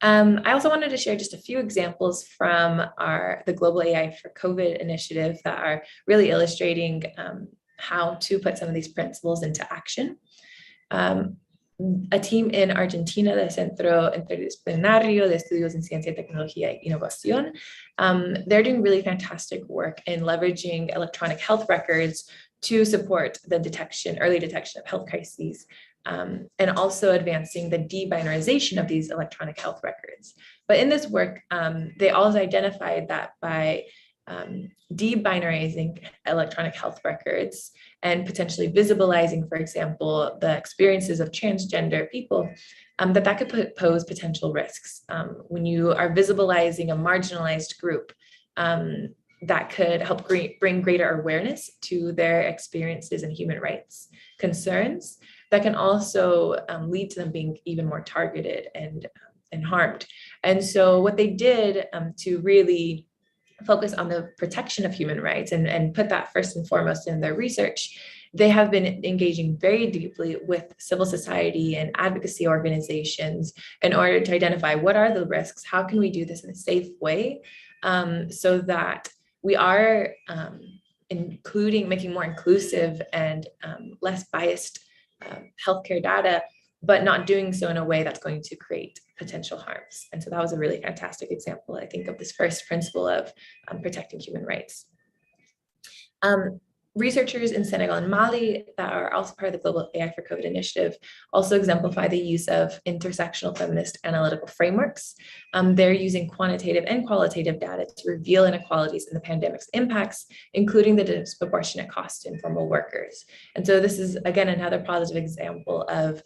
O: I also wanted to share just a few examples from the Global AI for COVID initiative that are really illustrating how to put some of these principles into action. a team in Argentina, the Centro Interdisciplinario de Estudios en Ciencia, Tecnología y Innovación, they're doing really fantastic work in leveraging electronic health records to support the early detection of health crises, and also advancing the de-binarization of these electronic health records. But in this work, they also identified that by de-binarizing electronic health records and potentially visibilizing, for example, the experiences of transgender people, that could pose potential risks. When you are visibilizing a marginalized group, that could help bring greater awareness to their experiences and human rights concerns, that can also lead to them being even more targeted and harmed. And so what they did to really focus on the protection of human rights and put that first and foremost in their research, they have been engaging very deeply with civil society and advocacy organizations in order to identify what are the risks, how can we do this in a safe way, so that we are making more inclusive and less biased healthcare data, but not doing so in a way that's going to create potential harms. And so that was a really fantastic example, I think, of this first principle of protecting human rights. Researchers in Senegal and Mali that are also part of the Global AI for COVID initiative also exemplify the use of intersectional feminist analytical frameworks. They're using quantitative and qualitative data to reveal inequalities in the pandemic's impacts, including the disproportionate cost to informal workers. And so this is, again, another positive example of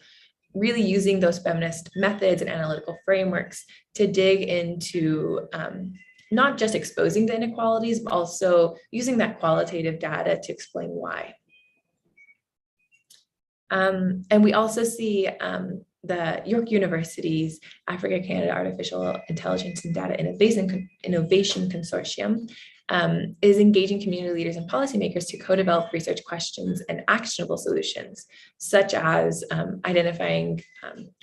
O: really using those feminist methods and analytical frameworks to dig into not just exposing the inequalities, but also using that qualitative data to explain why. And we also see the York University's Africa Canada Artificial Intelligence and Data Innovation Consortium is engaging community leaders and policymakers to co-develop research questions and actionable solutions, such as identifying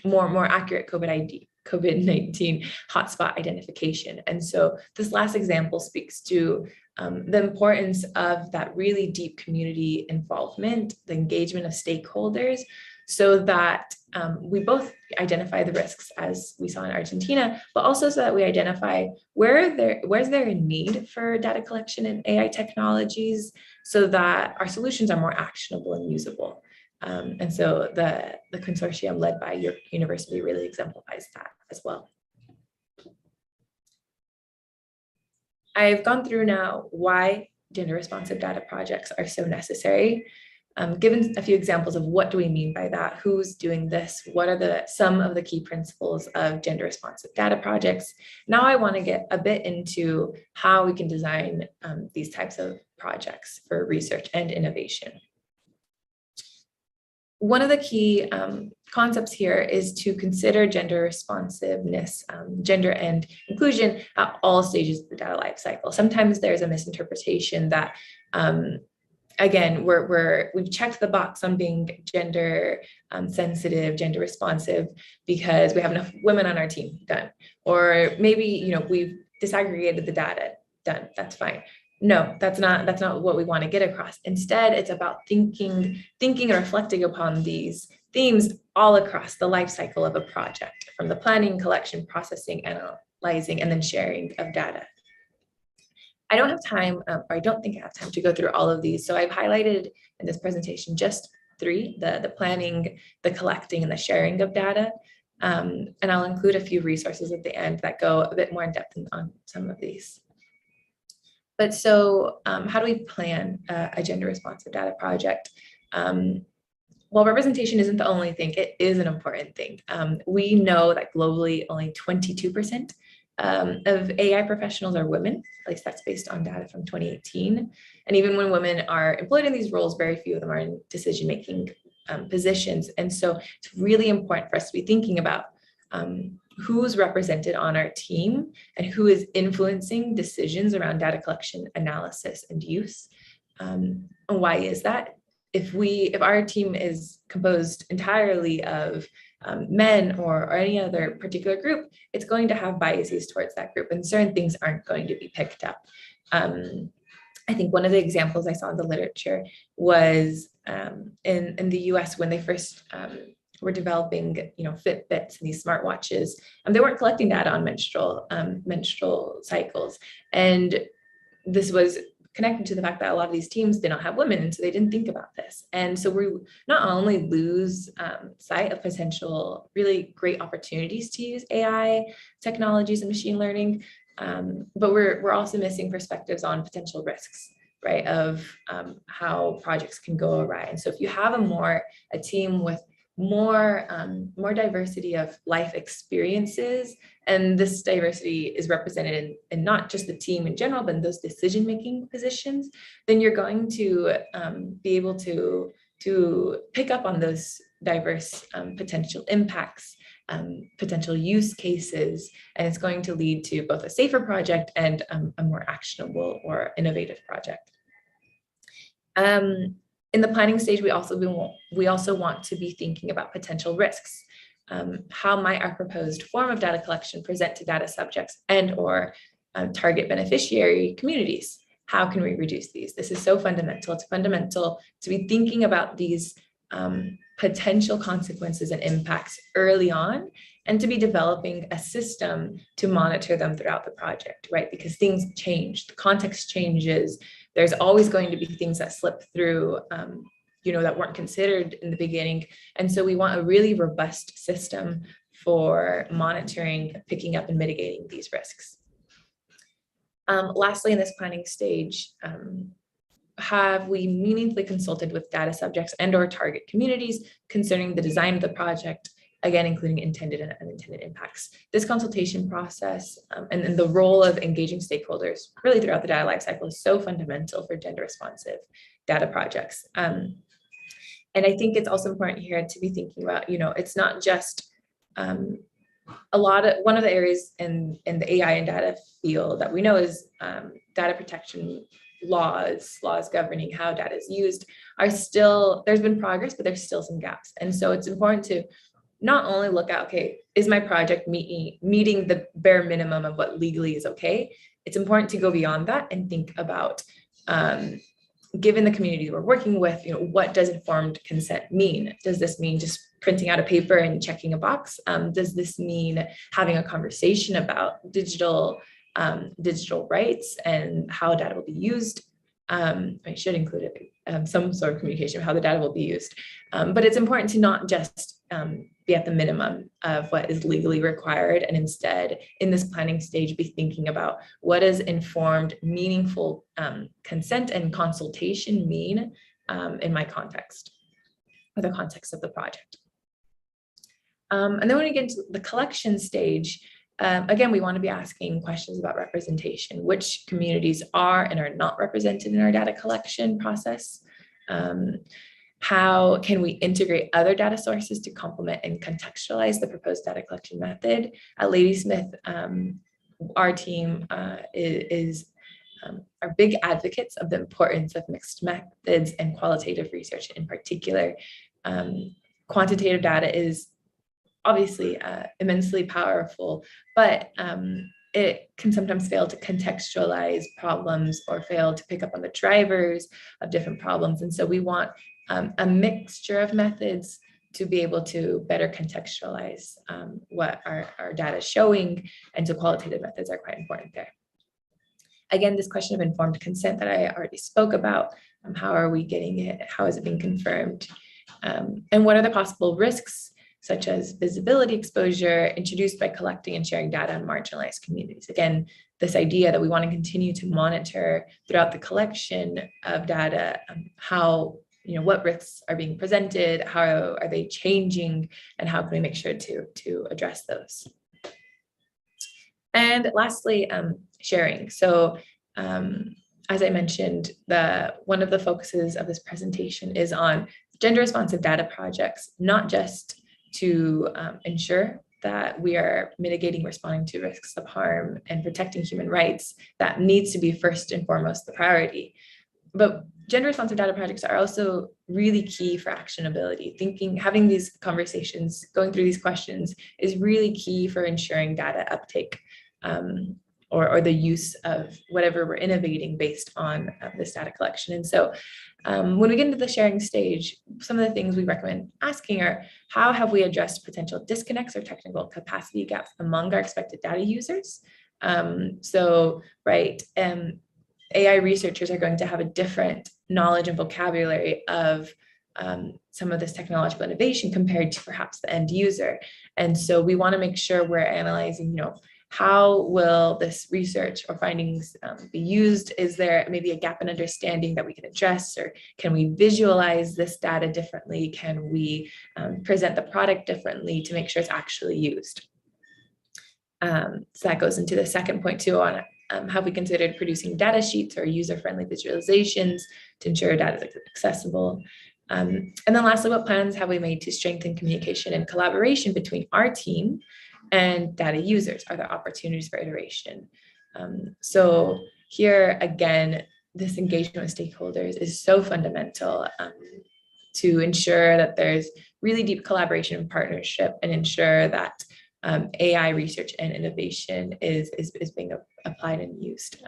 O: more accurate COVID-19 hotspot identification. And so this last example speaks to the importance of that really deep community involvement, the engagement of stakeholders, so that we both identify the risks as we saw in Argentina, but also so that we identify where's there a need for data collection and AI technologies so that our solutions are more actionable and usable. And so the consortium led by York University really exemplifies that as well. I've gone through now why gender responsive data projects are so necessary. Given a few examples of what do we mean by that, who's doing this, what are some of the key principles of gender responsive data projects. Now I want to get a bit into how we can design these types of projects for research and innovation. One of the key concepts here is to consider gender responsiveness, gender and inclusion at all stages of the data lifecycle. Sometimes there's a misinterpretation that, again, we've checked the box on being gender sensitive, gender responsive because we have enough women on our team, done. Or maybe, we've disaggregated the data, done, that's fine. No, that's not what we want to get across. Instead, it's about thinking and reflecting upon these themes all across the life cycle of a project, from the planning, collection, processing, analyzing, and then sharing of data. I don't have time, or I don't think I have time to go through all of these. So I've highlighted in this presentation just three, the planning, the collecting, and the sharing of data. And I'll include a few resources at the end that go a bit more in depth on some of these. But so how do we plan a gender responsive data project? Well, representation isn't the only thing, it is an important thing. We know that globally only 22% of AI professionals are women, at least that's based on data from 2018. And even when women are employed in these roles, very few of them are in decision-making positions. And so it's really important for us to be thinking about who's represented on our team and who is influencing decisions around data collection, analysis, and use. And why is that? If our team is composed entirely of men or any other particular group, it's going to have biases towards that group, and certain things aren't going to be picked up. I think one of the examples I saw in the literature was in the US when they first were developing, Fitbits and these smartwatches, and they weren't collecting data on menstrual cycles. And this was connected to the fact that a lot of these teams did not have women, and so they didn't think about this. And so we not only lose sight of potential really great opportunities to use AI technologies and machine learning, but we're also missing perspectives on potential risks, right, of how projects can go awry. And so if you have a team with more diversity of life experiences, and this diversity is represented in not just the team in general, but in those decision-making positions, then you're going to be able to pick up on those diverse potential impacts, potential use cases, and it's going to lead to both a safer project and a more actionable or innovative project. In the planning stage, we also want to be thinking about potential risks. How might our proposed form of data collection present to data subjects and/or target beneficiary communities? How can we reduce these? This is so fundamental. It's fundamental to be thinking about these potential consequences and impacts early on, and to be developing a system to monitor them throughout the project, right? Because things change, the context changes. There's always going to be things that slip through, that weren't considered in the beginning. And so we want a really robust system for monitoring, picking up, and mitigating these risks. Lastly, in this planning stage, have we meaningfully consulted with data subjects and/or target communities concerning the design of the project, again, including intended and unintended impacts? This consultation process and the role of engaging stakeholders really throughout the data lifecycle is so fundamental for gender responsive data projects. And I think it's also important here to be thinking about, it's not just one of the areas in the AI and data field that we know is data protection laws governing how data is used there's been progress, but there's still some gaps. And so it's important to not only look at, okay, is my project meeting the bare minimum of what legally is okay? It's important to go beyond that and think about, given the community we're working with, what does informed consent mean? Does this mean just printing out a paper and checking a box? Does this mean having a conversation about digital rights and how data will be used? I should include some sort of communication of how the data will be used. But it's important to not just be at the minimum of what is legally required, and instead, in this planning stage, be thinking about what does informed, meaningful consent and consultation mean in my context, or the context of the project. And then when we get into the collection stage, again, we want to be asking questions about representation. Which communities are and are not represented in our data collection process? How can we integrate other data sources to complement and contextualize the proposed data collection method? At Ladysmith, our team are big advocates of the importance of mixed methods and qualitative research in particular. Quantitative data is obviously immensely powerful, but it can sometimes fail to contextualize problems or fail to pick up on the drivers of different problems. And so we want a mixture of methods to be able to better contextualize what our data is showing, and so qualitative methods are quite important there. Again, this question of informed consent that I already spoke about, how are we getting it? How is it being confirmed? And what are the possible risks, such as visibility exposure, introduced by collecting and sharing data on marginalized communities? Again, this idea that we want to continue to monitor throughout the collection of data, what risks are being presented, how are they changing, and how can we make sure to address those? And lastly, sharing. So as I mentioned, one of the focuses of this presentation is on gender responsive data projects, not just to ensure that we are mitigating, responding to risks of harm, and protecting human rights. That needs to be first and foremost the priority. But gender responsive data projects are also really key for actionability. Having these conversations, going through these questions is really key for ensuring data uptake. or the use of whatever we're innovating based on this data collection. And so when we get into the sharing stage, some of the things we recommend asking are, how have we addressed potential disconnects or technical capacity gaps among our expected data users? AI researchers are going to have a different knowledge and vocabulary of some of this technological innovation compared to perhaps the end user. And so we want to make sure we're analyzing, how will this research or findings be used? Is there maybe a gap in understanding that we can address, or can we visualize this data differently? Can we present the product differently to make sure it's actually used? So that goes into the second point too on have we considered producing data sheets or user-friendly visualizations to ensure data is accessible? And then lastly, what plans have we made to strengthen communication and collaboration between our team and data users? Are there opportunities for iteration? So here again, this engagement with stakeholders is so fundamental to ensure that there's really deep collaboration and partnership, and ensure that AI research and innovation is being applied and used.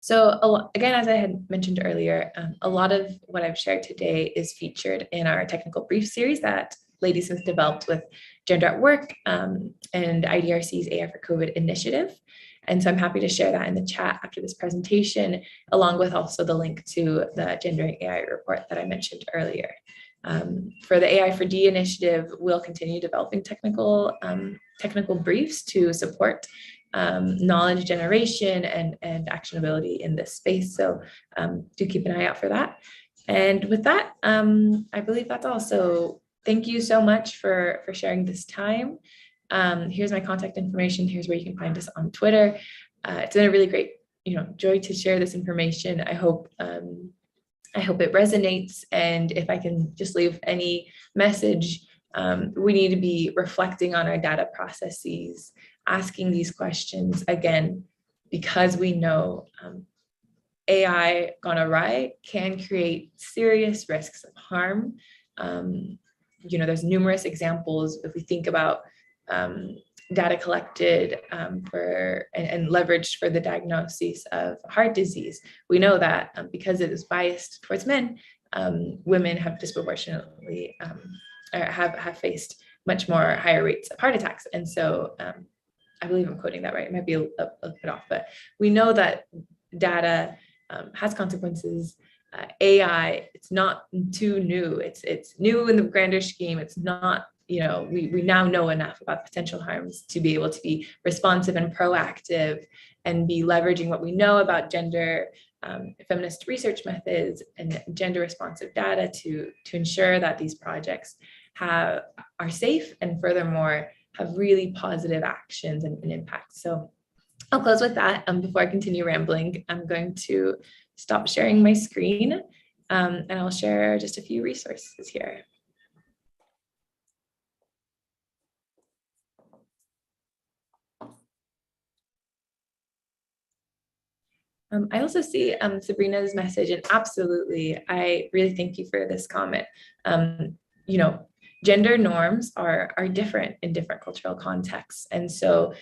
O: So again, as I had mentioned earlier, a lot of what I've shared today is featured in our technical brief series that Ladysmith developed with Gender at Work and IDRC's AI for COVID initiative. And so I'm happy to share that in the chat after this presentation, along with also the link to the Gendering AI report that I mentioned earlier. For the AI4D initiative, we'll continue developing technical briefs to support knowledge generation and actionability in this space. So do keep an eye out for that. And with that, I believe that's all. So thank you so much for sharing this time. Here's my contact information. Here's where you can find us on Twitter. It's been a really great, joy to share this information. I hope it resonates. And if I can just leave any message, we need to be reflecting on our data processes, asking these questions again, because we know AI gone awry can create serious risks of harm. There's numerous examples. If we think about data collected for and leveraged for the diagnosis of heart disease, we know that because it is biased towards men, women have disproportionately or have faced much more higher rates of heart attacks. And so I believe I'm quoting that right. It might be a bit off, but we know that data has consequences. AI, it's not too new. It's new in the grander scheme. It's not, we now know enough about potential harms to be able to be responsive and proactive and be leveraging what we know about gender feminist research methods and gender responsive data to ensure that these projects are safe and furthermore have really positive actions and impact. So I'll close with that. Before I continue rambling, I'm going to stop sharing my screen and I'll share just a few resources here. I also see Sabrina's message, and absolutely, I really thank you for this comment. Gender norms are different in different cultural contexts. And so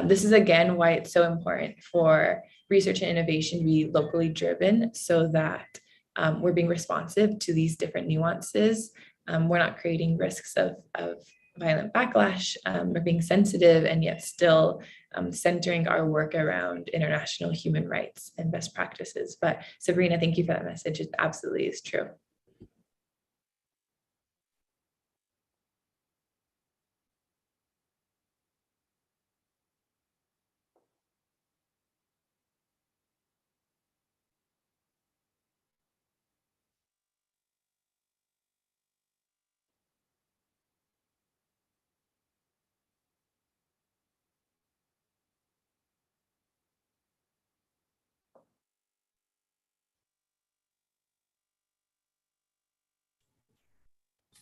O: this is again why it's so important for research and innovation to be locally driven, so that we're being responsive to these different nuances. We're not creating risks of violent backlash. We're being sensitive and yet still centering our work around international human rights and best practices. But Sabrina, thank you for that message. It absolutely is true.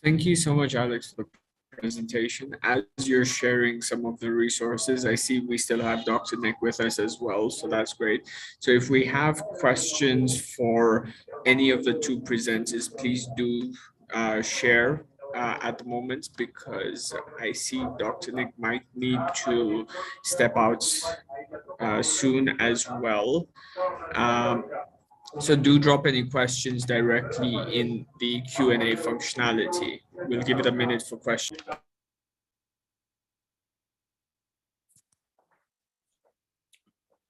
B: Thank you so much, Alex, for the presentation. As you're sharing some of the resources, I see we still have Dr. Nick with us as well, so that's great. So if we have questions for any of the two presenters, please do share at the moment because I see Dr. Nick might need to step out soon as well. So do drop any questions directly in the Q&A functionality. We'll give it a minute for questions.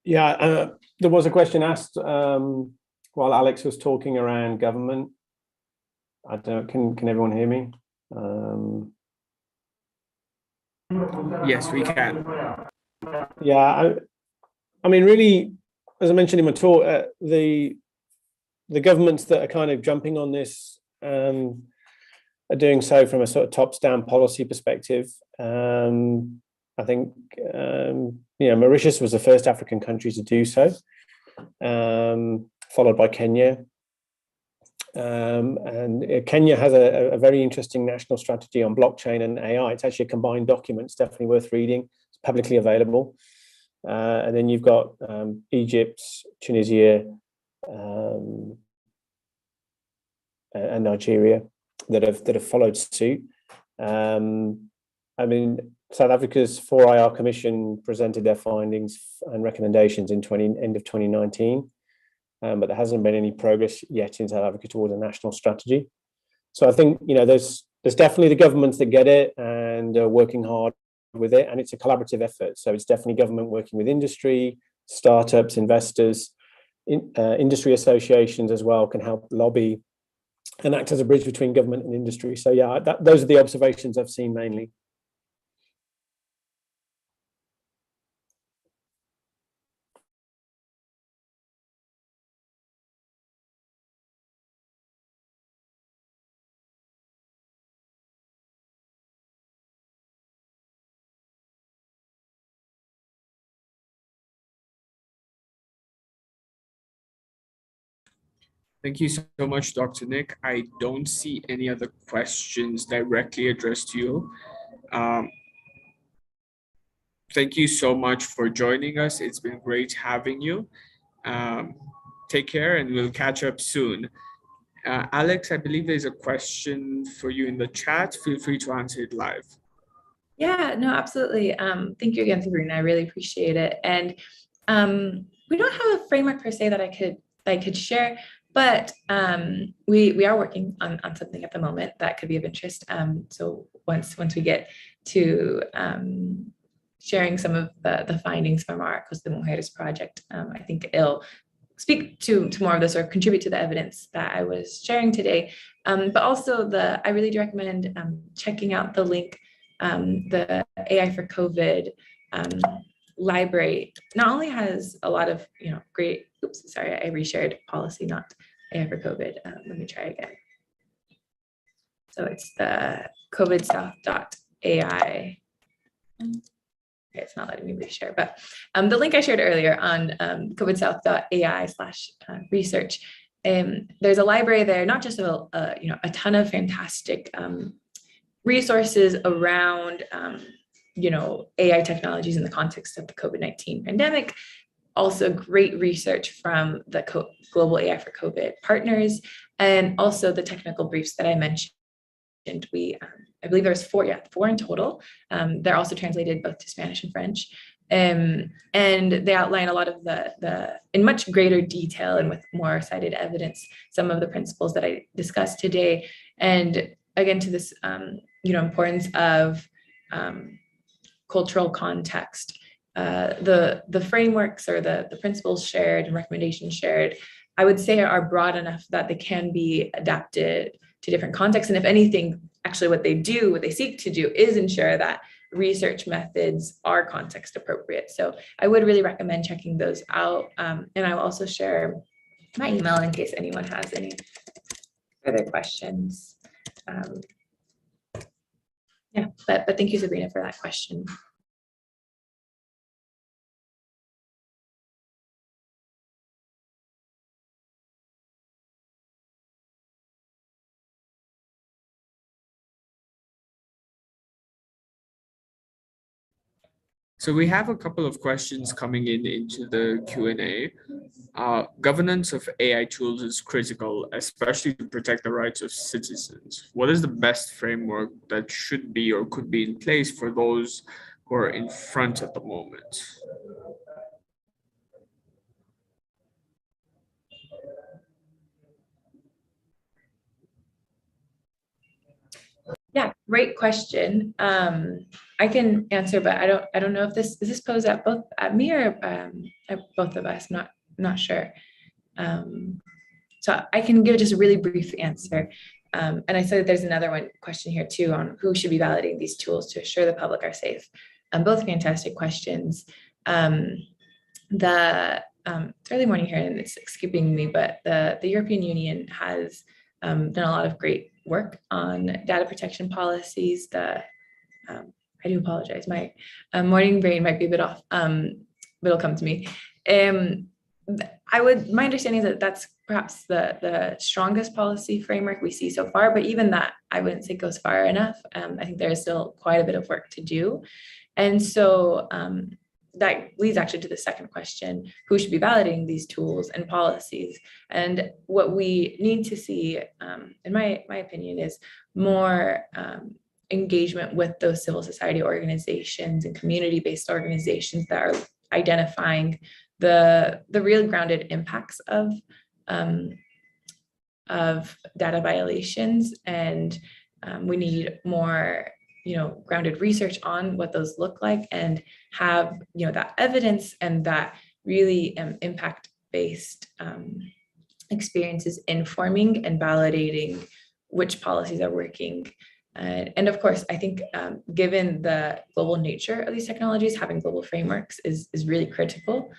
N: Yeah, there was a question asked while Alex was talking around government. I don't. Can everyone hear me?
B: Yes, we can.
N: Yeah, I mean, really, as I mentioned in my talk, the governments that are kind of jumping on this are doing so from a sort of tops-down policy perspective. I think Mauritius was the first African country to do so, followed by Kenya. And Kenya has a very interesting national strategy on blockchain and AI. It's actually a combined document. It's definitely worth reading. It's publicly available. And then you've got Egypt, Tunisia, and Nigeria that have followed suit. I mean, South Africa's 4IR Commission presented their findings and recommendations in end of 2019, but there hasn't been any progress yet in South Africa towards a national strategy. So I think there's definitely the governments that get it and are working hard with it, and it's a collaborative effort. So it's definitely government working with industry, startups, investors, industry associations as well can help lobby and act as a bridge between government and industry. So yeah, those are the observations I've seen mainly.
B: Thank you so much, Dr. Nick. I don't see any other questions directly addressed to you. Thank you so much for joining us. It's been great having you. Take care and we'll catch up soon. Alex, I believe there's a question for you in the chat. Feel free to answer it live.
O: Yeah, no, absolutely. Thank you again, Sabrina. I really appreciate it. And we don't have a framework per se that I could share, but we are working on something at the moment that could be of interest. So once we get to sharing some of the findings from our Costa de Mujeres project, I think it'll speak to more of this or contribute to the evidence that I was sharing today. But also I really do recommend checking out the link, the AI4COVID library. Not only has a lot of great, oops, sorry, I reshared policy, not AI4COVID. Let me try again. So it's the covidsouth.ai. Okay, it's not letting me reshare, but the link I shared earlier on covidsouth.ai/research. There's a library there, not just a ton of fantastic resources around AI technologies in the context of the COVID-19 pandemic. Also great research from the Global AI4COVID partners, and also the technical briefs that I mentioned. I believe there's four in total. They're also translated both to Spanish and French. And they outline a lot of in much greater detail and with more cited evidence, some of the principles that I discussed today. And again, to this, importance of cultural context. The frameworks or the principles shared and recommendations shared, I would say are broad enough that they can be adapted to different contexts. And if anything, actually what they seek to do is ensure that research methods are context appropriate. So I would really recommend checking those out. And I will also share my email in case anyone has any further questions. Yeah, but thank you, Sabrina, for that question.
B: So we have a couple of questions coming into the Q&A. Governance of AI tools is critical, especially to protect the rights of citizens. What is the best framework that should be or could be in place for those who are in front at the moment?
O: Yeah, great question. I can answer, but I don't know if this is this posed at both at me or at both of us. Not sure. So I can give just a really brief answer. And I said there's another question here too on who should be validating these tools to assure the public are safe. Both fantastic questions. It's early morning here and it's escaping me, but the European Union has done a lot of great work on data protection policies. I do apologize, my morning brain might be a bit off, but it'll come to me. My understanding is that that's perhaps the strongest policy framework we see so far, but even that I wouldn't say goes far enough. I think there is still quite a bit of work to do. And so that leads actually to the second question, who should be validating these tools and policies? And what we need to see, in my opinion, is more engagement with those civil society organizations and community-based organizations that are identifying the real grounded impacts of data violations. And we need more grounded research on what those look like and have that evidence and that really impact-based experiences informing and validating which policies are working. And of course, I think given the global nature of these technologies, having global frameworks is really critical.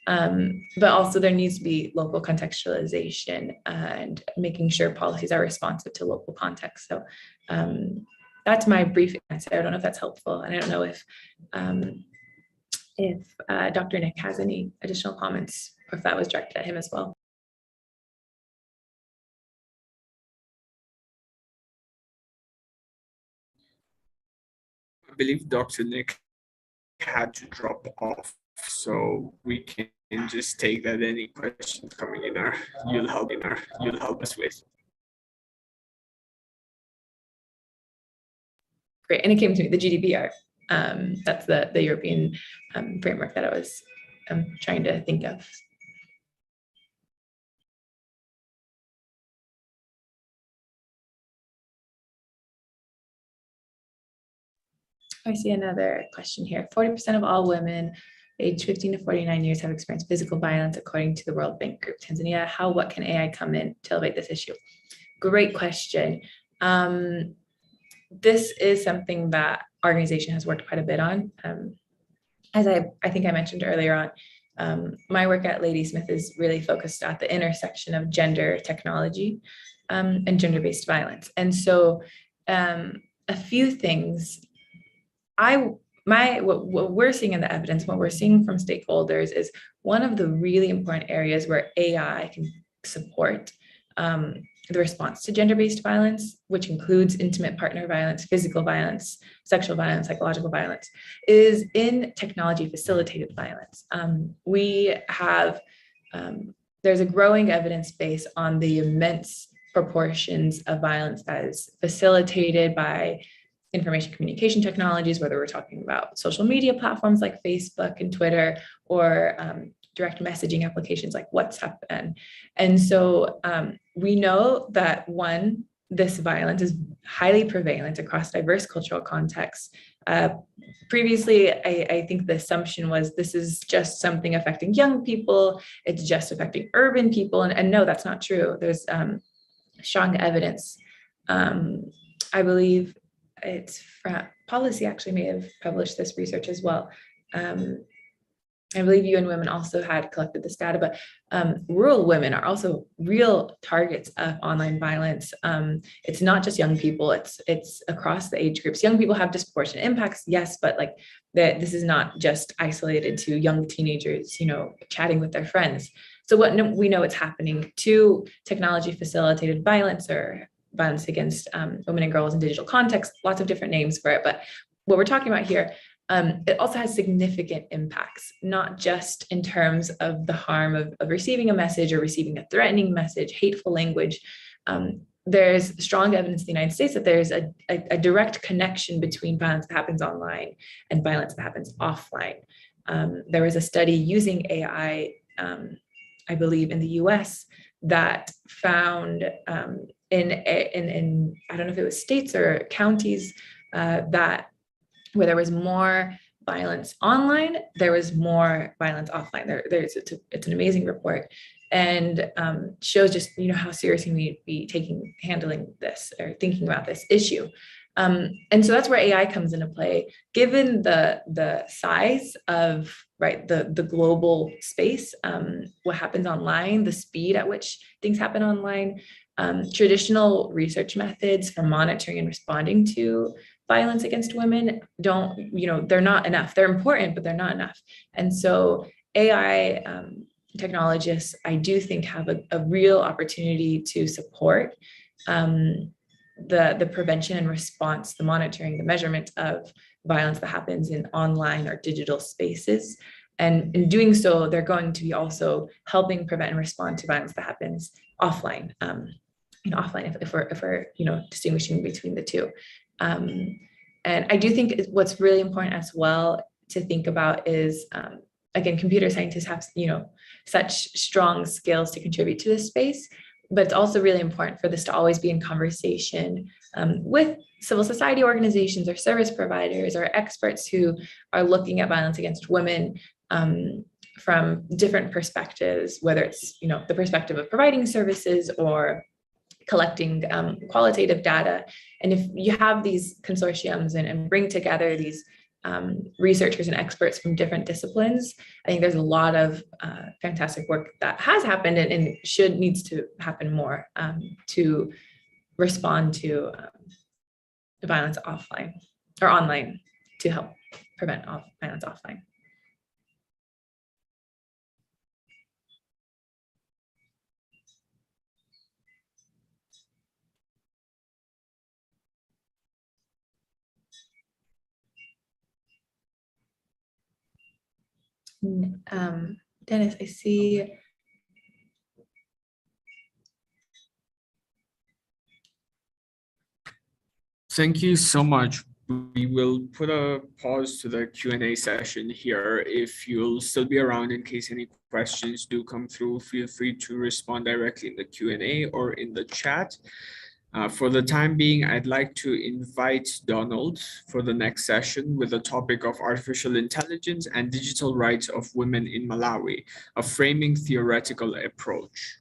O: But also there needs to be local contextualization and making sure policies are responsive to local context. So that's my brief answer. I don't know if that's helpful. And I don't know if Dr. Nick has any additional comments or if that was directed at him as well.
B: I believe Dr. Nick had to drop off, so we can just take that any questions coming in you'll help us with.
O: Great, and it came to me, the GDPR. That's the European framework that I was trying to think of. I see another question here. 40% of all women aged 15 to 49 years have experienced physical violence, according to the World Bank Group. Tanzania, what can AI come in to elevate this issue? Great question. This is something that our organization has worked quite a bit on. As I think I mentioned earlier on, my work at Ladysmith is really focused at the intersection of gender, technology, and gender-based violence. And so a few things, what we're seeing in the evidence, what we're seeing from stakeholders is one of the really important areas where AI can support the response to gender-based violence, which includes intimate partner violence, physical violence, sexual violence, psychological violence, is in technology-facilitated violence. We have, there's a growing evidence base on the immense proportions of violence that is facilitated by information communication technologies, whether we're talking about social media platforms like Facebook and Twitter, or direct messaging applications like WhatsApp. And so we know that this violence is highly prevalent across diverse cultural contexts. Previously, I think the assumption was this is just something affecting young people, it's just affecting urban people, and no, that's not true. There's strong evidence. I believe it's from Policy actually may have published this research as well. I believe UN Women also had collected this data, but rural women are also real targets of online violence. It's not just young people, it's across the age groups. Young people have disproportionate impacts, yes, but like this is not just isolated to young teenagers, chatting with their friends. So what we know it's happening to technology facilitated violence or violence against women and girls in digital context, lots of different names for it. But what we're talking about here it also has significant impacts, not just in terms of the harm of receiving a message or receiving a threatening message, hateful language. There's strong evidence in the United States that there's a direct connection between violence that happens online and violence that happens offline. There was a study using AI, I believe in the US, that found in I don't know if it was states or counties that where there was more violence online, there was more violence offline. It's an amazing report, and shows just how seriously we need to be handling this or thinking about this issue. And so that's where AI comes into play. Given the size of the global space, what happens online, the speed at which things happen online, traditional research methods for monitoring and responding to violence against women they're not enough. They're important, but they're not enough. And so AI technologists, I do think, have a real opportunity to support the prevention and response, the monitoring, the measurement of violence that happens in online or digital spaces. And in doing so, they're going to be also helping prevent and respond to violence that happens offline. Offline, if we're distinguishing between the two. And I do think what's really important as well to think about is, again, computer scientists have, such strong skills to contribute to this space, but it's also really important for this to always be in conversation with civil society organizations or service providers or experts who are looking at violence against women from different perspectives, whether it's, the perspective of providing services or collecting qualitative data. And if you have these consortiums and bring together these researchers and experts from different disciplines, I think there's a lot of fantastic work that has happened and needs to happen more to respond to violence offline or online to help prevent violence offline. Dennis, I see.
B: Thank you so much. We will put a pause to the Q&A session here. If you'll still be around in case any questions do come through, feel free to respond directly in the Q&A or in the chat. For the time being, I'd like to invite Donald for the next session with the topic of artificial intelligence and digital rights of women in Malawi, a framing theoretical approach.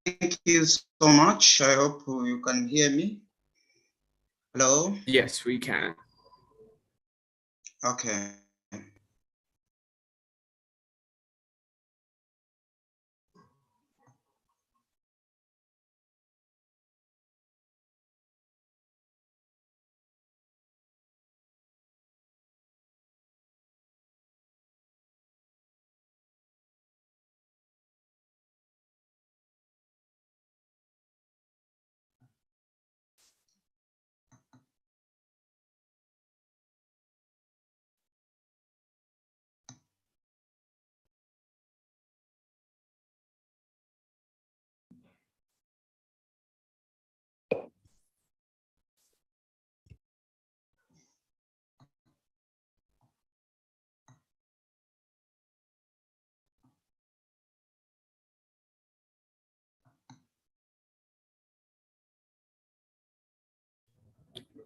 P: Thank you so much. I hope you can hear me. Hello?
B: Yes, we can.
P: Okay.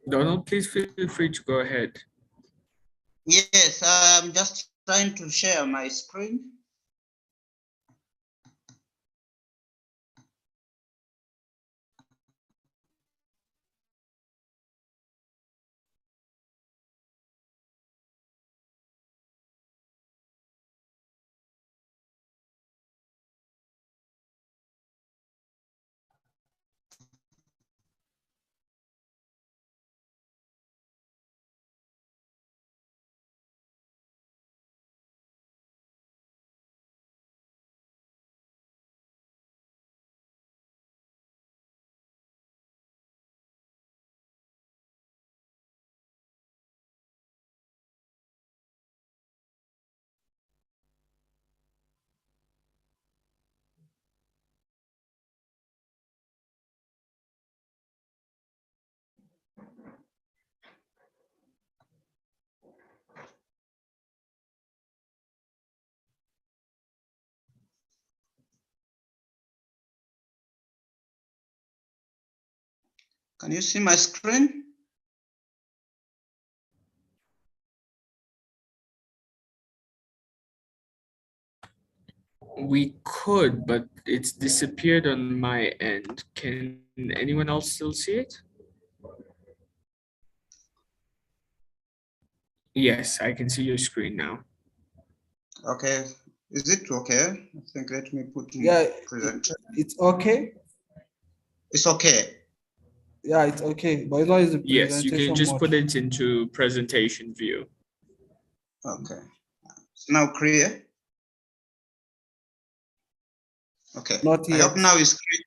B: Donald, please feel free to go ahead.
P: Yes, I'm just trying to share my screen. Can you see my screen?
B: We could, but it's disappeared on my end. Can anyone else still see it? Yes, I can see your screen now.
P: Okay. Is it okay? I think let me put in
I: Yeah,
P: present.
I: it's okay.
P: It's okay.
I: Yeah, it's okay. But it's always the
B: Yes, you can
I: presentation
B: just
I: mode.
B: put it into presentation view.
P: Okay. It's now clear. Okay.
I: Not
P: I hope
I: yet.
P: now it's clear.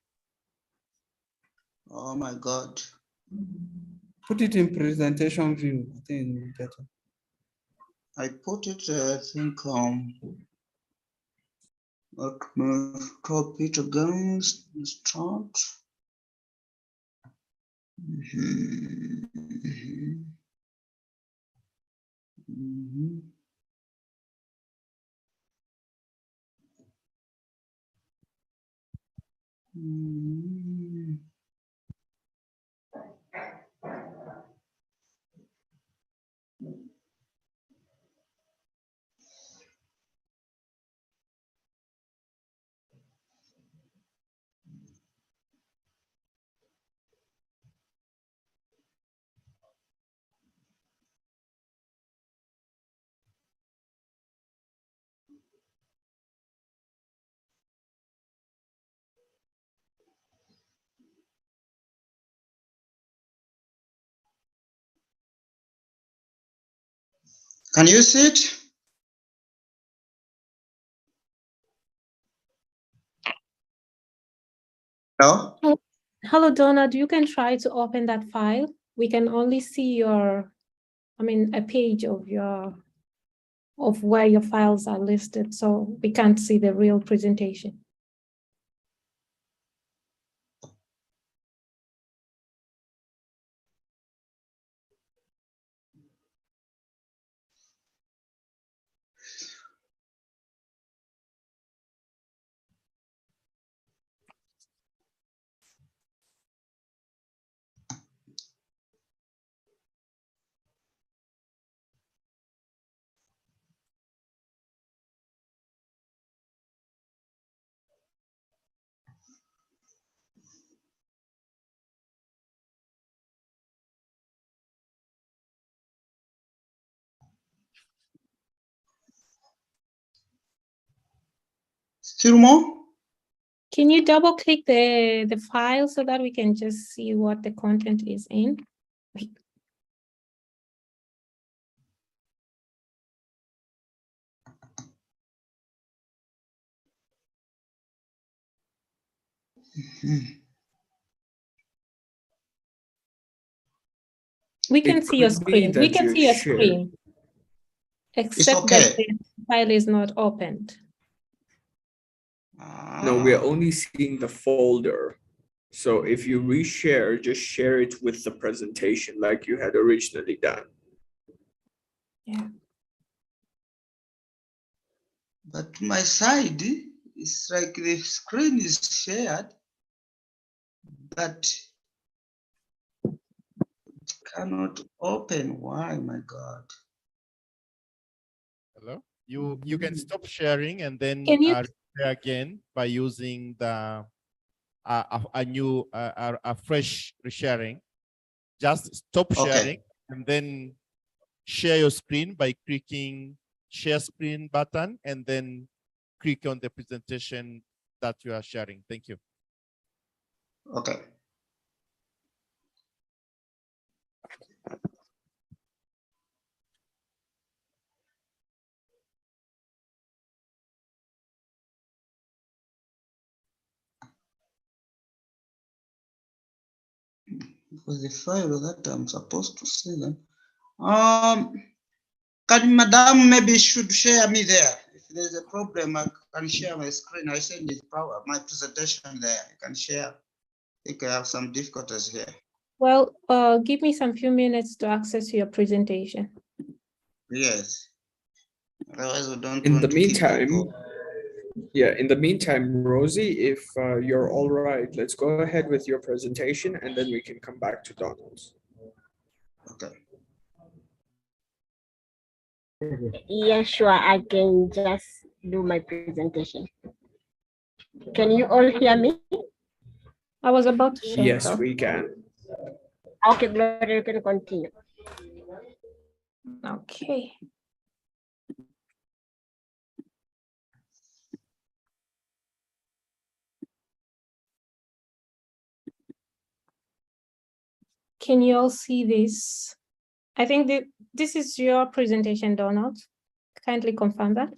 P: Oh my God.
I: Put it in presentation view. I think it will be better.
P: I put it, I think, let me copy it again, start. Can you see it? Hello?
J: Hello, Donald. You can try to open that file. We can only see your, a page of where your files are listed. So we can't see the real presentation.
P: Still more?
J: Can you double click the file so that we can just see what the content is in? We can see your screen. We can see your screen. Except that the file is not opened.
B: No, we're only seeing the folder. So if you reshare, just share it with the presentation like you had originally done.
J: Yeah.
P: But my side is like the screen is shared, but it cannot open. Why, my God?
A: Hello? You can stop sharing and then
J: share
A: again by using the a fresh resharing. Just stop sharing and then share your screen by clicking share screen button and then click on the presentation that you are sharing. Thank you.
P: Okay. Because the file that I'm supposed to see them. Can Madam maybe should share me there? If there's a problem, I can share my screen. I send it my presentation there. I can share. I think I have some difficulties here.
J: Well, give me some few minutes to access your presentation.
P: Yes. Otherwise, we don't
B: In
P: want
B: the
P: to keep
B: meantime,
P: people.
B: Yeah, in the meantime, Rosie, if you're all right, let's go ahead with your presentation and then we can come back to Donald's.
P: Okay.
Q: Yeah, sure. I can just do my presentation. Can you all hear me?
J: I was about to share.
B: Yes, we can.
Q: Okay, Gloria, you can continue.
J: Okay. Can you all see this? I think that this is your presentation, Donald. Kindly confirm that.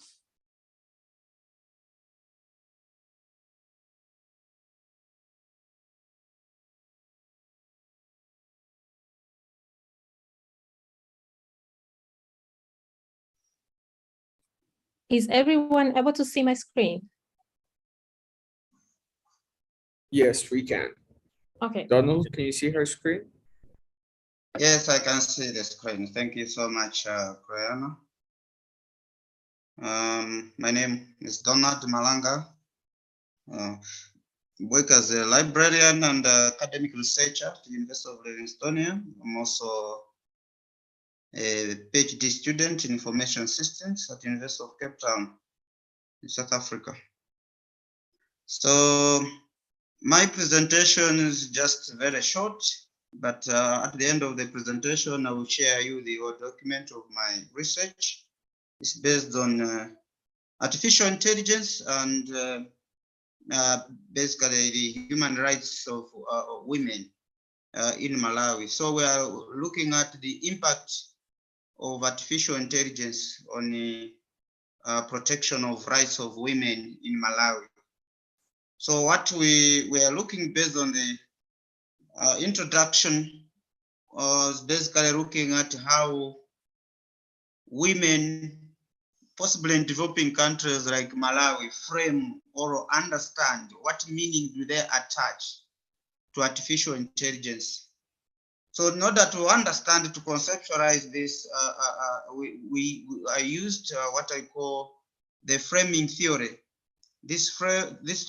J: Is everyone able to see my screen?
B: Yes, we can.
J: Okay.
B: Donald, can you see her screen?
P: Yes, I can see the screen. Thank you so much, Brianna. My name is Donald Malanga. Work as a librarian and academic researcher at the University of Livingstonia. I'm also a PhD student in information systems at the University of Cape Town in South Africa. So my presentation is just very short, but at the end of the presentation, I will share you the Word document of my research. It's based on artificial intelligence and basically the human rights of women in Malawi. So we are looking at the impact of artificial intelligence on the protection of rights of women in Malawi. So what we are looking based on the introduction was basically looking at how women, possibly in developing countries like Malawi, frame or understand what meaning do they attach to artificial intelligence. So in order to understand, to conceptualize this, I used what I call the framing theory. This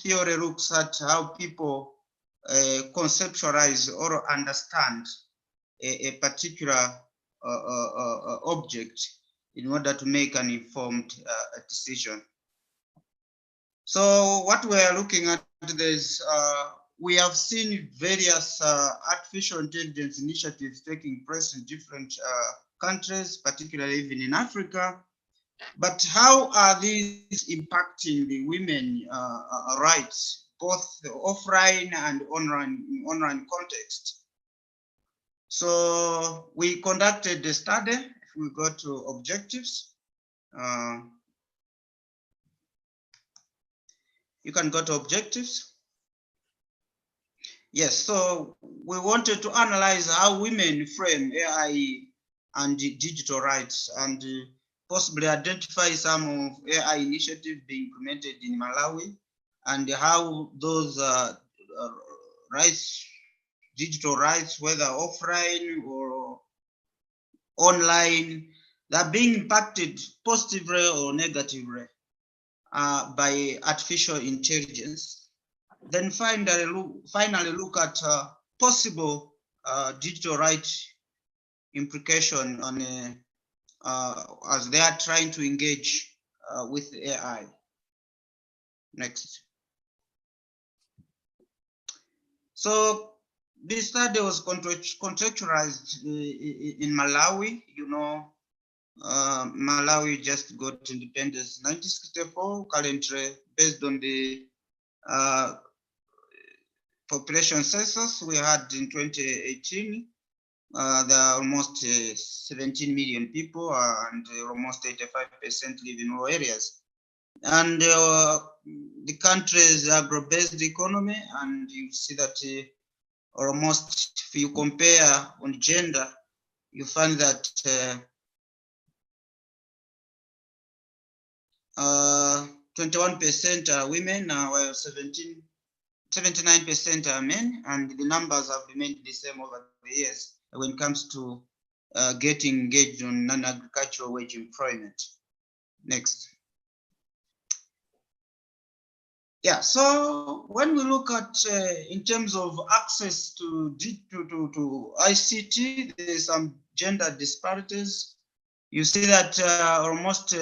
P: theory looks at how people conceptualize or understand a particular object in order to make an informed decision. So what we are looking at is we have seen various artificial intelligence initiatives taking place in different countries, particularly even in Africa. But how are these impacting the women rights, both offline and online context? So we conducted a study. If we go to objectives, you can go to objectives. Yes, so we wanted to analyze how women frame AI and digital rights and possibly identify some of AI initiatives being implemented in Malawi and how those rights, digital rights, whether offline or online, they're being impacted positively or negatively by artificial intelligence. Then finally look at possible digital rights implication on as they are trying to engage with AI. Next. So this study was contextualized in Malawi. You know, Malawi just got independence in 1964. Currently, based on the population census we had in 2018, there are almost 17 million people and almost 85% live in rural areas. And the country is agro-based economy, and you see that almost, if you compare on gender, you find that 21% are women, while 79% are men, and the numbers have remained the same over the years when it comes to getting engaged on non-agricultural wage employment. Next. Yeah, so when we look at in terms of access to ICT, there's some gender disparities. You see that almost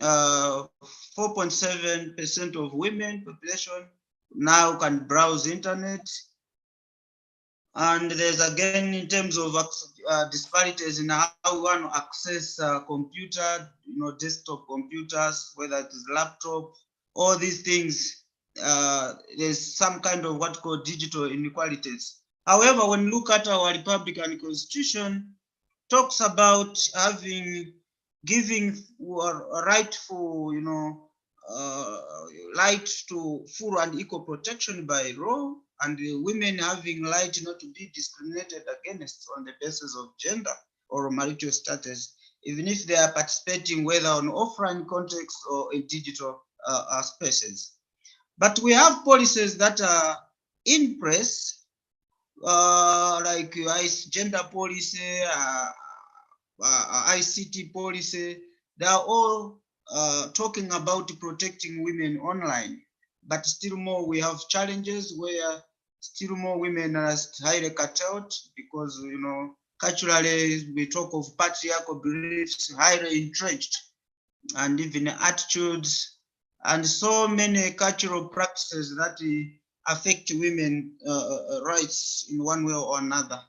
P: 4.7% of women population now can browse internet. And there's again in terms of disparities in how one access computer, desktop computers, whether it is laptop, all these things, there's some kind of what called digital inequalities. However, when you look at our Republican Constitution, talks about giving a rightful, right to full and equal protection by law, and women having right not to be discriminated against on the basis of gender or marital status, even if they are participating whether on offline context or in digital spaces. But we have policies that are in place, like gender policy, ICT policy. They are all talking about protecting women online. But still more, we have challenges where still more women are highly curtailed because, culturally we talk of patriarchal beliefs, highly entrenched, and even attitudes, and so many cultural practices that affect women rights in one way or another.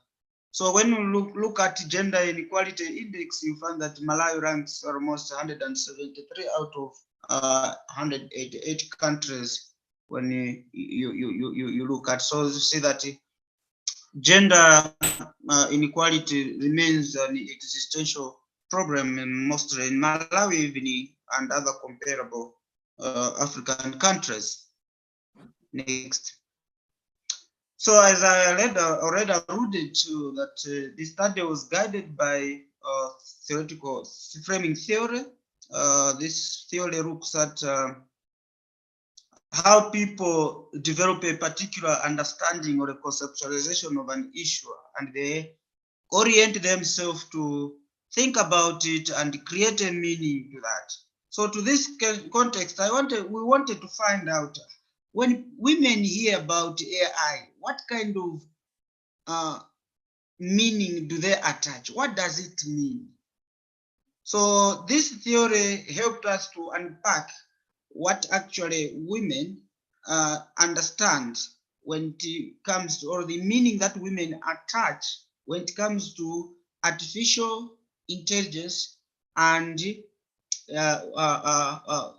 P: So when you look at gender inequality index, you find that Malawi ranks almost 173 out of 188 countries when you look at. So you see that gender inequality remains an existential problem mostly in Malawi even, and other comparable African countries. Next. So as I already alluded to, that this study was guided by theoretical framing theory. This theory looks at how people develop a particular understanding or a conceptualization of an issue, and they orient themselves to think about it and create a meaning to that. So to this context, we wanted to find out, when women hear about AI, what kind of meaning do they attach? What does it mean? So this theory helped us to unpack what actually women understand when it comes to, or the meaning that women attach when it comes to artificial intelligence and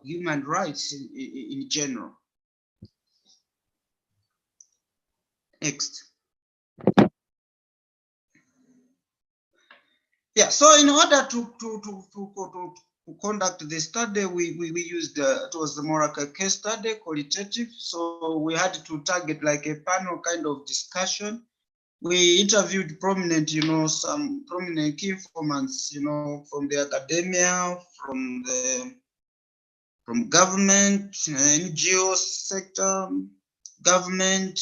P: human rights in general. Next. Yeah, so in order to conduct the study, we used, it was more like a case study, qualitative. So we had to target like a panel kind of discussion. We interviewed prominent, some prominent key informants, from the academia, from government, NGO sector, government,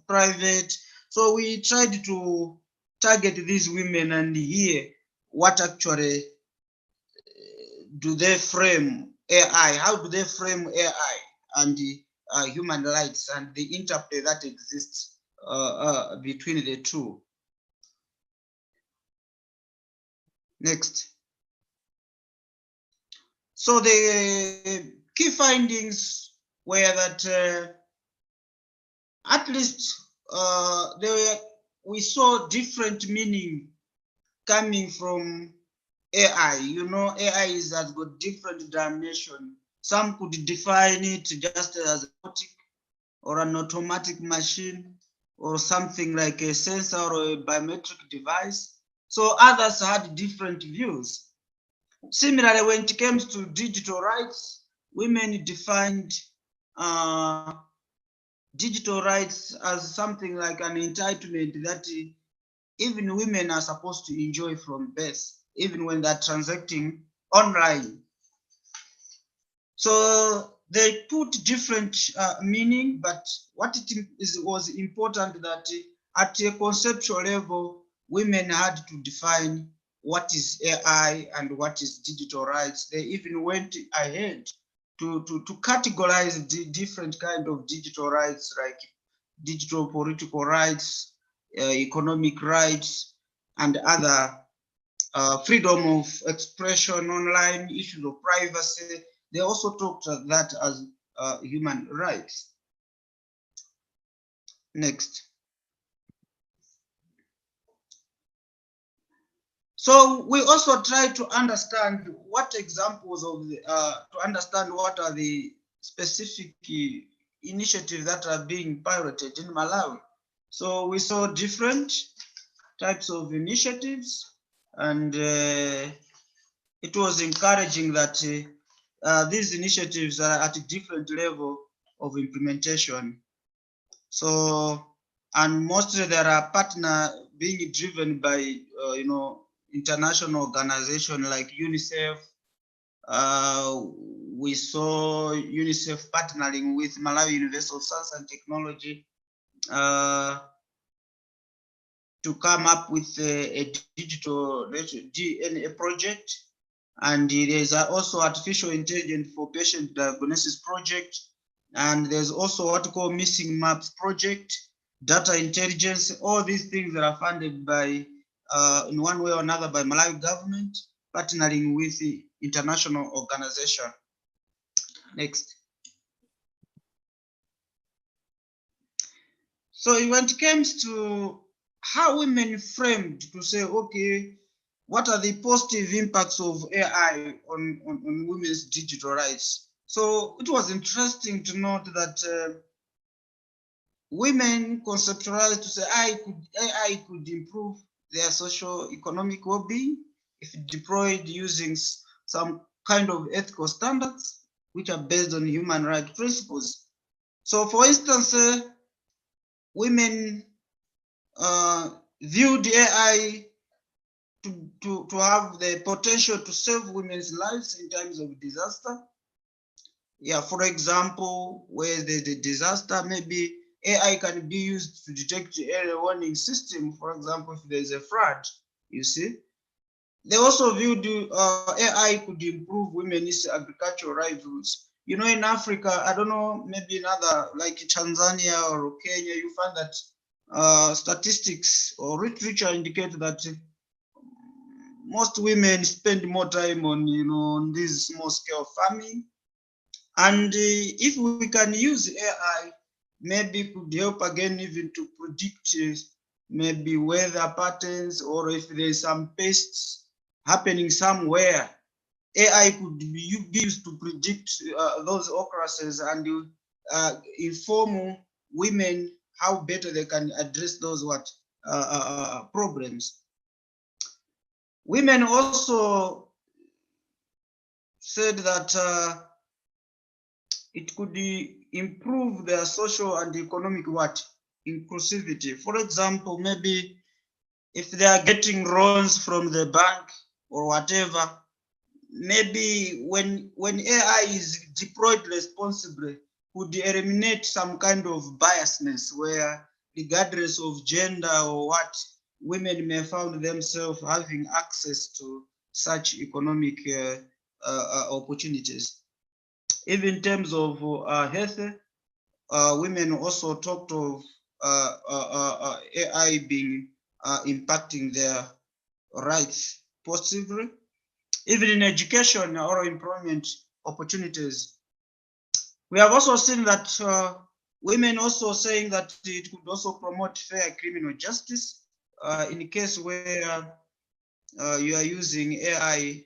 P: private. So we tried to target these women and hear what actually do they frame AI, how do they frame AI and human rights and the interplay that exists between the two. Next. So the key findings were that at least we saw different meaning coming from AI. AI has got different dimension. Some could define it just as a robotic or an automatic machine or something like a sensor or a biometric device. So others had different views. Similarly, when it comes to digital rights, women defined digital rights as something like an entitlement that even women are supposed to enjoy from birth, even when they're transacting online. So they put different meaning, but what was important that at a conceptual level, women had to define what is AI and what is digital rights. They even went ahead to categorize the different kind of digital rights, like digital political rights, economic rights, and other freedom of expression online, issues of privacy. They also talked that as human rights. Next. So we also try to understand what examples of the, to understand what are the specific initiatives that are being piloted in Malawi. So we saw different types of initiatives, and it was encouraging that these initiatives are at a different level of implementation. So, and mostly there are partner being driven by, you know, international organization like UNICEF. We saw UNICEF partnering with Malawi University of Science and Technology to come up with a digital DNA project. And there is also artificial intelligence for patient diagnosis project. And there's also what we call missing maps project, data intelligence. All these things that are funded by, in one way or another, by Malawi government, partnering with the international organization. Next. So when it comes to how women framed to say, okay, what are the positive impacts of AI on women's digital rights? So it was interesting to note that women conceptualized to say AI could improve their social economic well-being if deployed using some kind of ethical standards which are based on human rights principles. So for instance, women viewed AI to have the potential to save women's lives in times of disaster. Yeah, for example, where there's a disaster, maybe AI can be used to detect the early warning system. For example, if there's a flood, you see. They also viewed AI could improve women's agricultural livelihoods. You know, in Africa, I don't know, maybe in other like Tanzania or Kenya, you find that statistics or literature indicate that most women spend more time on, you know, on this small scale farming. And if we can use AI, maybe could help again even to predict maybe weather patterns, or if there's some pests happening somewhere, AI could be used to predict those occurrences and inform women how better they can address those problems. Women also said that it could improve their social and economic inclusivity. For example, maybe if they are getting loans from the bank or whatever, maybe when AI is deployed responsibly, could eliminate some kind of biasness where, regardless of gender or what, women may find themselves having access to such economic opportunities. Even in terms of health, women also talked of AI being impacting their rights positively. Even in education or employment opportunities. We have also seen that women also saying that it could also promote fair criminal justice in a case where you are using AI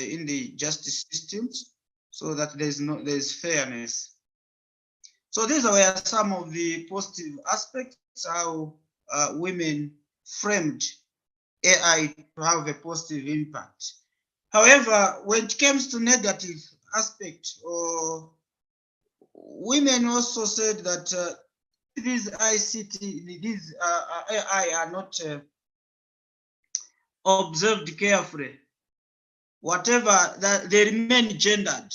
P: in the justice systems, so that there's fairness. So these were some of the positive aspects how women framed AI to have a positive impact. However, when it comes to negative aspect, women also said that these ICT, these AI are not observed carefully. Whatever, that they remain gendered.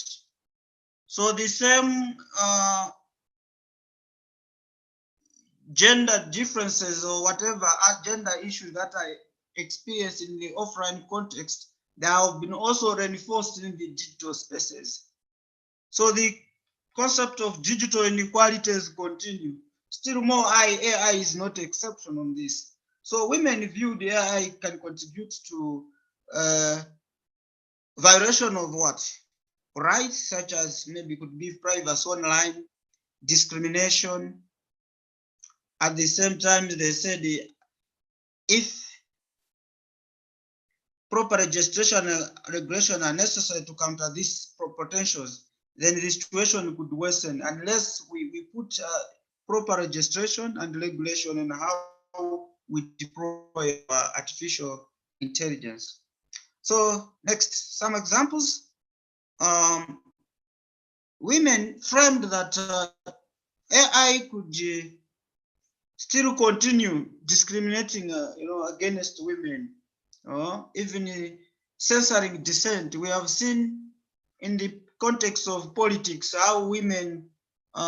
P: So the same gender differences or whatever gender issues that I experienced in the offline context, they have been also reinforced in the digital spaces. So the concept of digital inequalities continue. Still more AI is not exception on this. So women view the AI can contribute to violation of what? Rights such as maybe could be privacy online, discrimination. At the same time, they said if proper registration and regulation are necessary to counter these potentials, then the situation could worsen unless we put proper registration and regulation in how we deploy artificial intelligence. So next, some examples. Women framed that AI could still continue discriminating, against women, even censoring dissent. We have seen in the context of politics how women they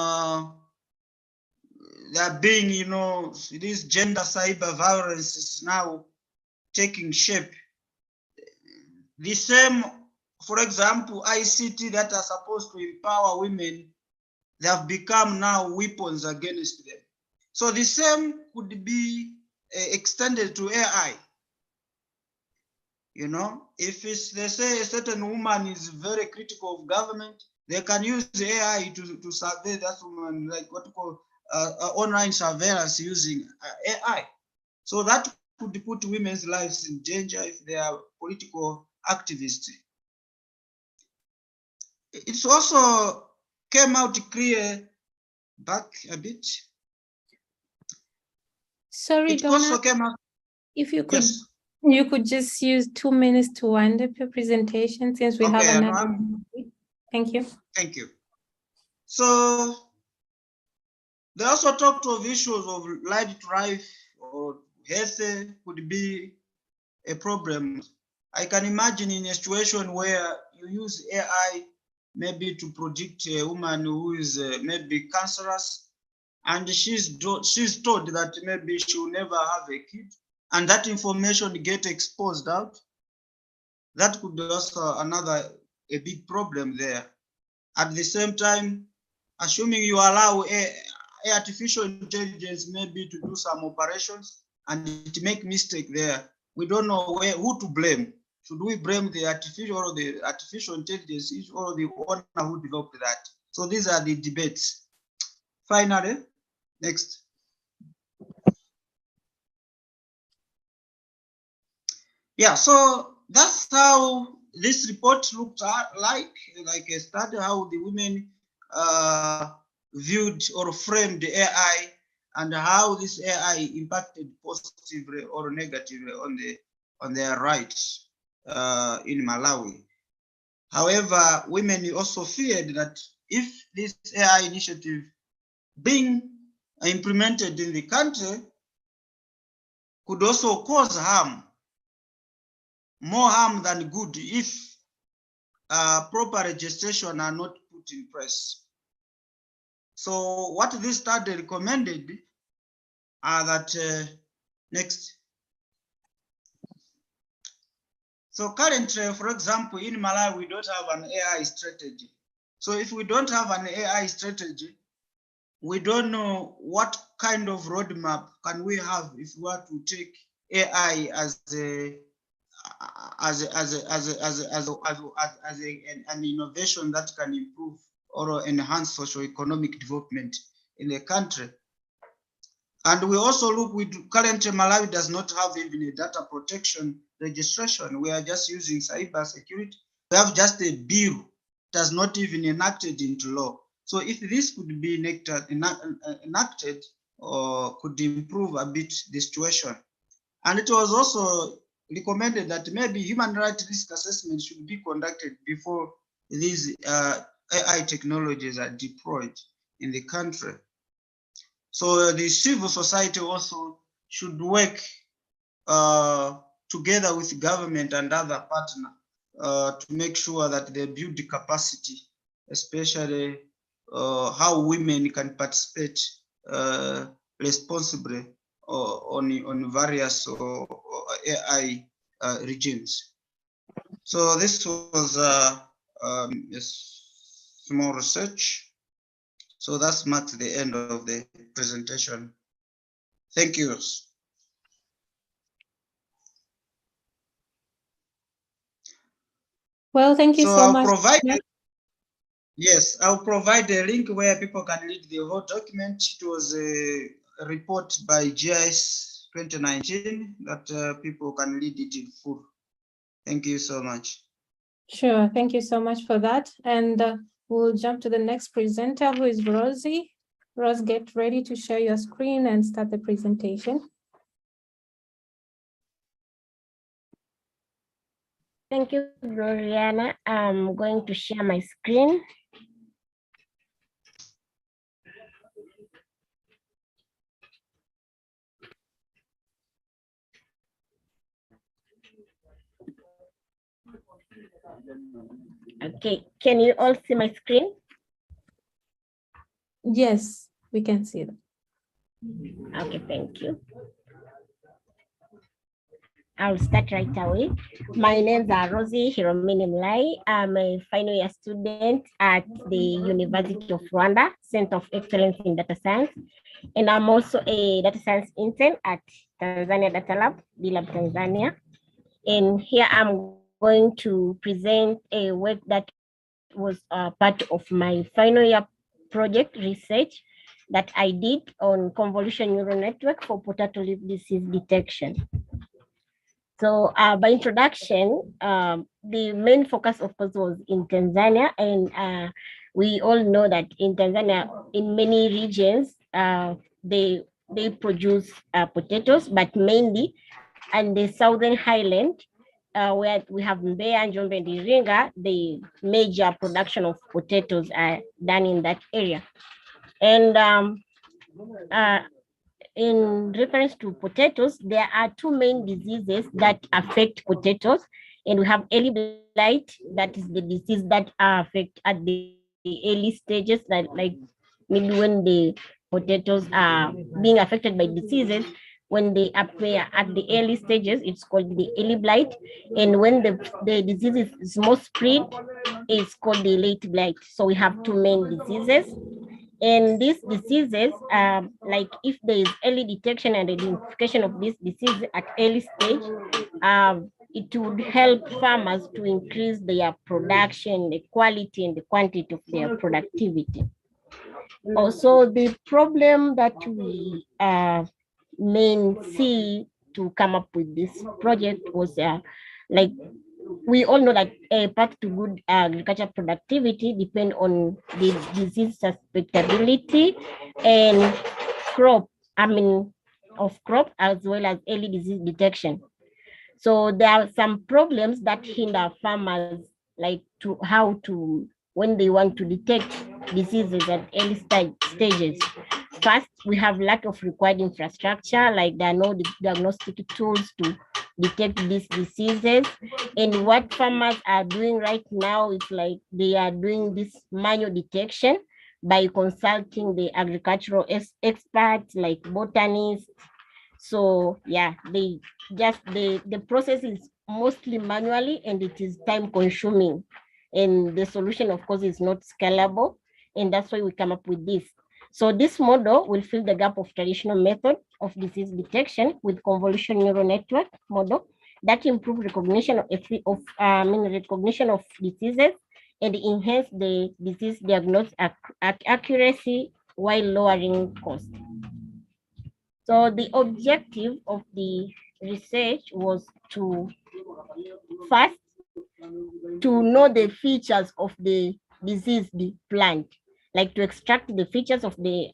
P: are being, this gender cyber violence is now taking shape. The same, for example, ICT that are supposed to empower women, they have become now weapons against them. So the same could be extended to AI. If they say a certain woman is very critical of government, they can use AI to survey that woman, like what we call online surveillance using AI. So that could put women's lives in danger if they are political activists. It's also came out clear back a bit.
J: Sorry,
P: It
J: Donna,
P: also came out.
J: if you could,
P: Yes.
J: you could just use 2 minutes to wind up your presentation since we have
P: Okay,
J: another. Thank you.
P: Thank you. So they also talked of issues of light drive or health could be a problem. I can imagine in a situation where you use AI maybe to predict a woman who is maybe cancerous, and she's told that maybe she will never have a kid, and that information get exposed out. That could be also a big problem there. At the same time, assuming you allow artificial intelligence maybe to do some operations and it make mistake there, we don't know who to blame. Should we blame the artificial intelligence or the owner who developed that? So these are the debates. Finally, next. Yeah, so that's how this report looked like a study how the women viewed or framed the AI and how this AI impacted positively or negatively on their rights in Malawi. However, women also feared that if this AI initiative being implemented in the country could also cause harm, more harm than good if proper registration are not put in place. So what this study recommended are that, next. So currently, for example, in Malawi, we don't have an AI strategy. So if we don't have an AI strategy, we don't know what kind of roadmap can we have if we were to take AI as an innovation that can improve or enhance socio-economic development in the country. And we also look, currently Malawi does not have even a data protection registration. We are just using cyber security. We have just a bill that's not even enacted into law. So if this could be enacted or could improve a bit the situation. And it was also recommended that maybe human rights risk assessment should be conducted before these AI technologies are deployed in the country. So the civil society also should work together with government and other partners to make sure that they build the capacity, especially how women can participate responsibly on various AI regimes. So this was a small research. So that marks the end of the presentation. Thank you.
J: Well, thank you so
P: I'll
J: much.
P: provide yes, I'll provide a link where people can read the whole document. It was a report by GIS 2019 that people can read it in full. Thank you so much.
J: Sure, thank you so much for that. And we'll jump to the next presenter, who is Rosie. Rose, get ready to share your screen and start the presentation.
Q: Thank you, Gloriana. I'm going to share my screen. Okay, can you all see my screen?
J: Yes, we can see that.
Q: Okay, thank you. I'll start right away. My name's Rosie Hiromini Mlai. I'm a final year student at the University of Rwanda, Center of Excellence in Data Science. And I'm also a data science intern at Tanzania Data Lab, D-Lab Tanzania. And here I'm going to present a work that was part of my final year project research that I did on convolution neural network for potato leaf disease detection. So by introduction, the main focus, of course, was in Tanzania. And we all know that in Tanzania, in many regions, they produce potatoes, but mainly in the southern highland, where we have Mbeya, Njombe, and Iringa, the major production of potatoes are done in that area. And in reference to potatoes, there are two main diseases that affect potatoes. And we have early blight, that is the disease that affect at the early stages, like maybe when the potatoes are being affected by diseases. When they appear at the early stages, it's called the early blight. And when the disease is more spread, it's called the late blight. So we have two main diseases. And these diseases, like if there is early detection and identification of this disease at early stage, it would help farmers to increase their production, the quality and the quantity of their productivity. Also, the problem that we main see to come up with this project was like, we all know that a path to good agriculture productivity depend on the disease suspectability and of crop, as well as early disease detection. So there are some problems that hinder farmers, like to how to, when they want to detect diseases at early stages. First, we have lack of required infrastructure, like there are no diagnostic tools to detect these diseases. And what farmers are doing right now is like they are doing this manual detection by consulting the agricultural experts like botanists. So yeah, the process is mostly manually and it is time consuming. And the solution, of course, is not scalable. And that's why we come up with this. So this model will fill the gap of traditional method of disease detection with convolution neural network model that improve recognition recognition of diseases and enhance the disease diagnosis accuracy while lowering cost. So the objective of the research was to first to know the features of the diseased plant, like to extract the features of the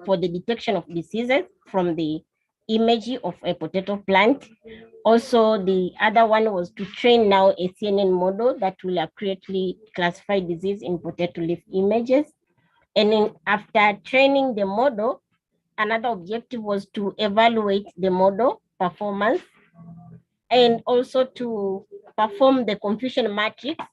Q: for the detection of diseases from the image of a potato plant. Also, the other one was to train now a CNN model that will accurately classify disease in potato leaf images. And then after training the model, another objective was to evaluate the model performance and also to perform the confusion matrix.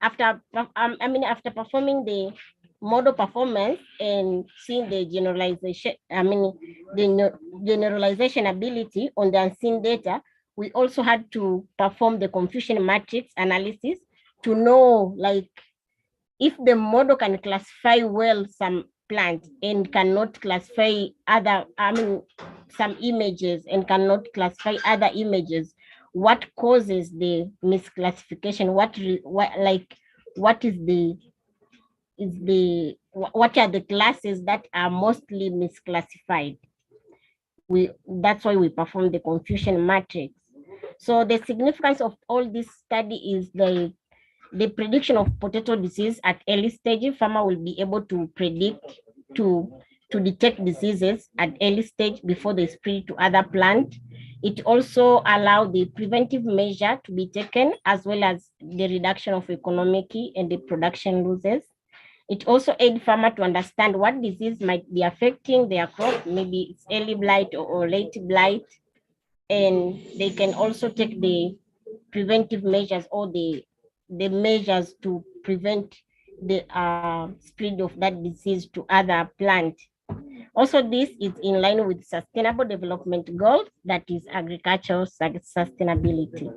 Q: After performing the model performance and seeing the generalization, the generalization ability on the unseen data, we also had to perform the confusion matrix analysis to know, like, if the model can classify well some plants and cannot classify other, some images and cannot classify other images, what causes the misclassification? What are the classes that are mostly misclassified? That's why we perform the confusion matrix. So the significance of all this study is the prediction of potato disease at early stage. Farmer will be able to predict, to detect diseases at early stage before they spread to other plant. It also allows the preventive measure to be taken, as well as the reduction of economic and the production losses. It also aids farmer to understand what disease might be affecting their crop. Maybe it's early blight or late blight. And they can also take the preventive measures or the measures to prevent the spread of that disease to other plants. Also, this is in line with Sustainable Development Goals, that is agricultural sustainability.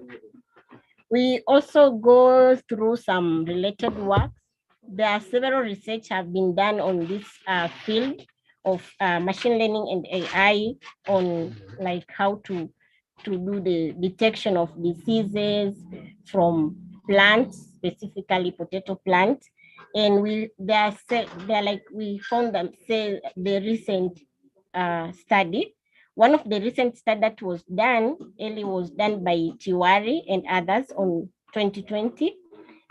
Q: We also go through some related works. There are several research have been done on this field of machine learning and AI on like how to do the detection of diseases from plants, specifically potato plants. And we found them, say, the recent study. One of the recent study that was done by Tiwari and others on 2020.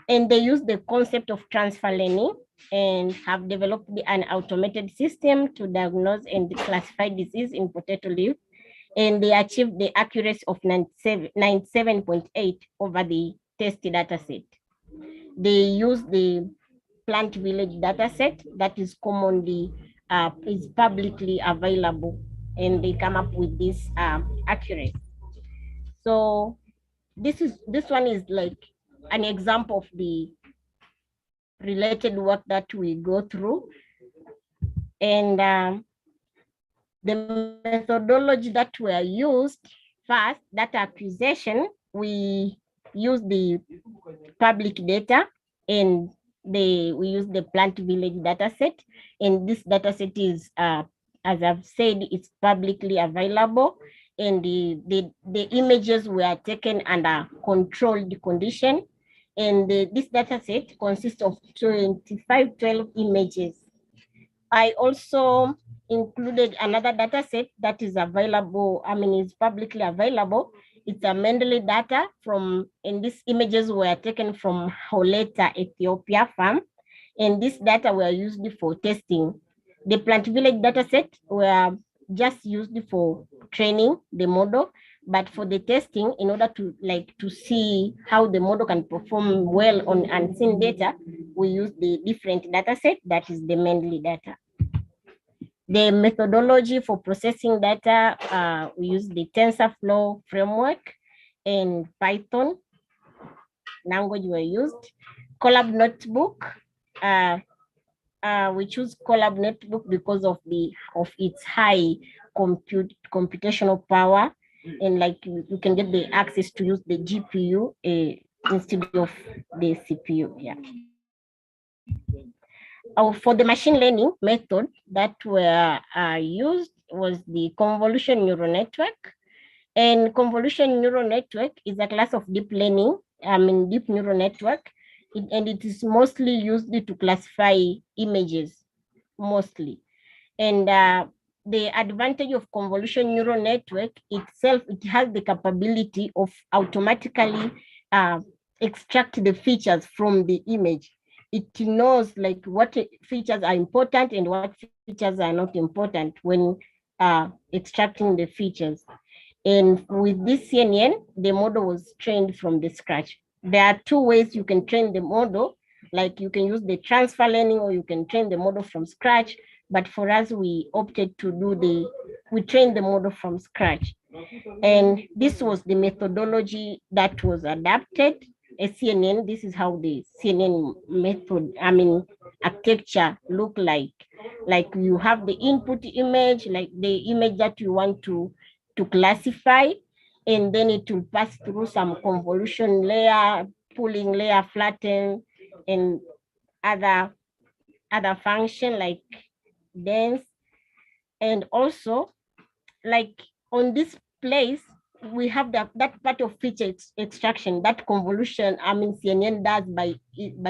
Q: And they used the concept of transfer learning and have developed an automated system to diagnose and classify disease in potato leaf. And they achieved the accuracy of 97.8 over the test data set. They use the plant village data set that is commonly is publicly available, and they come up with this accuracy. So this one is like an example of the related work that we go through. And the methodology that were used, first, data acquisition, we use the public data, and we use the plant village data set. And this data set is, as I've said, it's publicly available. And the images were taken under controlled condition. And this data set consists of 12 images. I also included another data set that is available, it's publicly available. It's a Mendeley data and these images were taken from Holeta, Ethiopia farm. And this data were used for testing. The plant village data set were just used for training the model, but for the testing, in order to see how the model can perform well on unseen data, we use the different data set, that is the Mendeley data. The methodology for processing data, we use the TensorFlow framework and Python language were used. Colab notebook, we choose Colab notebook because of its high computational power, and you can get the access to use the GPU instead of the CPU. Yeah. For the machine learning method that were used was the convolution neural network. And convolution neural network is a class of deep learning, deep neural network, and it is mostly used to classify images, mostly. And the advantage of convolution neural network itself, it has the capability of automatically extract the features from the image. It knows what features are important and what features are not important when extracting the features. And with this CNN, the model was trained from the scratch. There are two ways you can train the model. You can use the transfer learning, or you can train the model from scratch. But for us, we opted to we trained the model from scratch. And this was the methodology that was adapted. A CNN, this is how the CNN method, architecture look like. You have the input image, the image that you want to classify, and then it will pass through some convolution layer, pooling layer, flatten, and other function like dense, and also like on this place we have that part of feature extraction, that convolution, I mean CNN does by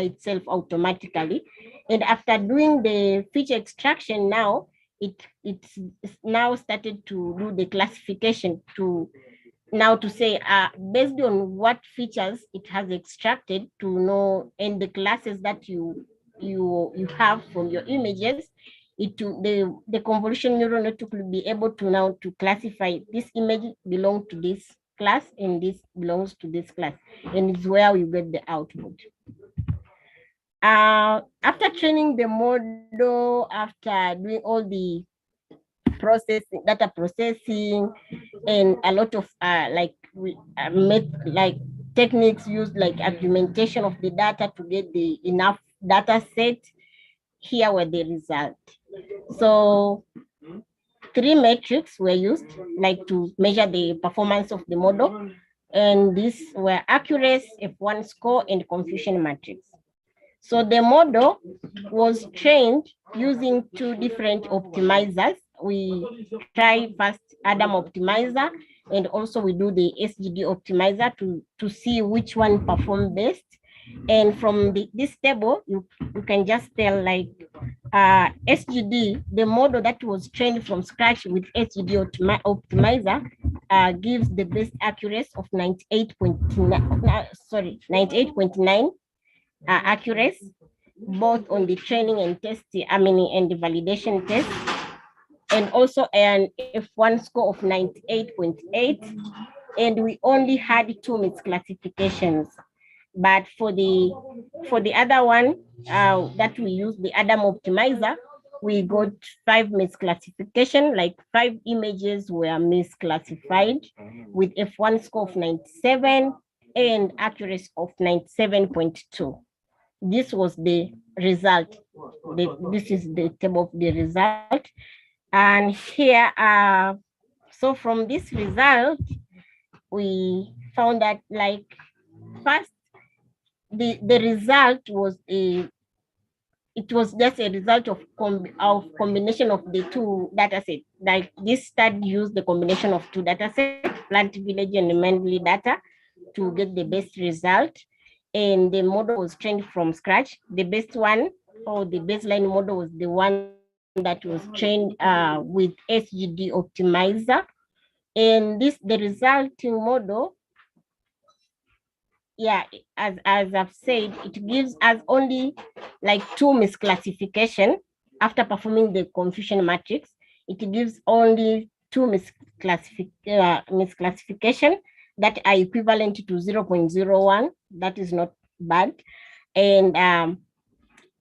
Q: itself automatically. And after doing the feature extraction, now it's now started to do the classification to say based on what features it has extracted to know, and the classes that you have from your images, the convolution neural network will be able to now to classify this image belong to this class and this belongs to this class, and it's where we get the output. After training the model, after doing all the data processing, and a lot of techniques used like augmentation of the data to get the enough data set, here were the result. So 3 metrics were used like to measure the performance of the model, and these were accuracy, F1 score, and confusion matrix. So the model was trained using 2 different optimizers. We try first Adam optimizer, and also we do the SGD optimizer to see which one performed best. And from this table, you can just tell like SGD, the model that was trained from scratch with SGD optimizer gives the best accuracy of 98.9 accuracy, both on the training and testing, and the validation test, and also an F1 score of 98.8. And we only had 2 misclassifications. But for the other one that we use, the Adam optimizer, we got 5 misclassification, like 5 images were misclassified with F1 score of 97 and accuracy of 97.2. This was the result. This is the table of the result. And here, so from this result, we found that like first, the result was it was just a result of combination of the 2 data sets. Like this study used the combination of 2 data sets, plant village and manually data, to get the best result. And the model was trained from scratch. The best one, or the baseline model, was the one that was trained with SGD optimizer. And the resulting model, as I've said, it gives us only like 2 misclassification. After performing the confusion matrix, it gives only 2 misclassification that are equivalent to 0.01. That is not bad. And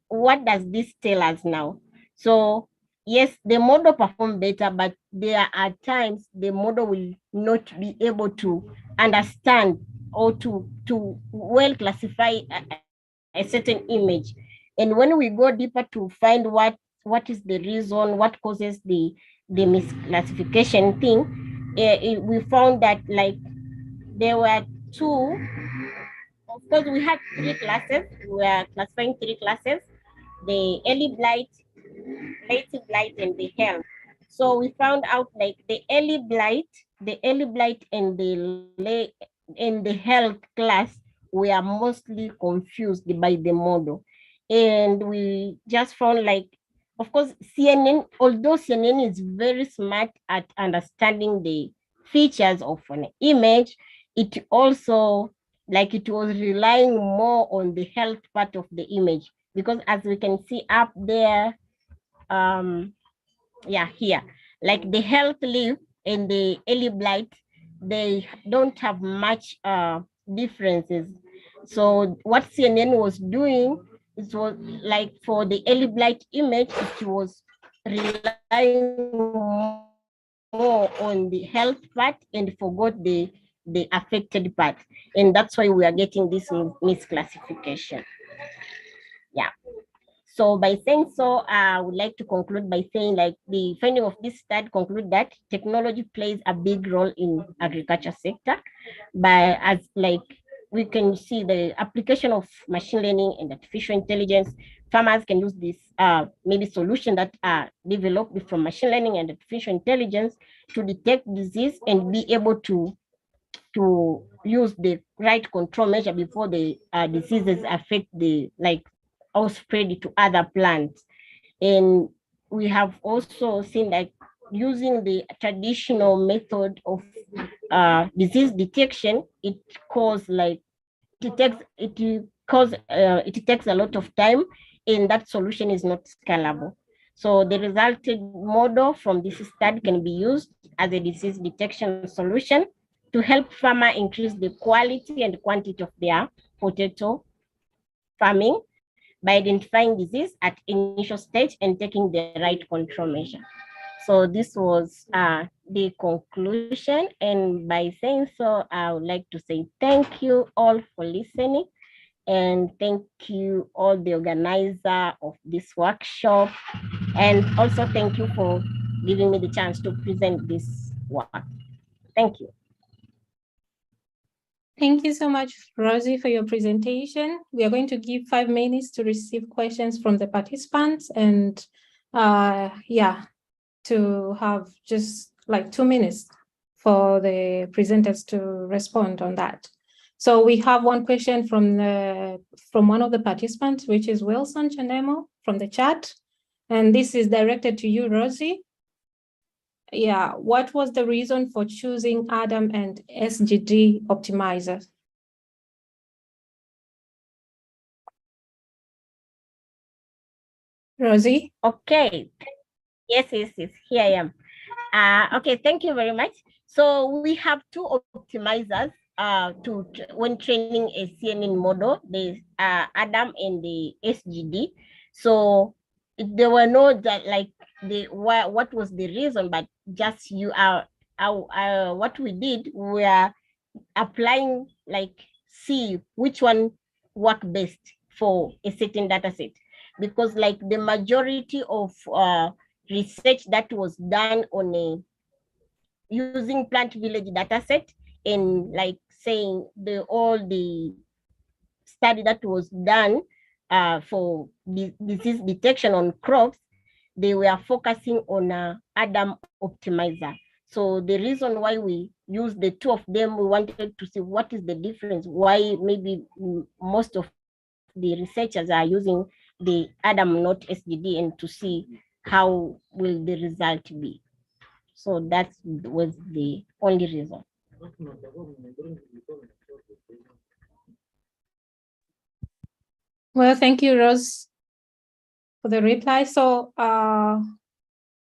Q: what does this tell us now? So yes, the model performs better, but there are times the model will not be able to understand or to well classify a certain image. And when we go deeper to find what is the reason, what causes the misclassification thing, we found that like there were 2. Of course, we had 3 classes. We were classifying 3 classes: the early blight, late blight, and the health. So we found out like the early blight and the health class were mostly confused by the model. And we just found like, of course, CNN, although CNN is very smart at understanding the features of an image, it also like it was relying more on the health part of the image, because as we can see up there, here, like the health leaf and the early blight, they don't have much differences. So what CNN was doing, it was like for the early blight image, it was relying more on the health part and forgot the affected part. And that's why we are getting this misclassification. Yeah. So by saying so, I would like to conclude by saying like the finding of this study conclude that technology plays a big role in agriculture sector. But as like we can see, the application of machine learning and artificial intelligence farmers can use this maybe solution that are developed from machine learning and artificial intelligence to detect disease and be able to use the right control measure before the diseases affect the or spread to other plants. And we have also seen that using the traditional method of disease detection, it takes a lot of time, and that solution is not scalable. So the resulted model from this study can be used as a disease detection solution to help farmer increase the quality and quantity of their potato farming by identifying disease at initial stage and taking the right control measure. So this was the conclusion. And by saying so, I would like to say thank you all for listening. And thank you all the organizer of this workshop. And also thank you for giving me the chance to present this work. Thank you.
J: Thank you so much, Rosie, for your presentation. We are going to give 5 minutes to receive questions from the participants and to have just like 2 minutes for the presenters to respond on that. So we have one question from one of the participants, which is Wilson Chandemo from the chat. And this is directed to you, Rosie. Yeah, what was the reason for choosing Adam and SGD optimizers? Rosie?
Q: Okay. Yes, here I am. Okay, thank you very much. So we have 2 optimizers when training a CNN model, the Adam and the SGD. So there were no what was the reason, but just what we did, we are applying see which one work best for a certain data set, because the majority of research that was done on using plant village dataset and saying all the study that was done for disease detection on crops, they were focusing on Adam optimizer. So the reason why we used the 2 of them, we wanted to see what is the difference, why maybe most of the researchers are using the Adam, not SGD, and to see how will the result be. So that was the only reason.
J: Well, thank you, Rose, for the reply. So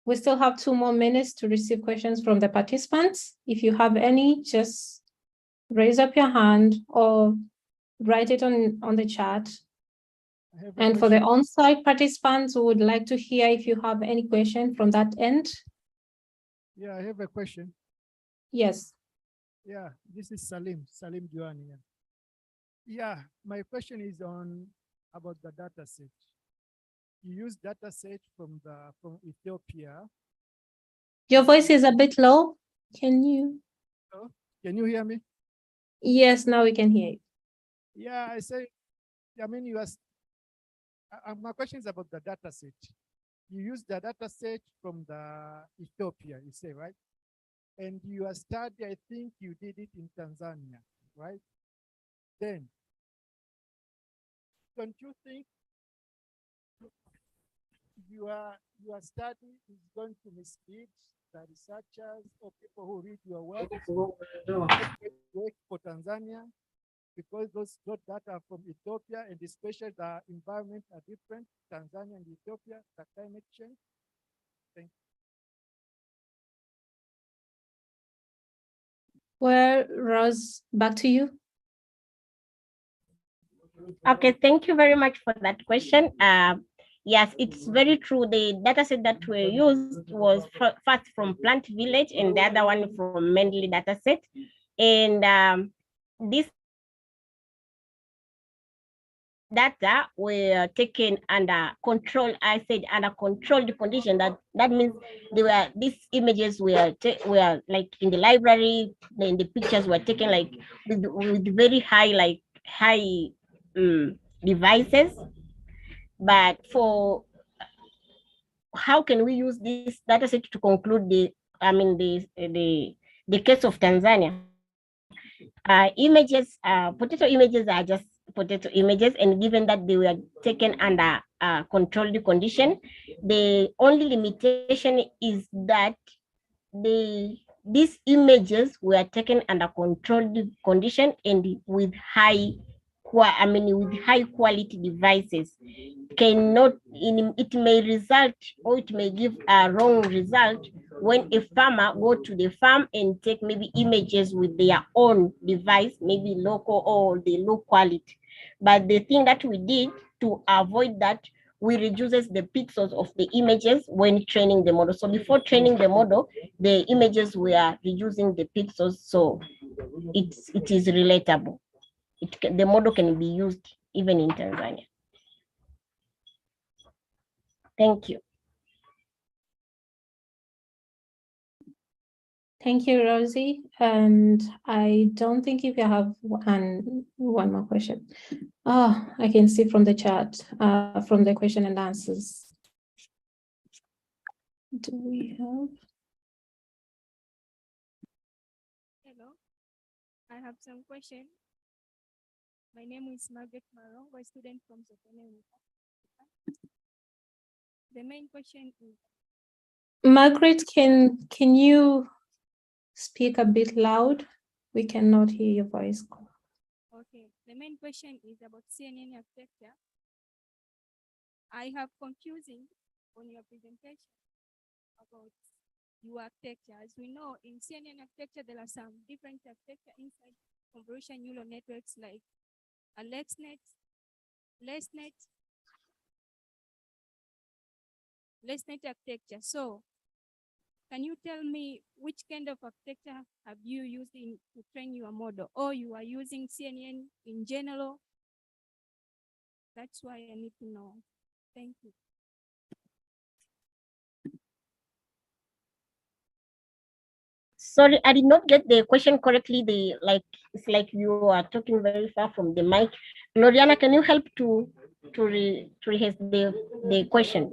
J: we still have 2 more minutes to receive questions from the participants. If you have any, just raise up your hand or write it on the chat. And for the on-site participants, we would like to hear if you have any question from that end.
H: Yeah, I have a question.
J: Yes.
H: Yeah, this is Salim Juani. Yeah, my question is about the data set. You use data set from Ethiopia.
J: Your voice is a bit low. Can you
H: hear me?
J: Yes, now we can hear you.
H: Yeah, my question is about the data set. You use the data set from the Ethiopia, you say, right? And your study, I think you did it in Tanzania, right? Then, don't you think your study is going to mislead the researchers or people who read your work for Tanzania? Because those data are from Ethiopia, and especially the environment are different, Tanzania and Ethiopia, the climate change. Thank you.
J: Well, Rose, back to you.
Q: Okay, thank you very much for that question. Yes, it's very true. The dataset that we used was first from Plant Village and the other one from Mendeley dataset. And this data were taken under control. I said under controlled condition. That means these images were like in the library. Then the pictures were taken like with very high devices. But for how can we use this data set to conclude the case of Tanzania? Images, potato images are just potato images, and given that they were taken under controlled condition, the only limitation is that these images were taken under controlled condition and with high quality devices. It may result, or it may give a wrong result when a farmer go to the farm and take maybe images with their own device, maybe local or the low quality. But the thing that we did to avoid that, we reduces the pixels of the images when training the model. So before training the model, the images were reducing the pixels, so it is relatable. The model can be used even in Tanzania. Thank you.
J: Thank you, Rosie. And I don't think if you have one more question. Oh, I can see from the chat, from the question and answers. Do we have?
R: Hello, I have some question. My name is Margaret Marongo, a student from Sokoine University. The main question is,
J: Margaret, can you speak a bit loud? We cannot hear your voice.
R: okay, the main question is about CNN architecture. I have confusing on your presentation about your architecture. As we know, in CNN architecture, there are some different architecture inside convolution neural networks like LexNet, LexNet architecture. So can you tell me which kind of architecture have you used to train your model, or you are using CNN in general? That's why I need to know. Thank you.
Q: Sorry, I did not get the question correctly. It's like you are talking very far from the mic. Gloriana, can you help to rehearse the question?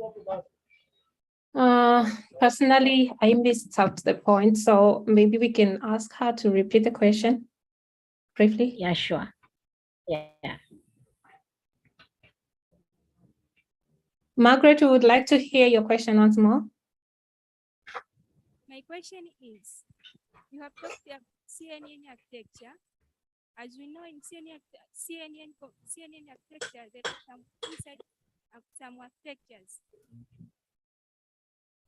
J: Personally, I missed out the point, so maybe we can ask her to repeat the question briefly.
Q: Yeah, sure. Yeah.
J: Margaret, we would like to hear your question once more.
R: My question is, you have talked about CNN architecture. As we know, in CNN architecture, there are some inside some architectures.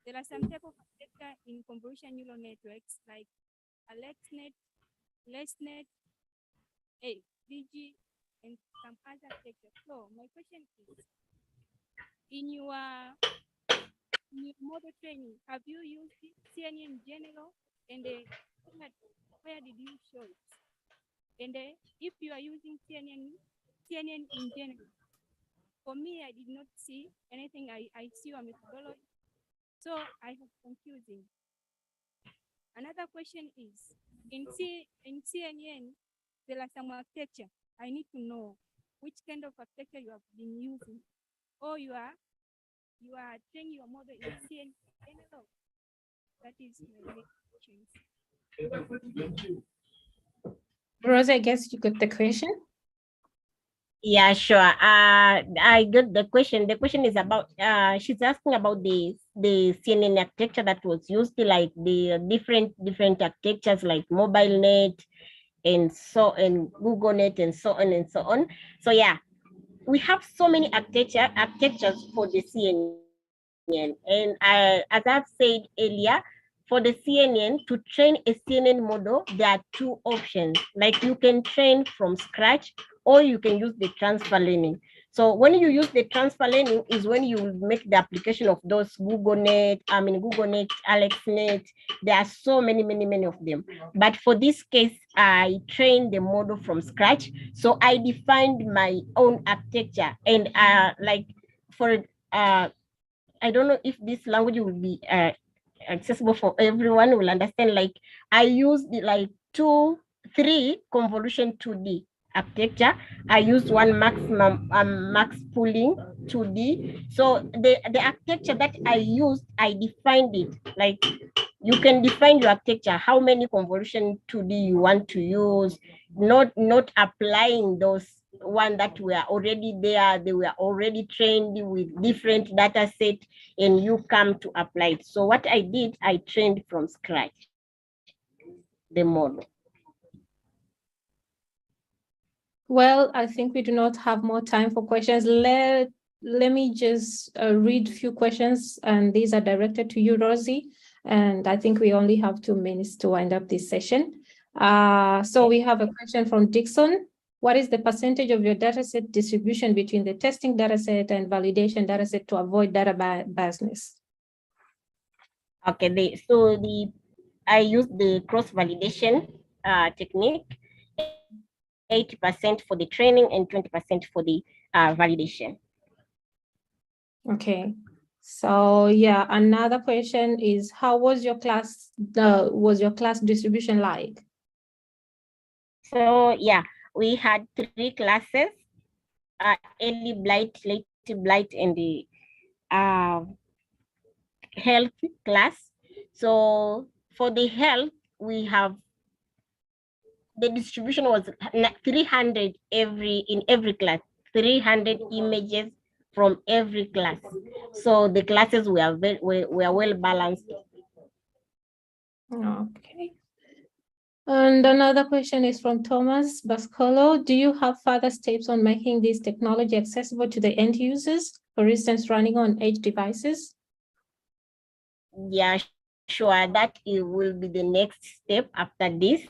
R: There are some type of architecture in convolution neural networks like LexNet, DG, and some other architecture. So my question is, in your model training, have you used CNN in general, and where did you show it? And if you are using CNN in general, for me, I did not see anything. I see a methodology, so I have confusing. Another question is, in CNN, there are some architecture. I need to know which kind of architecture you have been using, or you are training your model in CNN general. That is my question.
J: Rosa, I guess you got the question.
Q: Yeah, sure. I got the question. The question is about, she's asking about the CNN architecture that was used, like the different architectures like mobile net and Google net and so on and so on. So yeah, we have so many architectures for the CNN. And as I've said earlier, for the CNN, to train a CNN model, there are two options. Like you can train from scratch, or you can use the transfer learning. So when you use the transfer learning is when you make the application of those Google net, AlexNet. There are so many of them. But for this case, I trained the model from scratch. So I defined my own architecture, and I don't know if this language will be accessible for everyone, will understand. Like I used like 3 convolution 2D architecture. I used one maximum max pooling 2D. So the architecture that I used, I defined it. Like you can define your architecture, how many convolution 2D you want to use, not applying those one that were already there, they were already trained with different data set, and you come to apply it. So what I did, I trained from scratch the model.
J: Well, I think we do not have more time for questions. Let me just read a few questions, and these are directed to you, Rosie. And I think we only have 2 minutes to wind up this session. So we have a question from Dixon. What is the percentage of your dataset distribution between the testing dataset and validation dataset to avoid data biasness?
Q: Okay, I use the cross-validation technique, 80% for the training and 20% for the validation.
J: Okay. So yeah, another question is, how was your class distribution like?
Q: So yeah, we had 3 classes, early blight, late blight, and the health class. So for the health, we have the distribution was 300 in every class, 300 images from every class. So the classes were well balanced.
J: Okay. And another question is from Thomas Bascolo. Do you have further steps on making this technology accessible to the end users, for instance, running on edge devices?
Q: Yeah, sure. That will be the next step after this.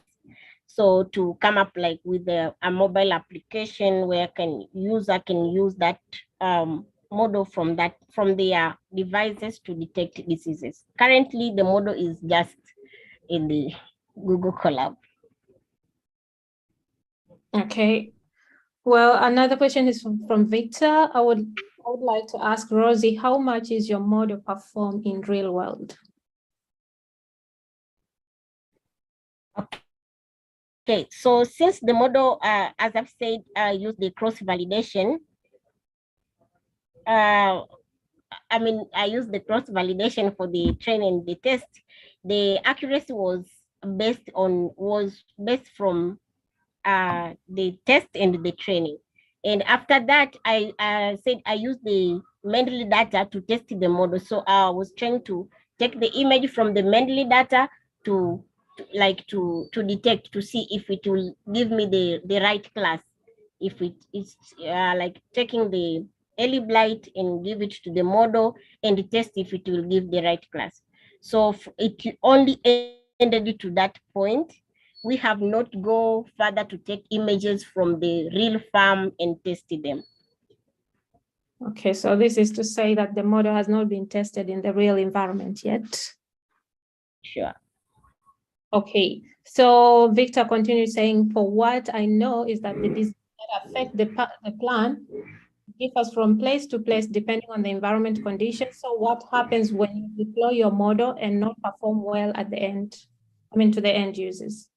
Q: So to come up like with a mobile application where user can use that model from their devices to detect diseases. Currently, the model is just in the Google Colab.
J: Okay. Well, another question is from Victor. I would like to ask Rosie, how much is your model perform in real world?
Q: Okay, so since the model, as I've said, use the cross-validation, I use the cross-validation for the training, the test. The accuracy was based from the test and the training. And after that, I said I used the Mendeley data to test the model. So I was trying to take the image from the Mendeley data to detect, to see if it will give me the right class. If it's like taking the early blight and give it to the model and test if it will give the right class. So it only ended to that point. We have not go further to take images from the real farm and test them.
J: Okay, so this is to say that the model has not been tested in the real environment yet.
Q: Sure.
J: Okay, so Victor continues saying, for what I know is that the disease that affect the plant differs from place to place depending on the environment conditions. So what happens when you deploy your model and not perform well at the end, to the end users?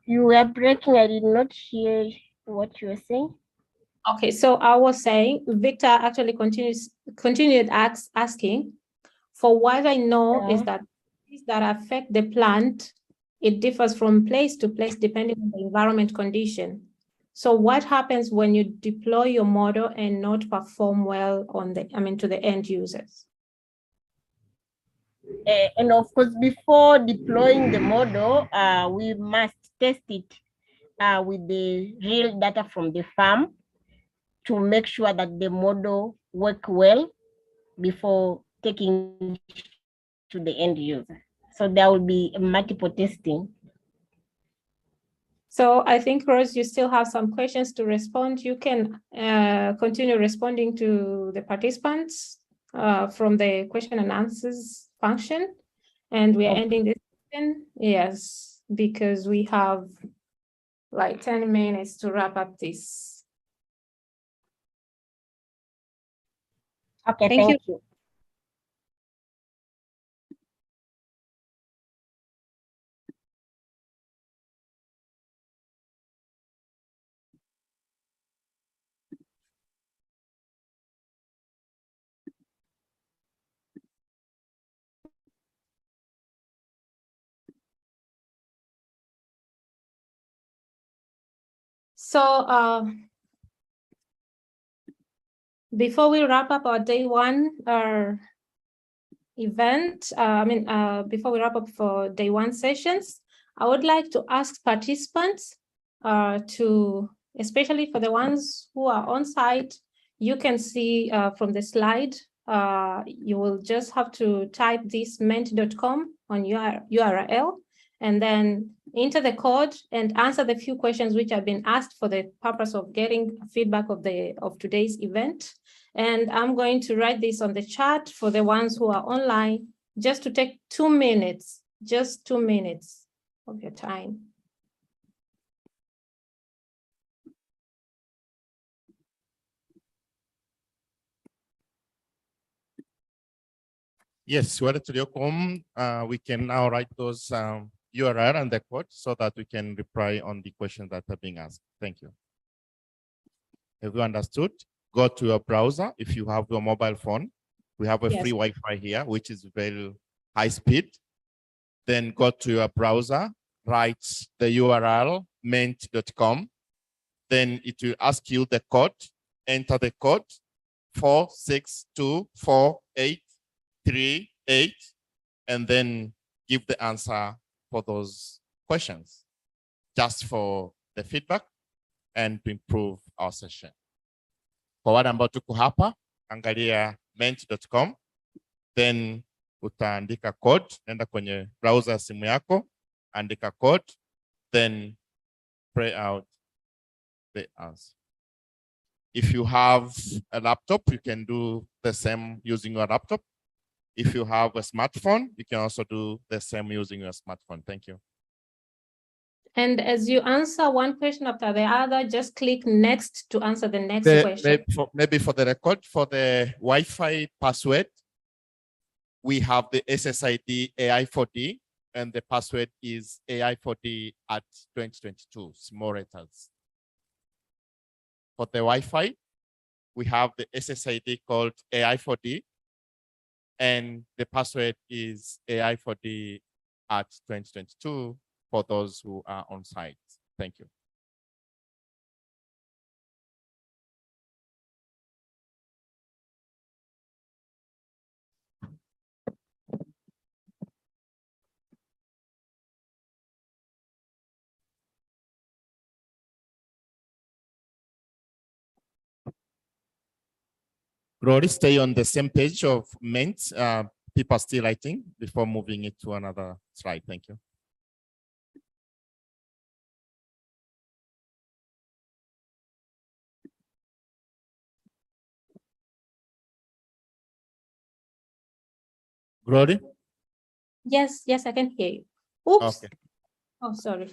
Q: You were breaking, I did not hear what you were saying.
J: Okay, so I was saying, Victor actually continued asking, for what I know is that things that affect the plant, it differs from place to place depending on the environment condition. So what happens when you deploy your model and not perform well on to the end users?
Q: And of course, before deploying the model, we must test it with the real data from the farm to make sure that the model work well before taking to the end user. So there will be multiple testing.
J: So I think, Rose, you still have some questions to respond. You can continue responding to the participants from the question and answers function. And we are ending this session, yes, because we have like 10 minutes to wrap up this.
Q: Okay, thank you.
J: So before we wrap up our day one event, before we wrap up for day one sessions, I would like to ask participants especially for the ones who are on site, you can see from the slide, you will just have to type this ment.com on your URL and then enter the code and answer the few questions which have been asked for the purpose of getting feedback of today's event. And I'm going to write this on the chat for the ones who are online, just to take 2 minutes, just 2 minutes of your time.
A: Yes, whether to your home, we can now write those URL and the code so that we can reply on the questions that are being asked. Thank you. Have you understood? Go to your browser. If you have your mobile phone, we have a
J: Yes.
A: free Wi-Fi here, which is very high speed. Then go to your browser, write the URL ment.com. Then it will ask you the code. Enter the code 4624838, and then give the answer for those questions, just for the feedback and to improve our session. Kwa wale ambao tuko hapa, angalia ment.com, then utaandika code, nenda kwenye browser ya simu yako, andika code, then pray out the answer. If you have a laptop, you can do the same using your laptop. If you have a smartphone, you can also do the same using your smartphone. Thank you.
J: And as you answer one question after the other, just click next to answer the next question.
A: Maybe for the record, for the Wi-Fi password, we have the SSID AI4D, and the password is AI4D at 2022, small letters. For the Wi-Fi, we have the SSID called AI4D, and the password is AI4D at 2022 for those who are on site. Thank you. Rory, stay on the same page of Ment. People are still writing before moving it to another slide. Thank you. Glory?
J: Yes, I can hear you. Oops.
A: Okay.
J: Oh, sorry.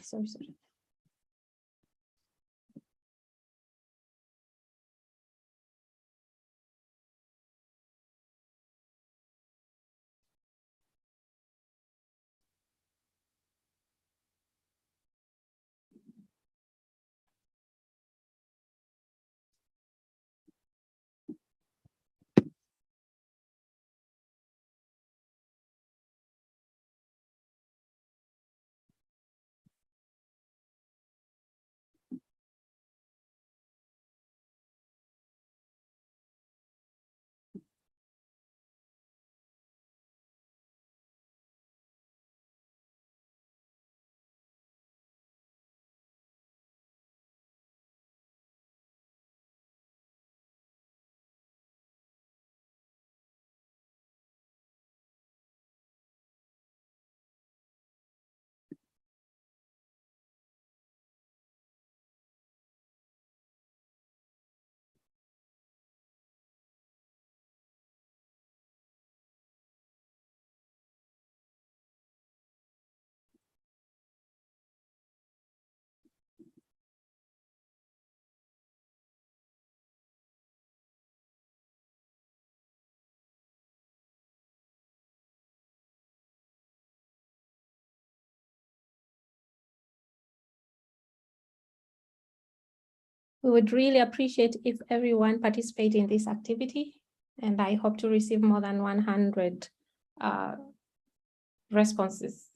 J: We would really appreciate if everyone participated in this activity, and I hope to receive more than 100 responses.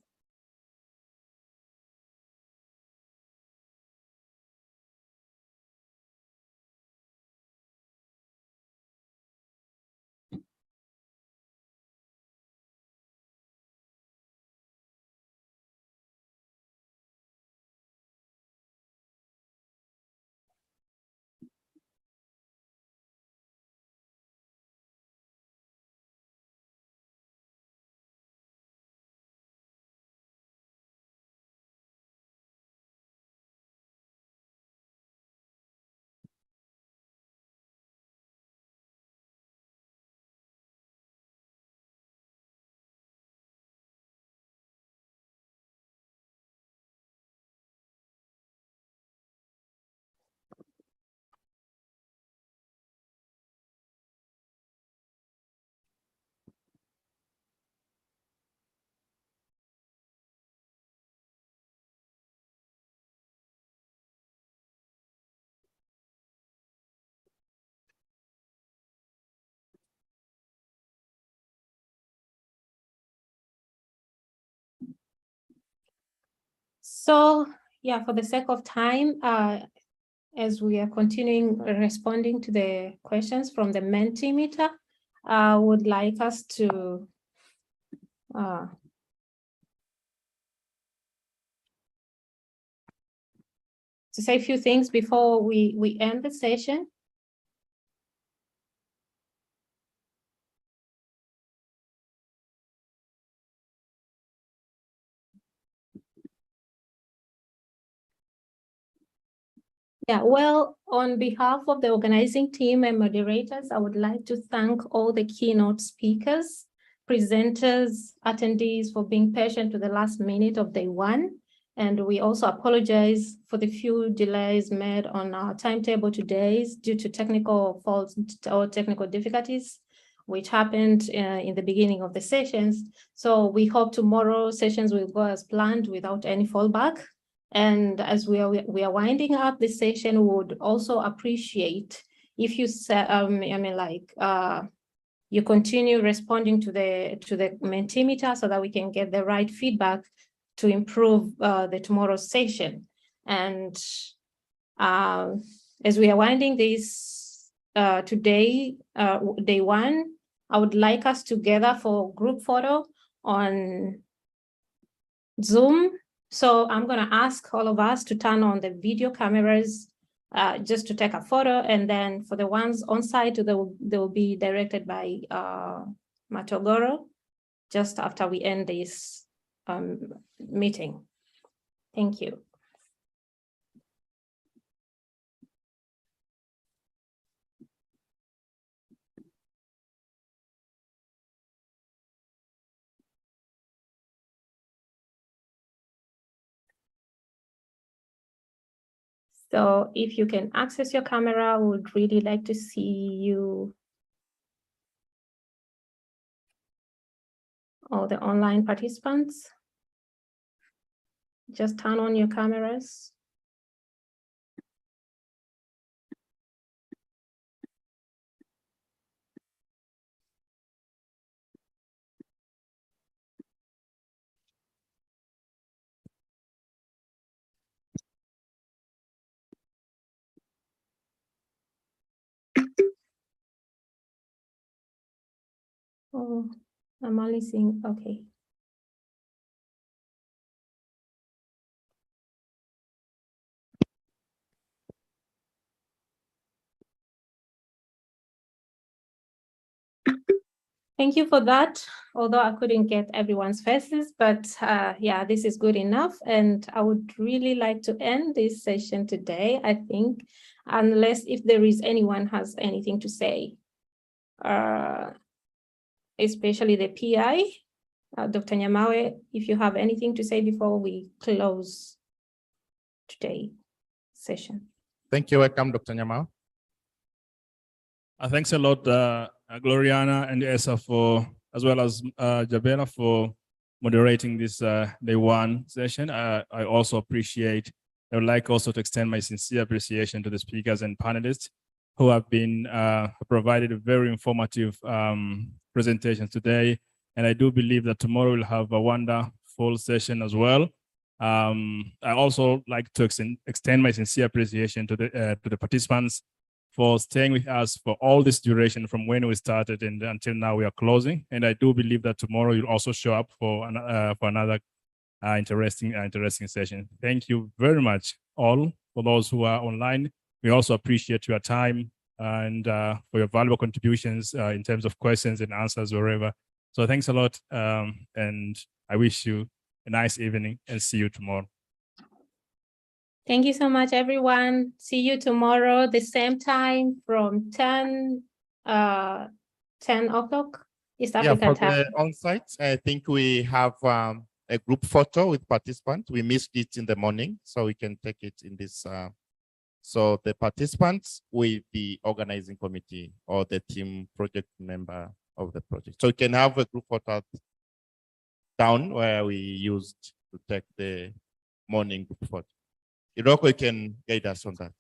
J: So yeah, for the sake of time, as we are continuing responding to the questions from the Mentimeter, I would like us to say a few things before we end the session. Yeah, well, on behalf of the organizing team and moderators, I would like to thank all the keynote speakers, presenters, attendees for being patient to the last minute of day one. And we also apologize for the few delays made on our timetable today due to technical faults or technical difficulties, which happened in the beginning of the sessions. So we hope tomorrow sessions will go as planned without any fallback. And as we are winding up the session, we would also appreciate if you you continue responding to the Mentimeter so that we can get the right feedback to improve the tomorrow's session. And as we are winding this today, day one, I would like us to gather for group photo on Zoom. So I'm going to ask all of us to turn on the video cameras just to take a photo. And then for the ones on site, they will be directed by Matogoro just after we end this meeting. Thank you. So if you can access your camera, we would really like to see you, all the online participants. Just turn on your cameras. Oh, I'm only seeing, okay. Thank you for that, although I couldn't get everyone's faces, but yeah, this is good enough. And I would really like to end this session today, I think, unless if there is anyone has anything to say, especially the PI. Dr. Nyamawe, if you have anything to say before we close today's session.
A: Thank you. Welcome, Dr. Nyamawe.
M: Thanks a lot, Gloriana and ESA for, as well as Jabela for moderating this day one session. I also appreciate, I would like also to extend my sincere appreciation to the speakers and panelists who have been provided a very informative presentation today. And I do believe that tomorrow we'll have a wonderful session as well. I also like to extend my sincere appreciation to the participants for staying with us for all this duration from when we started and until now we are closing. And I do believe that tomorrow you'll also show up for another interesting session. Thank you very much all for those who are online. We also appreciate your time and for your valuable contributions in terms of questions and answers wherever. So thanks a lot, and I wish you a nice evening and see you tomorrow.
J: Thank you so much, everyone. See you tomorrow, the same time from 10 o'clock East African time.
A: For the on-site, I think we have a group photo with participants. We missed it in the morning, so we can take it in this. So the participants with the organizing committee or the team project member of the project. So we can have a group photo down where we used to take the morning group photo. Iroko can guide us on that.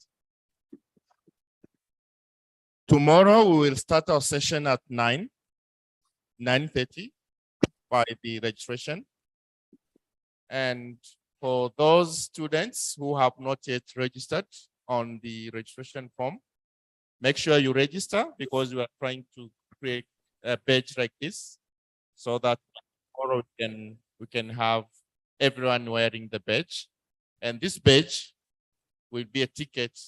A: Tomorrow we will start our session at 9:30 by the registration. And For those students who have not yet registered on the registration form, make sure you register because we are trying to create a badge like this so that tomorrow we can have everyone wearing the badge. And this badge will be a ticket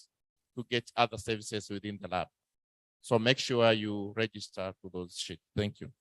A: to get other services within the lab. So make sure you register for those sheets. Thank you.